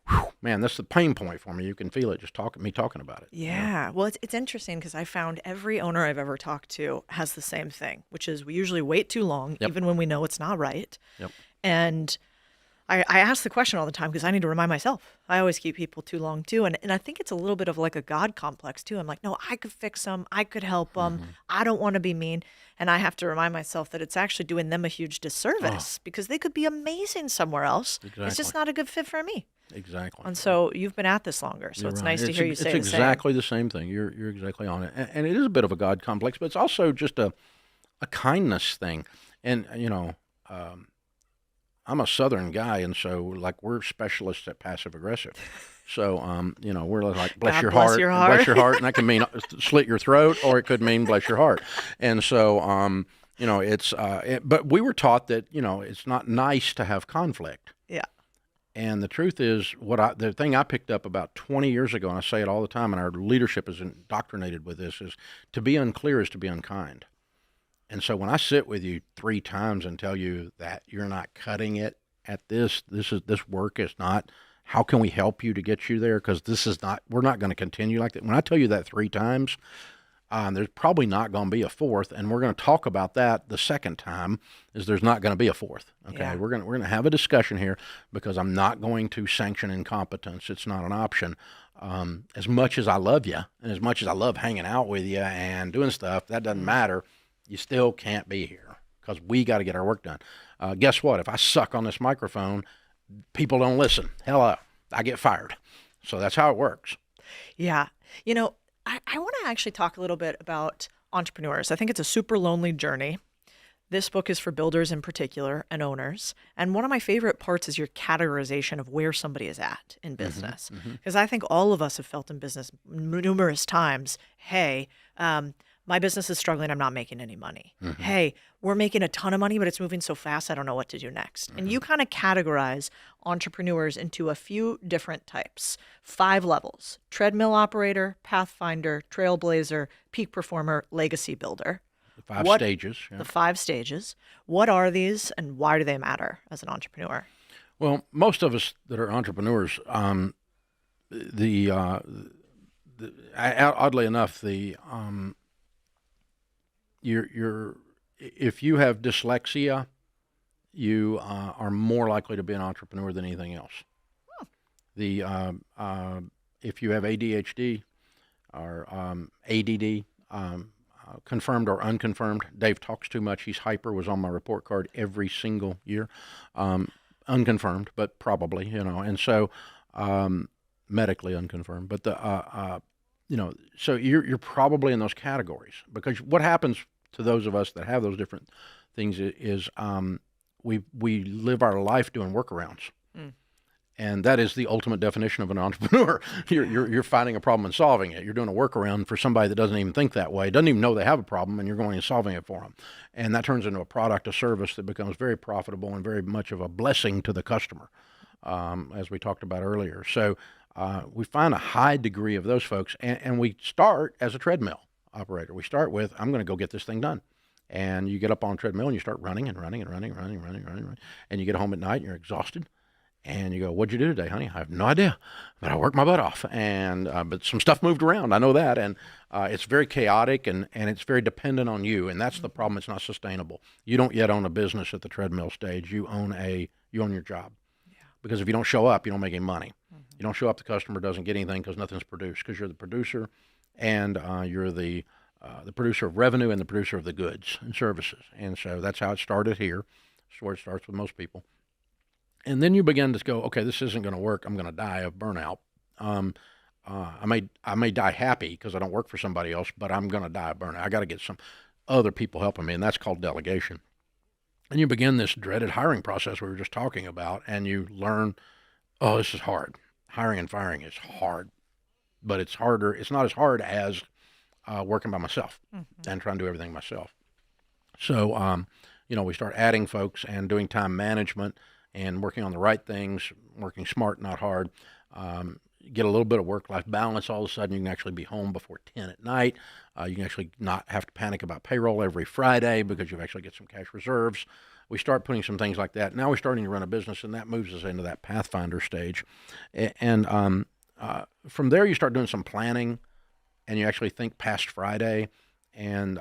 [SPEAKER 3] whew, man, that's the pain point for me. You can feel it just talking about it.
[SPEAKER 4] Yeah. Well, it's interesting because I found every owner I've ever talked to has the same thing, which is we usually wait too long, even when we know it's not right.
[SPEAKER 3] Yep.
[SPEAKER 4] And I ask the question all the time because I need to remind myself. I always keep people too long too. And I think it's a little bit of like a God complex too. I'm like, no, I could fix them. I could help them. I don't want to be mean. And I have to remind myself that it's actually doing them a huge disservice because they could be amazing somewhere else.
[SPEAKER 3] Exactly.
[SPEAKER 4] It's just not a good fit for me.
[SPEAKER 3] Exactly.
[SPEAKER 4] And so you've been at this longer. So it's nice to hear you say the
[SPEAKER 3] It's
[SPEAKER 4] same.
[SPEAKER 3] exactly the same thing. You're exactly on it. And it is a bit of a God complex, but it's also just a kindness thing. And, I'm a Southern guy, and so like we're specialists at passive aggressive. So, we're like bless
[SPEAKER 4] God
[SPEAKER 3] your
[SPEAKER 4] bless
[SPEAKER 3] heart,
[SPEAKER 4] your heart.
[SPEAKER 3] bless your heart, and that can mean slit your throat, or it could mean bless your heart. And so, it's but we were taught that it's not nice to have conflict.
[SPEAKER 4] Yeah.
[SPEAKER 3] And the truth is, the thing I picked up about 20 years ago, and I say it all the time, and our leadership is indoctrinated with this, is to be unclear is to be unkind. And so when I sit with you 3 times and tell you that you're not cutting it at this work is not, how can we help you to get you there? Because we're not going to continue like that. When I tell you that 3 times, there's probably not going to be a 4th, and we're going to talk about that the second time. Is there's not going to be a 4th. Okay,
[SPEAKER 4] Yeah.
[SPEAKER 3] we're going to have a discussion here because I'm not going to sanction incompetence. It's not an option. As much as I love you, and as much as I love hanging out with you and doing stuff, that doesn't matter. You still can't be here because we got to get our work done. Guess what? If I suck on this microphone, people don't listen. Hello, I get fired. So that's how it works.
[SPEAKER 4] Yeah. I want to actually talk a little bit about entrepreneurs. I think it's a super lonely journey. This book is for builders in particular and owners. And one of my favorite parts is your categorization of where somebody is at in business. Because I think all of us have felt in business numerous times, hey, my business is struggling. I'm not making any money. Hey, we're making a ton of money, but it's moving so fast. I don't know what to do next. And you kind of categorize entrepreneurs into a few different types, 5 levels: treadmill operator, pathfinder, trailblazer, peak performer, legacy builder.
[SPEAKER 3] The 5 stages. Yeah.
[SPEAKER 4] The 5 stages. What are these and why do they matter as an entrepreneur?
[SPEAKER 3] Well, most of us that are entrepreneurs, oddly enough, if you have dyslexia, you are more likely to be an entrepreneur than anything else. If you have ADHD or ADD, confirmed or unconfirmed, Dave talks too much. He's hyper. Was on my report card every single year. Unconfirmed, but probably, and so medically unconfirmed. But so you're probably in those categories, because what happens to those of us that have those different things is we live our life doing workarounds. And that is the ultimate definition of an entrepreneur. You're finding a problem and solving it. You're doing a workaround for somebody that doesn't even think that way, doesn't even know they have a problem, and you're going and solving it for them. And that turns into a product, a service that becomes very profitable and very much of a blessing to the customer, as we talked about earlier. So we find a high degree of those folks, and we start as a treadmill operator. We start with, I'm going to go get this thing done. And you get up on a treadmill and you start running and running and running and running and running and running. And you get home at night and you're exhausted. And you go, what'd you do today, honey? I have no idea, but I worked my butt off. And but some stuff moved around. I know that. And it's very chaotic and it's very dependent on you. And that's the problem. It's not sustainable. You don't yet own a business at the treadmill stage. You own your job. Yeah. Because if you don't show up, you don't make any money. Mm-hmm. You don't show up, the customer doesn't get anything because nothing's produced, because you're the producer and you're the producer of revenue and the producer of the goods and services. And so that's how it started here. That's where it starts with most people. And then you begin to go, okay, this isn't going to work. I'm going to die of burnout. I may die happy because I don't work for somebody else, but I'm going to die of burnout. I got to get some other people helping me, and that's called delegation. And you begin this dreaded hiring process we were just talking about, and you learn, oh, this is hard. Hiring and firing is hard, but it's harder. It's not as hard as working by myself and trying to do everything myself. So, we start adding folks and doing time management and working on the right things, working smart, not hard. Get a little bit of work-life balance. All of a sudden, you can actually be home before 10 at night. You can actually not have to panic about payroll every Friday because you've actually get some cash reserves. We start putting some things like that. Now we're starting to run a business, and that moves us into that Pathfinder stage. And from there, you start doing some planning, and you actually think past Friday. And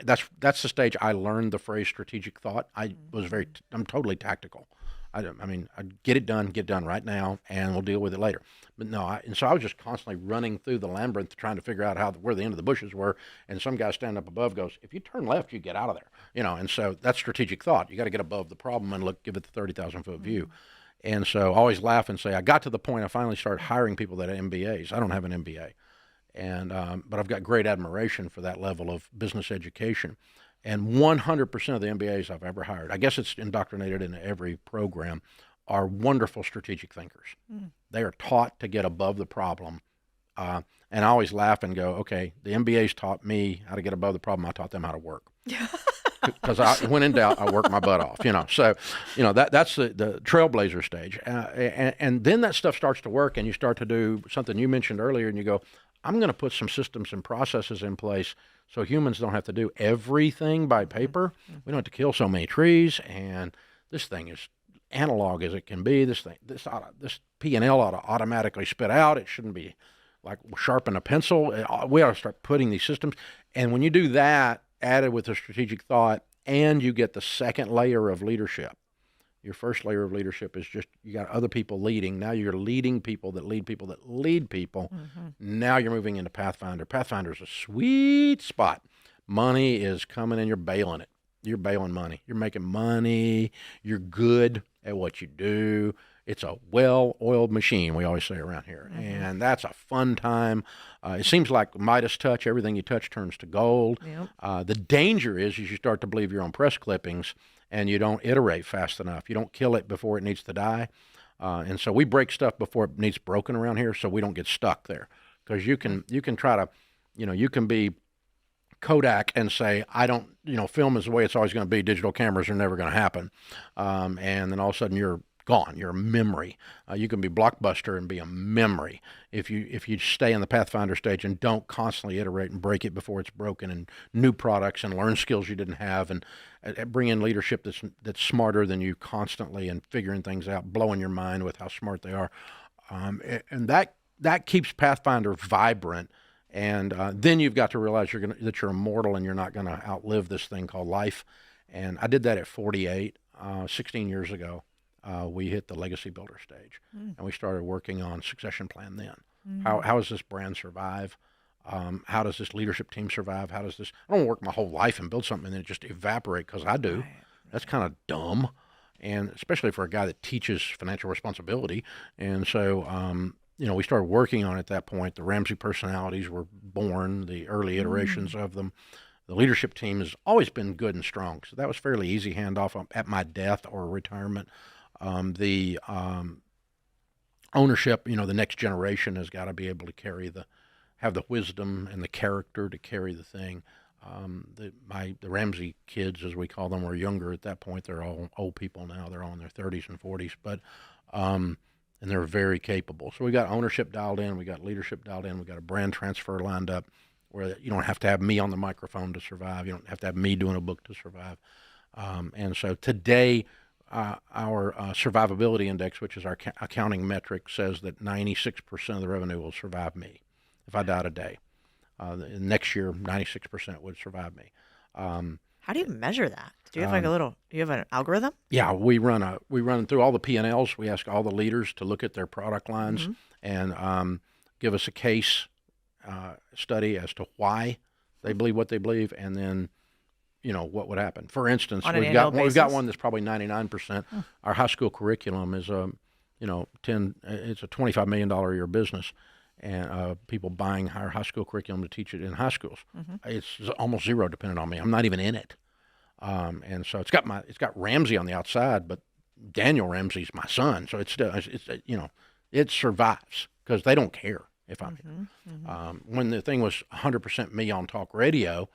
[SPEAKER 3] that's the stage I learned the phrase strategic thought. I'm totally tactical. I get it done right now, and we'll deal with it later. But no, so I was just constantly running through the labyrinth trying to figure out where the end of the bushes were. And some guy standing up above goes, "If you turn left, you get out of there." And so that's strategic thought. You got to get above the problem and give it the 30,000-foot view. And so I always laugh and say, I got to the point I finally started hiring people that had MBAs. I don't have an MBA. And but I've got great admiration for that level of business education. And 100% of the MBAs I've ever hired, I guess it's indoctrinated into every program, are wonderful strategic thinkers. They are taught to get above the problem. And I always laugh and go, okay, the MBAs taught me how to get above the problem. I taught them how to work. Because when in doubt, I work my butt off. So that's the trailblazer stage. And then that stuff starts to work, and you start to do something you mentioned earlier, and you go, I'm going to put some systems and processes in place so humans don't have to do everything by paper. We don't have to kill so many trees, and this thing is analog as it can be. This P&L ought to automatically spit out. It shouldn't be like sharpen a pencil. We ought to start putting these systems. And when you do that, added with a strategic thought, and you get the second layer of leadership. Your first layer of leadership is just you got other people leading. Now you're leading people that lead people that lead people. Now you're moving into Pathfinder. Pathfinder is a sweet spot. Money is coming and you're bailing it. You're bailing money. You're making money. You're good at what you do. It's a well-oiled machine, we always say around here. And that's a fun time. It seems like Midas touch. Everything you touch turns to gold. The danger is you start to believe your own press clippings, and you don't iterate fast enough. You don't kill it before it needs to die. And so we break stuff before it needs broken around here so we don't get stuck there. Because you can try to, you can be Kodak and say, I don't, film is the way it's always going to be. Digital cameras are never going to happen. And then all of a sudden you're gone. You're a memory. You can be Blockbuster and be a memory if you stay in the Pathfinder stage and don't constantly iterate and break it before it's broken, and new products and learn skills you didn't have, and bring in leadership that's smarter than you constantly, and figuring things out, blowing your mind with how smart they are, and that keeps Pathfinder vibrant. And then you've got to realize that you're immortal and you're not going to outlive this thing called life. And I did that at 48, 16 years ago. We hit the legacy builder stage, and we started working on succession plan then. How does this brand survive? How does this leadership team survive? I don't work my whole life and build something and then just evaporate because I do. Right. That's kind of dumb, and especially for a guy that teaches financial responsibility. And so, we started working on it at that point. The Ramsey personalities were born, the early iterations of them. The leadership team has always been good and strong, so that was fairly easy handoff at my death or retirement. The ownership, the next generation has got to be able to have the wisdom and the character to carry the thing. The Ramsey kids, as we call them, were younger at that point. They're all old people now. They're all in their 30s and 40s, but and they're very capable. So we got ownership dialed in, we got leadership dialed in, we got a brand transfer lined up where you don't have to have me on the microphone to survive. You don't have to have me doing a book to survive. And so today, our survivability index, which is our accounting metric, says that 96% of the revenue will survive me if I die today. Next year, 96% would survive me.
[SPEAKER 4] How do you measure that? Do you have do you have an algorithm?
[SPEAKER 3] Yeah, we run through all the P&Ls. We ask all the leaders to look at their product lines and give us a case study as to why they believe what they believe, and then what would happen. For instance, we've got one that's probably 99%. Our high school curriculum is it's a $25 million a year business, and people buying our high school curriculum to teach it in high schools. It's almost zero dependent on me. I'm not even in it. And so it's got Ramsey on the outside, but Daniel Ramsey's my son. So it survives because they don't care if I'm here. When the thing was 100% me on talk radio,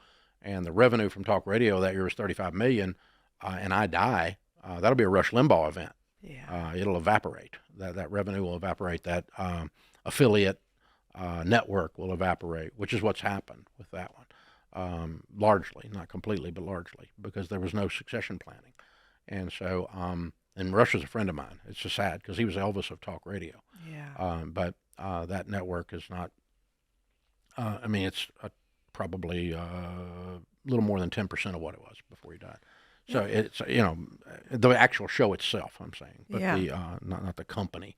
[SPEAKER 3] and the revenue from talk radio that year was $35 million, and I die, that'll be a Rush Limbaugh event.
[SPEAKER 4] Yeah.
[SPEAKER 3] It'll evaporate. That revenue will evaporate. That affiliate network will evaporate, which is what's happened with that one, largely, not completely, but largely, because there was no succession planning. And so, and Rush is a friend of mine. It's just sad because he was Elvis of talk radio.
[SPEAKER 4] Yeah.
[SPEAKER 3] But that network is not, it's probably a little more than 10% of what it was before he died. So it's, the actual show itself, I'm saying, but not the company.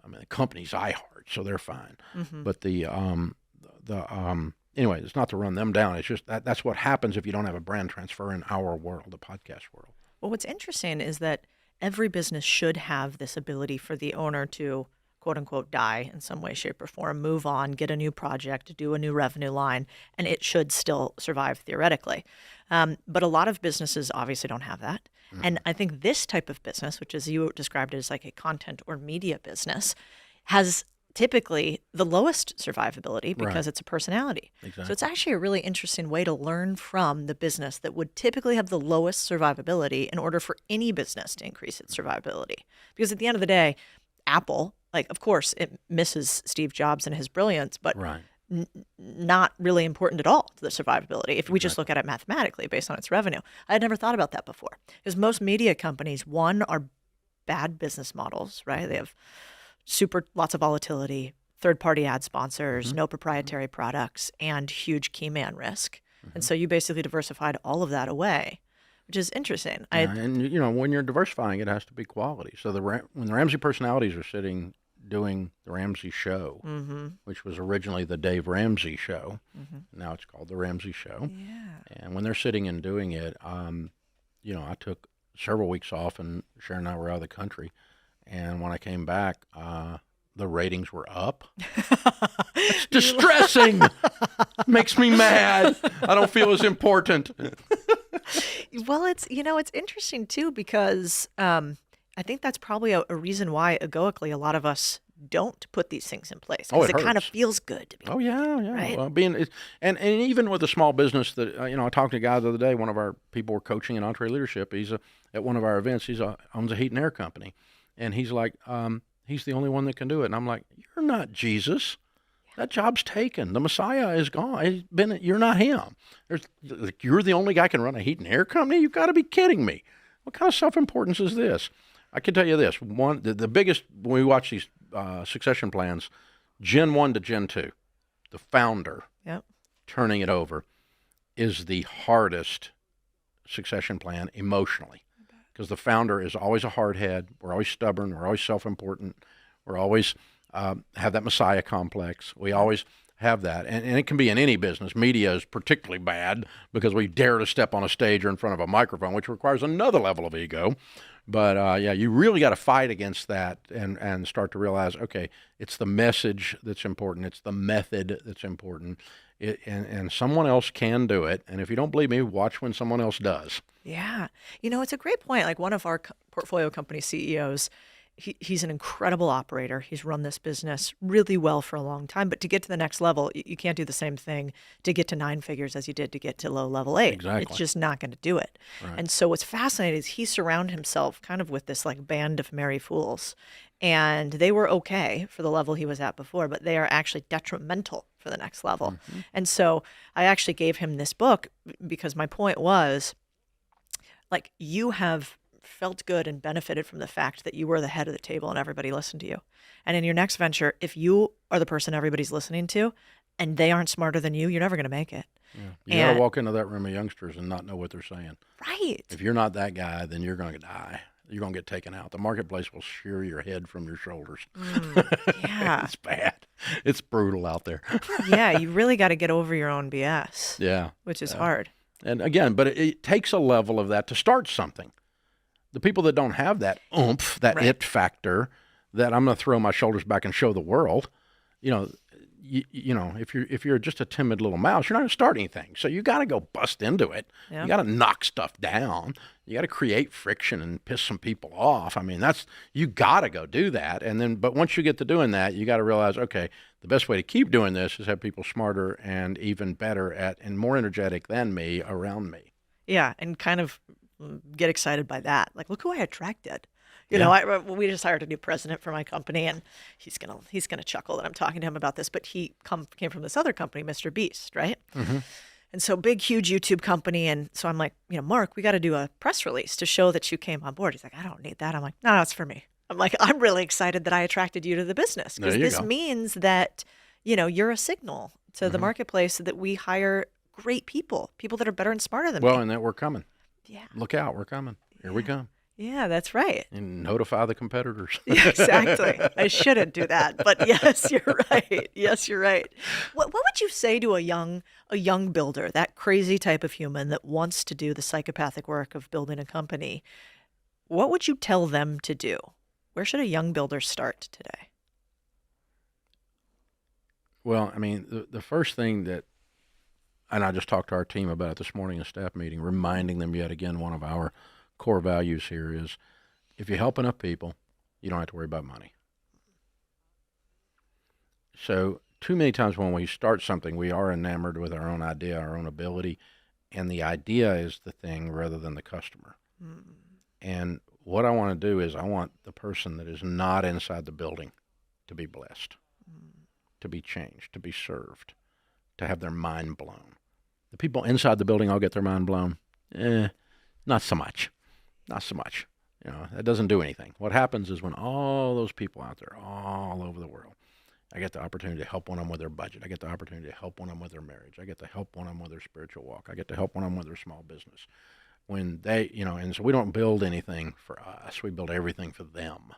[SPEAKER 3] The company's iHeart, so they're fine. But anyway, it's not to run them down. It's just that's what happens if you don't have a brand transfer in our world, the podcast world.
[SPEAKER 4] Well, what's interesting is that every business should have this ability for the owner to, quote unquote, die in some way, shape, or form, move on, get a new project, do a new revenue line, and it should still survive theoretically. But a lot of businesses obviously don't have that. And I think this type of business, which is you described it as like a content or media business, has typically the lowest survivability because it's a personality.
[SPEAKER 3] Exactly.
[SPEAKER 4] So it's actually a really interesting way to learn from the business that would typically have the lowest survivability in order for any business to increase its survivability. Because at the end of the day, Apple, of course, it misses Steve Jobs and his brilliance, but not really important at all to the survivability if we just look at it mathematically based on its revenue. I had never thought about that before because most media companies, one, are bad business models, right? They have lots of volatility, third-party ad sponsors, no proprietary products, and huge key man risk. And so you basically diversified all of that away, which is interesting.
[SPEAKER 3] And when you're diversifying, it has to be quality. So when the Ramsey personalities are sitting doing the Ramsey Show, which was originally the Dave Ramsey Show, now it's called the Ramsey Show.
[SPEAKER 4] Yeah.
[SPEAKER 3] And when they're sitting and doing it, I took several weeks off, and Sharon and I were out of the country. And when I came back, the ratings were up. It's distressing. Makes me mad. I don't feel as important.
[SPEAKER 4] Well, it's interesting too, because I think that's probably a reason why egoically a lot of us don't put these things in place. Because it kind of feels good to be.
[SPEAKER 3] Oh yeah.
[SPEAKER 4] Right?
[SPEAKER 3] Well, and even with a small business that I talked to a guy the other day. One of our people were coaching in entree leadership. He's at one of our events. Owns a heat and air company, and he's like, he's the only one that can do it. And I'm like, you're not Jesus. That job's taken. The Messiah is gone. You're not him. You're the only guy can run a heat and air company? You've got to be kidding me. What kind of self-importance is this? I can tell you this. The biggest, when we watch these succession plans, Gen 1 to Gen 2, the founder turning it over is the hardest succession plan emotionally, because the founder is always a hard head. We're always stubborn. We're always self-important. We're always have that Messiah complex. We always have that. And it can be in any business. Media is particularly bad because we dare to step on a stage or in front of a microphone, which requires another level of ego. But you really got to fight against that and start to realize, okay, it's the message that's important. It's the method that's important. And someone else can do it. And if you don't believe me, watch when someone else does.
[SPEAKER 4] Yeah. It's a great point. Like one of our portfolio company CEOs, he's an incredible operator. He's run this business really well for a long time. But to get to the next level, you can't do the same thing to get to 9 figures as you did to get to low level 8.
[SPEAKER 3] Exactly.
[SPEAKER 4] It's just not going to do it.
[SPEAKER 3] Right.
[SPEAKER 4] And so what's fascinating is he surrounded himself kind of with this like band of merry fools. And they were okay for the level he was at before, but they are actually detrimental for the next level.
[SPEAKER 3] Mm-hmm.
[SPEAKER 4] And so I actually gave him this book because my point was, like, you have felt good and benefited from the fact that you were the head of the table and everybody listened to you. And in your next venture, if you are the person everybody's listening to and they aren't smarter than you, you're never going to make it.
[SPEAKER 3] Yeah. You got to walk into that room of youngsters and not know what they're saying.
[SPEAKER 4] Right.
[SPEAKER 3] If you're not that guy, then you're going to die. You're going to get taken out. The marketplace will shear your head from your shoulders.
[SPEAKER 4] Yeah.
[SPEAKER 3] It's bad. It's brutal out there.
[SPEAKER 4] Yeah, you really got to get over your own BS.
[SPEAKER 3] Yeah.
[SPEAKER 4] Which is hard.
[SPEAKER 3] And again, but it takes a level of that to start something. The people that don't have that oomph, that it factor, that I'm going to throw my shoulders back and show the world, if you're just a timid little mouse, you're not going to start anything. So you got to go bust into it.
[SPEAKER 4] Yeah.
[SPEAKER 3] You got to knock stuff down. You got to create friction and piss some people off. I mean, you got to go do that. And then, but once you get to doing that, you got to realize, okay, the best way to keep doing this is have people smarter and even better at and more energetic than me around me.
[SPEAKER 4] Yeah, and kind of get excited by that. Like, look who I attracted. We just hired a new president for my company, and he's gonna chuckle that I'm talking to him about this. But he came from this other company, Mr. Beast, right?
[SPEAKER 3] Mm-hmm.
[SPEAKER 4] And so big, huge YouTube company. And so I'm like, Mark, we got to do a press release to show that you came on board. He's like, I don't need that. I'm like, no, it's for me. I'm like, I'm really excited that I attracted you to the business because this means that, you're a signal to the marketplace that we hire great people that are better and smarter than me.
[SPEAKER 3] Well, and that we're coming.
[SPEAKER 4] Yeah.
[SPEAKER 3] Look out, we're coming. Here we come.
[SPEAKER 4] Yeah, that's right.
[SPEAKER 3] And notify the competitors.
[SPEAKER 4] Yeah, exactly. I shouldn't do that, but yes, you're right. Yes, you're right. What would you say to a young builder, that crazy type of human that wants to do the psychopathic work of building a company? What would you tell them to do? Where should a young builder start today?
[SPEAKER 3] Well, I mean, the first thing and I just talked to our team about it this morning in a staff meeting, reminding them yet again, one of our core values here is if you help enough people, you don't have to worry about money. So too many times when we start something, we are enamored with our own idea, our own ability, and the idea is the thing rather than the customer. Mm. And what I want to do is I want the person that is not inside the building to be blessed, to be changed, to be served, to have their mind blown. The people inside the building all get their mind blown. Not so much. Not so much. That doesn't do anything. What happens is when all those people out there all over the world, I get the opportunity to help one of them with their budget. I get the opportunity to help one of them with their marriage. I get to help one of them with their spiritual walk. I get to help one of them with their small business. When they, and so we don't build anything for us. We build everything for them.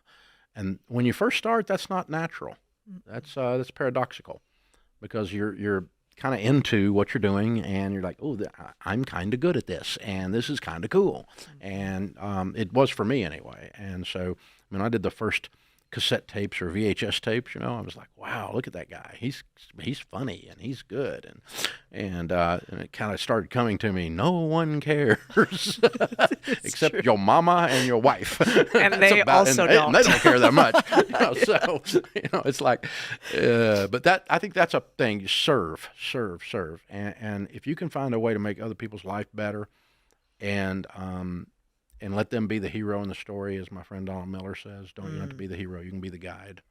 [SPEAKER 3] And when you first start, that's not natural. That's paradoxical because you're kind of into what you're doing and you're like, oh, I'm kind of good at this and this is kind of cool. And it was for me anyway. And so when I did the first cassette tapes or VHS tapes, I was like, wow, look at that guy. He's funny and he's good. And it kind of started coming to me, no one cares except true. Your mama and your wife.
[SPEAKER 4] And they also don't.
[SPEAKER 3] And they don't care that much. So, it's like, but I think that's a thing. Serve. And if you can find a way to make other people's life better and let them be the hero in the story, as my friend Donald Miller says. You have to be the hero. You can be the guide.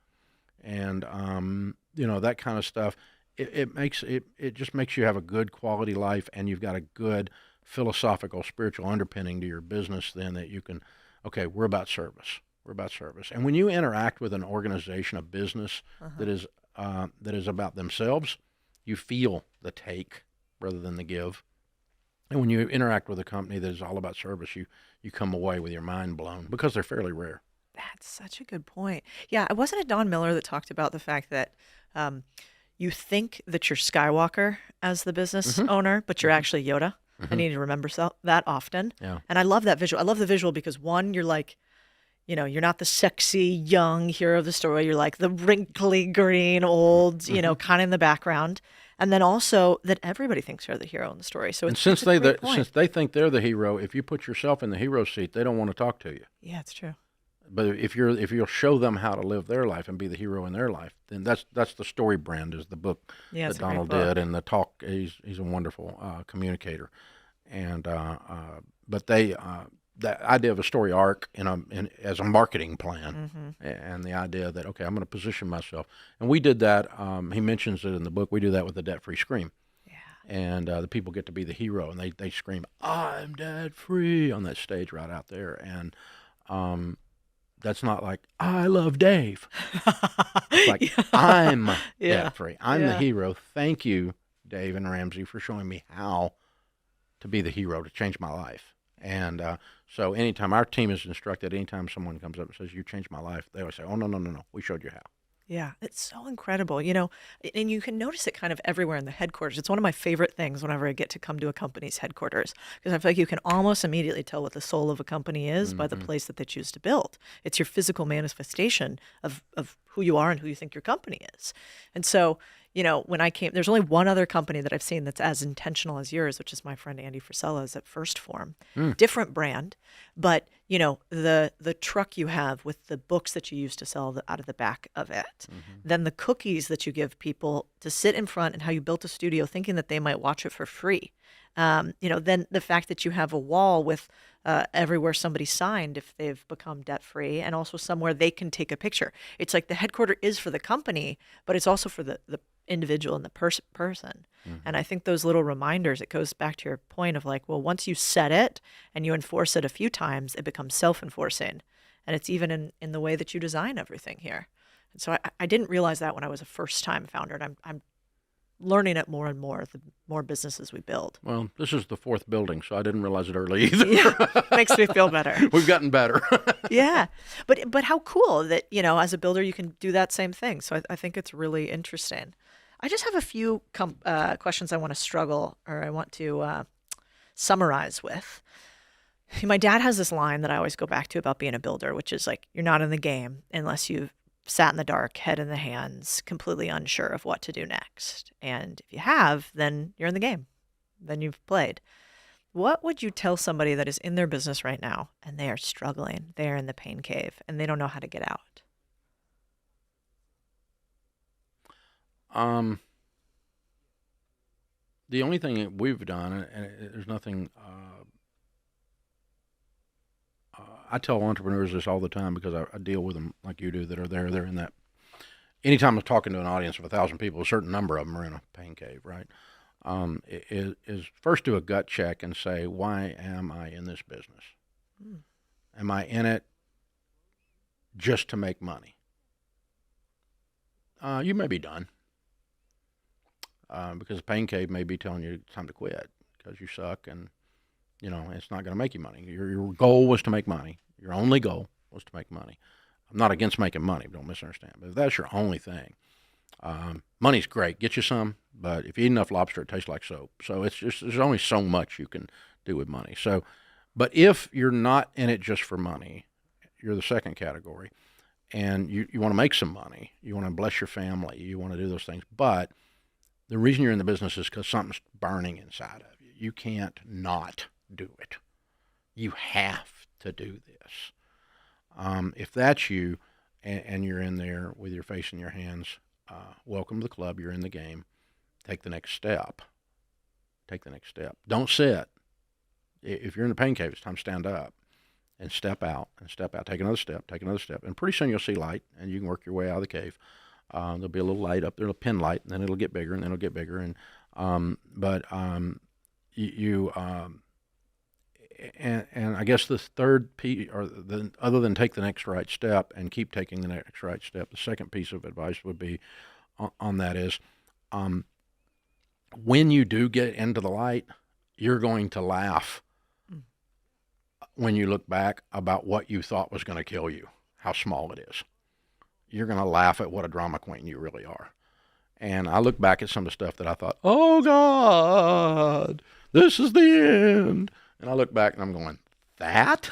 [SPEAKER 3] And, that kind of stuff, it just makes you have a good quality life and you've got a good philosophical, spiritual underpinning to your business then that you can, okay, we're about service. We're about service. And when you interact with an organization, a business that is about themselves, you feel the take rather than the give. And when you interact with a company that is all about service, you come away with your mind blown because they're fairly rare.
[SPEAKER 4] That's such a good point. Yeah, wasn't it Don Miller that talked about the fact that you think that you're Skywalker as the business owner, but you're actually Yoda? I need to remember that often. Yeah. And I love that visual. I love the visual because one, you're like, you're not the sexy young hero of the story. You're like the wrinkly green old, kind of in the background. And then also that everybody thinks they're the hero in the story. So
[SPEAKER 3] And
[SPEAKER 4] it's,
[SPEAKER 3] since
[SPEAKER 4] it's a great point.
[SPEAKER 3] since they think they're the hero, if you put yourself in the hero seat, they don't want to talk to you.
[SPEAKER 4] Yeah, it's true.
[SPEAKER 3] But if you'll show them how to live their life and be the hero in their life, then that's the story brand is the book
[SPEAKER 4] Yeah,
[SPEAKER 3] that
[SPEAKER 4] it's a great
[SPEAKER 3] Donald
[SPEAKER 4] book.
[SPEAKER 3] did, and the talk. He's a wonderful communicator, and but that idea of a story arc as a marketing plan, and the idea that okay, I'm going to position myself, and we did that. He mentions it in the book. We do that with the debt-free scream. And the people get to be the hero, and they scream, "I'm debt-free" on that stage right out there, and that's not like, I love Dave. It's like, I'm debt-free. I'm the hero. Thank you, Dave and Ramsey, for showing me how to be the hero, to change my life. And so anytime our team is instructed, anytime someone comes up and says, you changed my life, they always say, oh, no, we showed you how.
[SPEAKER 4] Yeah, it's so incredible, and you can notice it kind of everywhere in the headquarters. It's one of my favorite things whenever I get to come to a company's headquarters, because I feel like you can almost immediately tell what the soul of a company is by the place that they choose to build. It's your physical manifestation of who you are and who you think your company is. And so, when I came, there's only one other company that I've seen that's as intentional as yours, which is my friend Andy Frisella's at First Form. Different brand, but the truck you have with the books that you used to sell out of the back of it, then the cookies that you give people to sit in front, and how you built a studio thinking that they might watch it for free. Then the fact that you have a wall with everywhere somebody signed if they've become debt free, and also somewhere they can take a picture. It's like the headquarter is for the company, but it's also for the individual and the person. And I think those little reminders, it goes back to your point of like, well, once you set it and you enforce it a few times, it becomes self-enforcing. And it's even in the way that you design everything here. And so I didn't realize that when I was a first-time founder, and I'm learning it more and more the more businesses we build.
[SPEAKER 3] Well, this is the fourth building, so I didn't realize it early either.
[SPEAKER 4] Yeah, makes me feel better.
[SPEAKER 3] We've gotten better.
[SPEAKER 4] Yeah, but how cool that, as a builder, you can do that same thing. So I think it's really interesting. I just have a few questions I want to summarize with. My dad has this line that I always go back to about being a builder, which is like, you're not in the game unless you've sat in the dark, head in the hands, completely unsure of what to do next. And if you have, then you're in the game. Then you've played. What would you tell somebody that is in their business right now and they are struggling, they're in the pain cave, and they don't know how to get out?
[SPEAKER 3] The only thing that we've done, and there's nothing, I tell entrepreneurs this all the time because I deal with them like you do that are there. They're in that. Anytime I'm talking to an audience of 1,000 people, a certain number of them are in a pain cave, right? Is first do a gut check and say, why am I in this business? Am I in it just to make money? You may be done. Because the pain cave may be telling you it's time to quit because you suck and, it's not going to make you money. Your goal was to make money. Your only goal was to make money. I'm not against making money, don't misunderstand. But if that's your only thing, money's great. Get you some, but if you eat enough lobster, it tastes like soap. So it's just, there's only so much you can do with money. So, but if you're not in it just for money, you're the second category, and you want to make some money, you want to bless your family, you want to do those things, but the reason you're in the business is because something's burning inside of you. You can't not do it. You have to do this. If that's you and you're in there with your face in your hands, welcome to the club. You're in the game. Take the next step. Take the next step. Don't sit. If you're in the pain cave, it's time to stand up and step out and step out. Take another step, take another step. And pretty soon you'll see light and you can work your way out of the cave. There'll be a little light up there, a little pin light, and then it'll get bigger, and then it'll get bigger. And and I guess the third piece, other than take the next right step and keep taking the next right step, the second piece of advice would be on that is, when you do get into the light, you're going to laugh when you look back about what you thought was going to kill you, how small it is. You're going to laugh at what a drama queen you really are. And I look back at some of the stuff that I thought, oh God, this is the end. And I look back and I'm going, that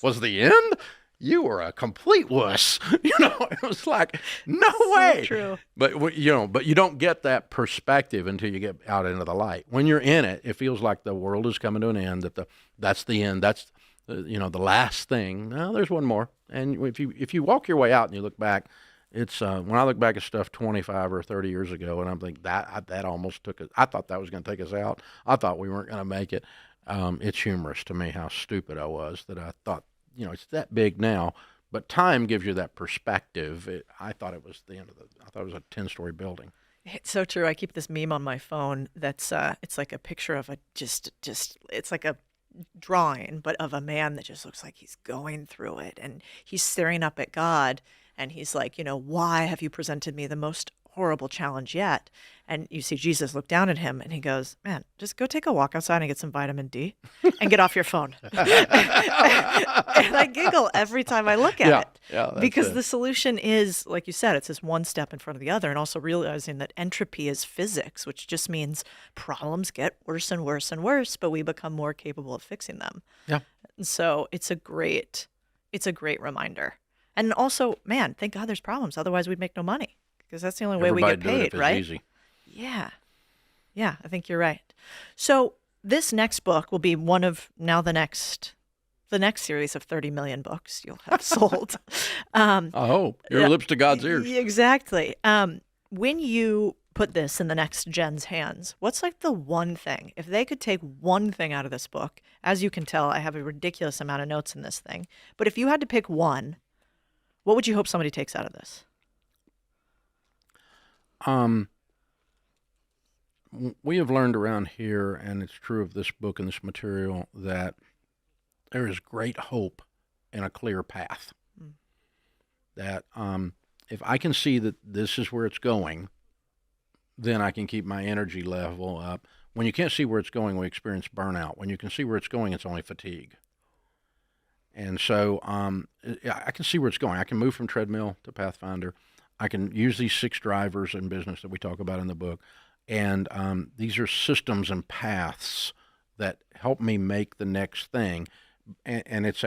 [SPEAKER 3] was the end? you were a complete wuss. It was like, no way.
[SPEAKER 4] True.
[SPEAKER 3] But, but you don't get that perspective until you get out into the light. When you're in it, it feels like the world is coming to an end, that's the end. That's, the last thing. No, there's one more. And if you walk your way out and you look back, it's when I look back at stuff 25 or 30 years ago, and I'm thinking that almost took us. I thought that was going to take us out. I thought we weren't going to make it. It's humorous to me how stupid I was that I thought, it's that big now. But time gives you that perspective. I thought it was the end of I thought it was a 10-story building.
[SPEAKER 4] It's so true. I keep this meme on my phone that's it's like a picture of it's like a drawing, but of a man that just looks like he's going through it, and he's staring up at God, and he's like, why have you presented me the most horrible challenge yet? And you see Jesus look down at him, and he goes, man, just go take a walk outside and get some vitamin D and get off your phone. And I giggle every time I look at it.
[SPEAKER 3] Yeah,
[SPEAKER 4] because the solution is, like you said, it's this one step in front of the other, and also realizing that entropy is physics, which just means problems get worse and worse and worse, but we become more capable of fixing them.
[SPEAKER 3] Yeah.
[SPEAKER 4] And so it's a great reminder. And also, man, thank God there's problems. Otherwise, we'd make no money, because that's the only way we get
[SPEAKER 3] Everybody do it if
[SPEAKER 4] paid,
[SPEAKER 3] it's
[SPEAKER 4] right?
[SPEAKER 3] easy.
[SPEAKER 4] Yeah. Yeah, I think you're right. So this next book will be one of now the next series of 30 million books you'll have sold.
[SPEAKER 3] I hope. Your lips to God's ears.
[SPEAKER 4] Exactly. When you put this in the next gen's hands, what's like the one thing, if they could take one thing out of this book? As you can tell, I have a ridiculous amount of notes in this thing. But if you had to pick one, what would you hope somebody takes out of this?
[SPEAKER 3] We have learned around here, and it's true of this book and this material, that there is great hope in a clear path. That if I can see that this is where it's going, then I can keep my energy level up. When you can't see where it's going, we experience burnout. When you can see where it's going, it's only fatigue. And so I can see where it's going. I can move from treadmill to Pathfinder. I can use these 6 drivers in business that we talk about in the book. And these are systems and paths that help me make the next thing. And it's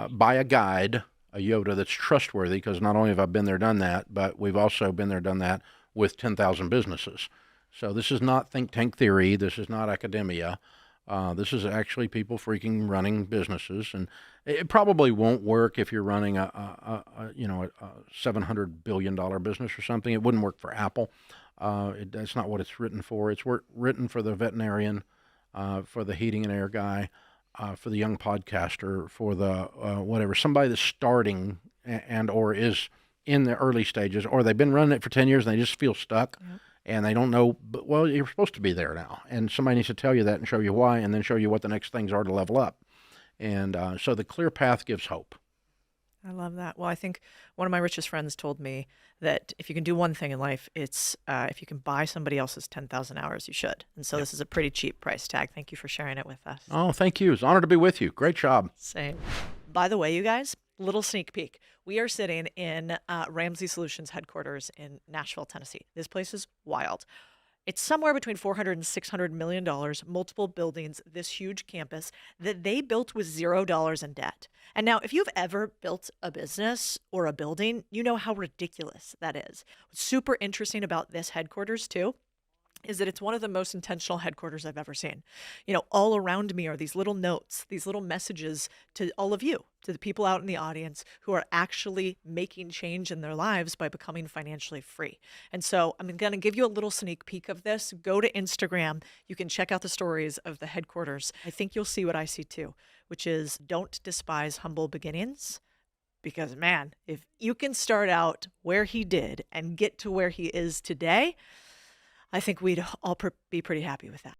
[SPEAKER 3] by a guide, a Yoda that's trustworthy, because not only have I been there, done that, but we've also been there, done that with 10,000 businesses. So this is not think tank theory. This is not academia. This is actually people freaking running businesses, and it probably won't work if you're running a $700 billion business or something. It wouldn't work for Apple. That's not what it's written for. It's written for the veterinarian, for the heating and air guy, for the young podcaster, for the whatever, somebody that's starting and or is in the early stages, or they've been running it for 10 years and they just feel stuck. Yep. And they don't know, but, well, you're supposed to be there now. And somebody needs to tell you that and show you why, and then show you what the next things are to level up. And so the clear path gives hope.
[SPEAKER 4] I love that. Well, I think one of my richest friends told me that if you can do one thing in life, it's if you can buy somebody else's 10,000 hours, you should. And so This is a pretty cheap price tag. Thank you for sharing it with us.
[SPEAKER 3] Oh, thank you. It's an honor to be with you. Great job.
[SPEAKER 4] Same. By the way, you guys, little sneak peek. We are sitting in Ramsey Solutions headquarters in Nashville, Tennessee. This place is wild. It's somewhere between $400 and $600 million, multiple buildings, this huge campus that they built with $0 in debt. And now, if you've ever built a business or a building, you know how ridiculous that is. What's super interesting about this headquarters, too, is that it's one of the most intentional headquarters I've ever seen. All around me are these little notes, these little messages to all of you, to the people out in the audience who are actually making change in their lives by becoming financially free. And so I'm going to give you a little sneak peek of this. Go to Instagram. You can check out the stories of the headquarters. I think you'll see what I see too, which is don't despise humble beginnings. Because, man, if you can start out where he did and get to where he is today, I think we'd all be pretty happy with that.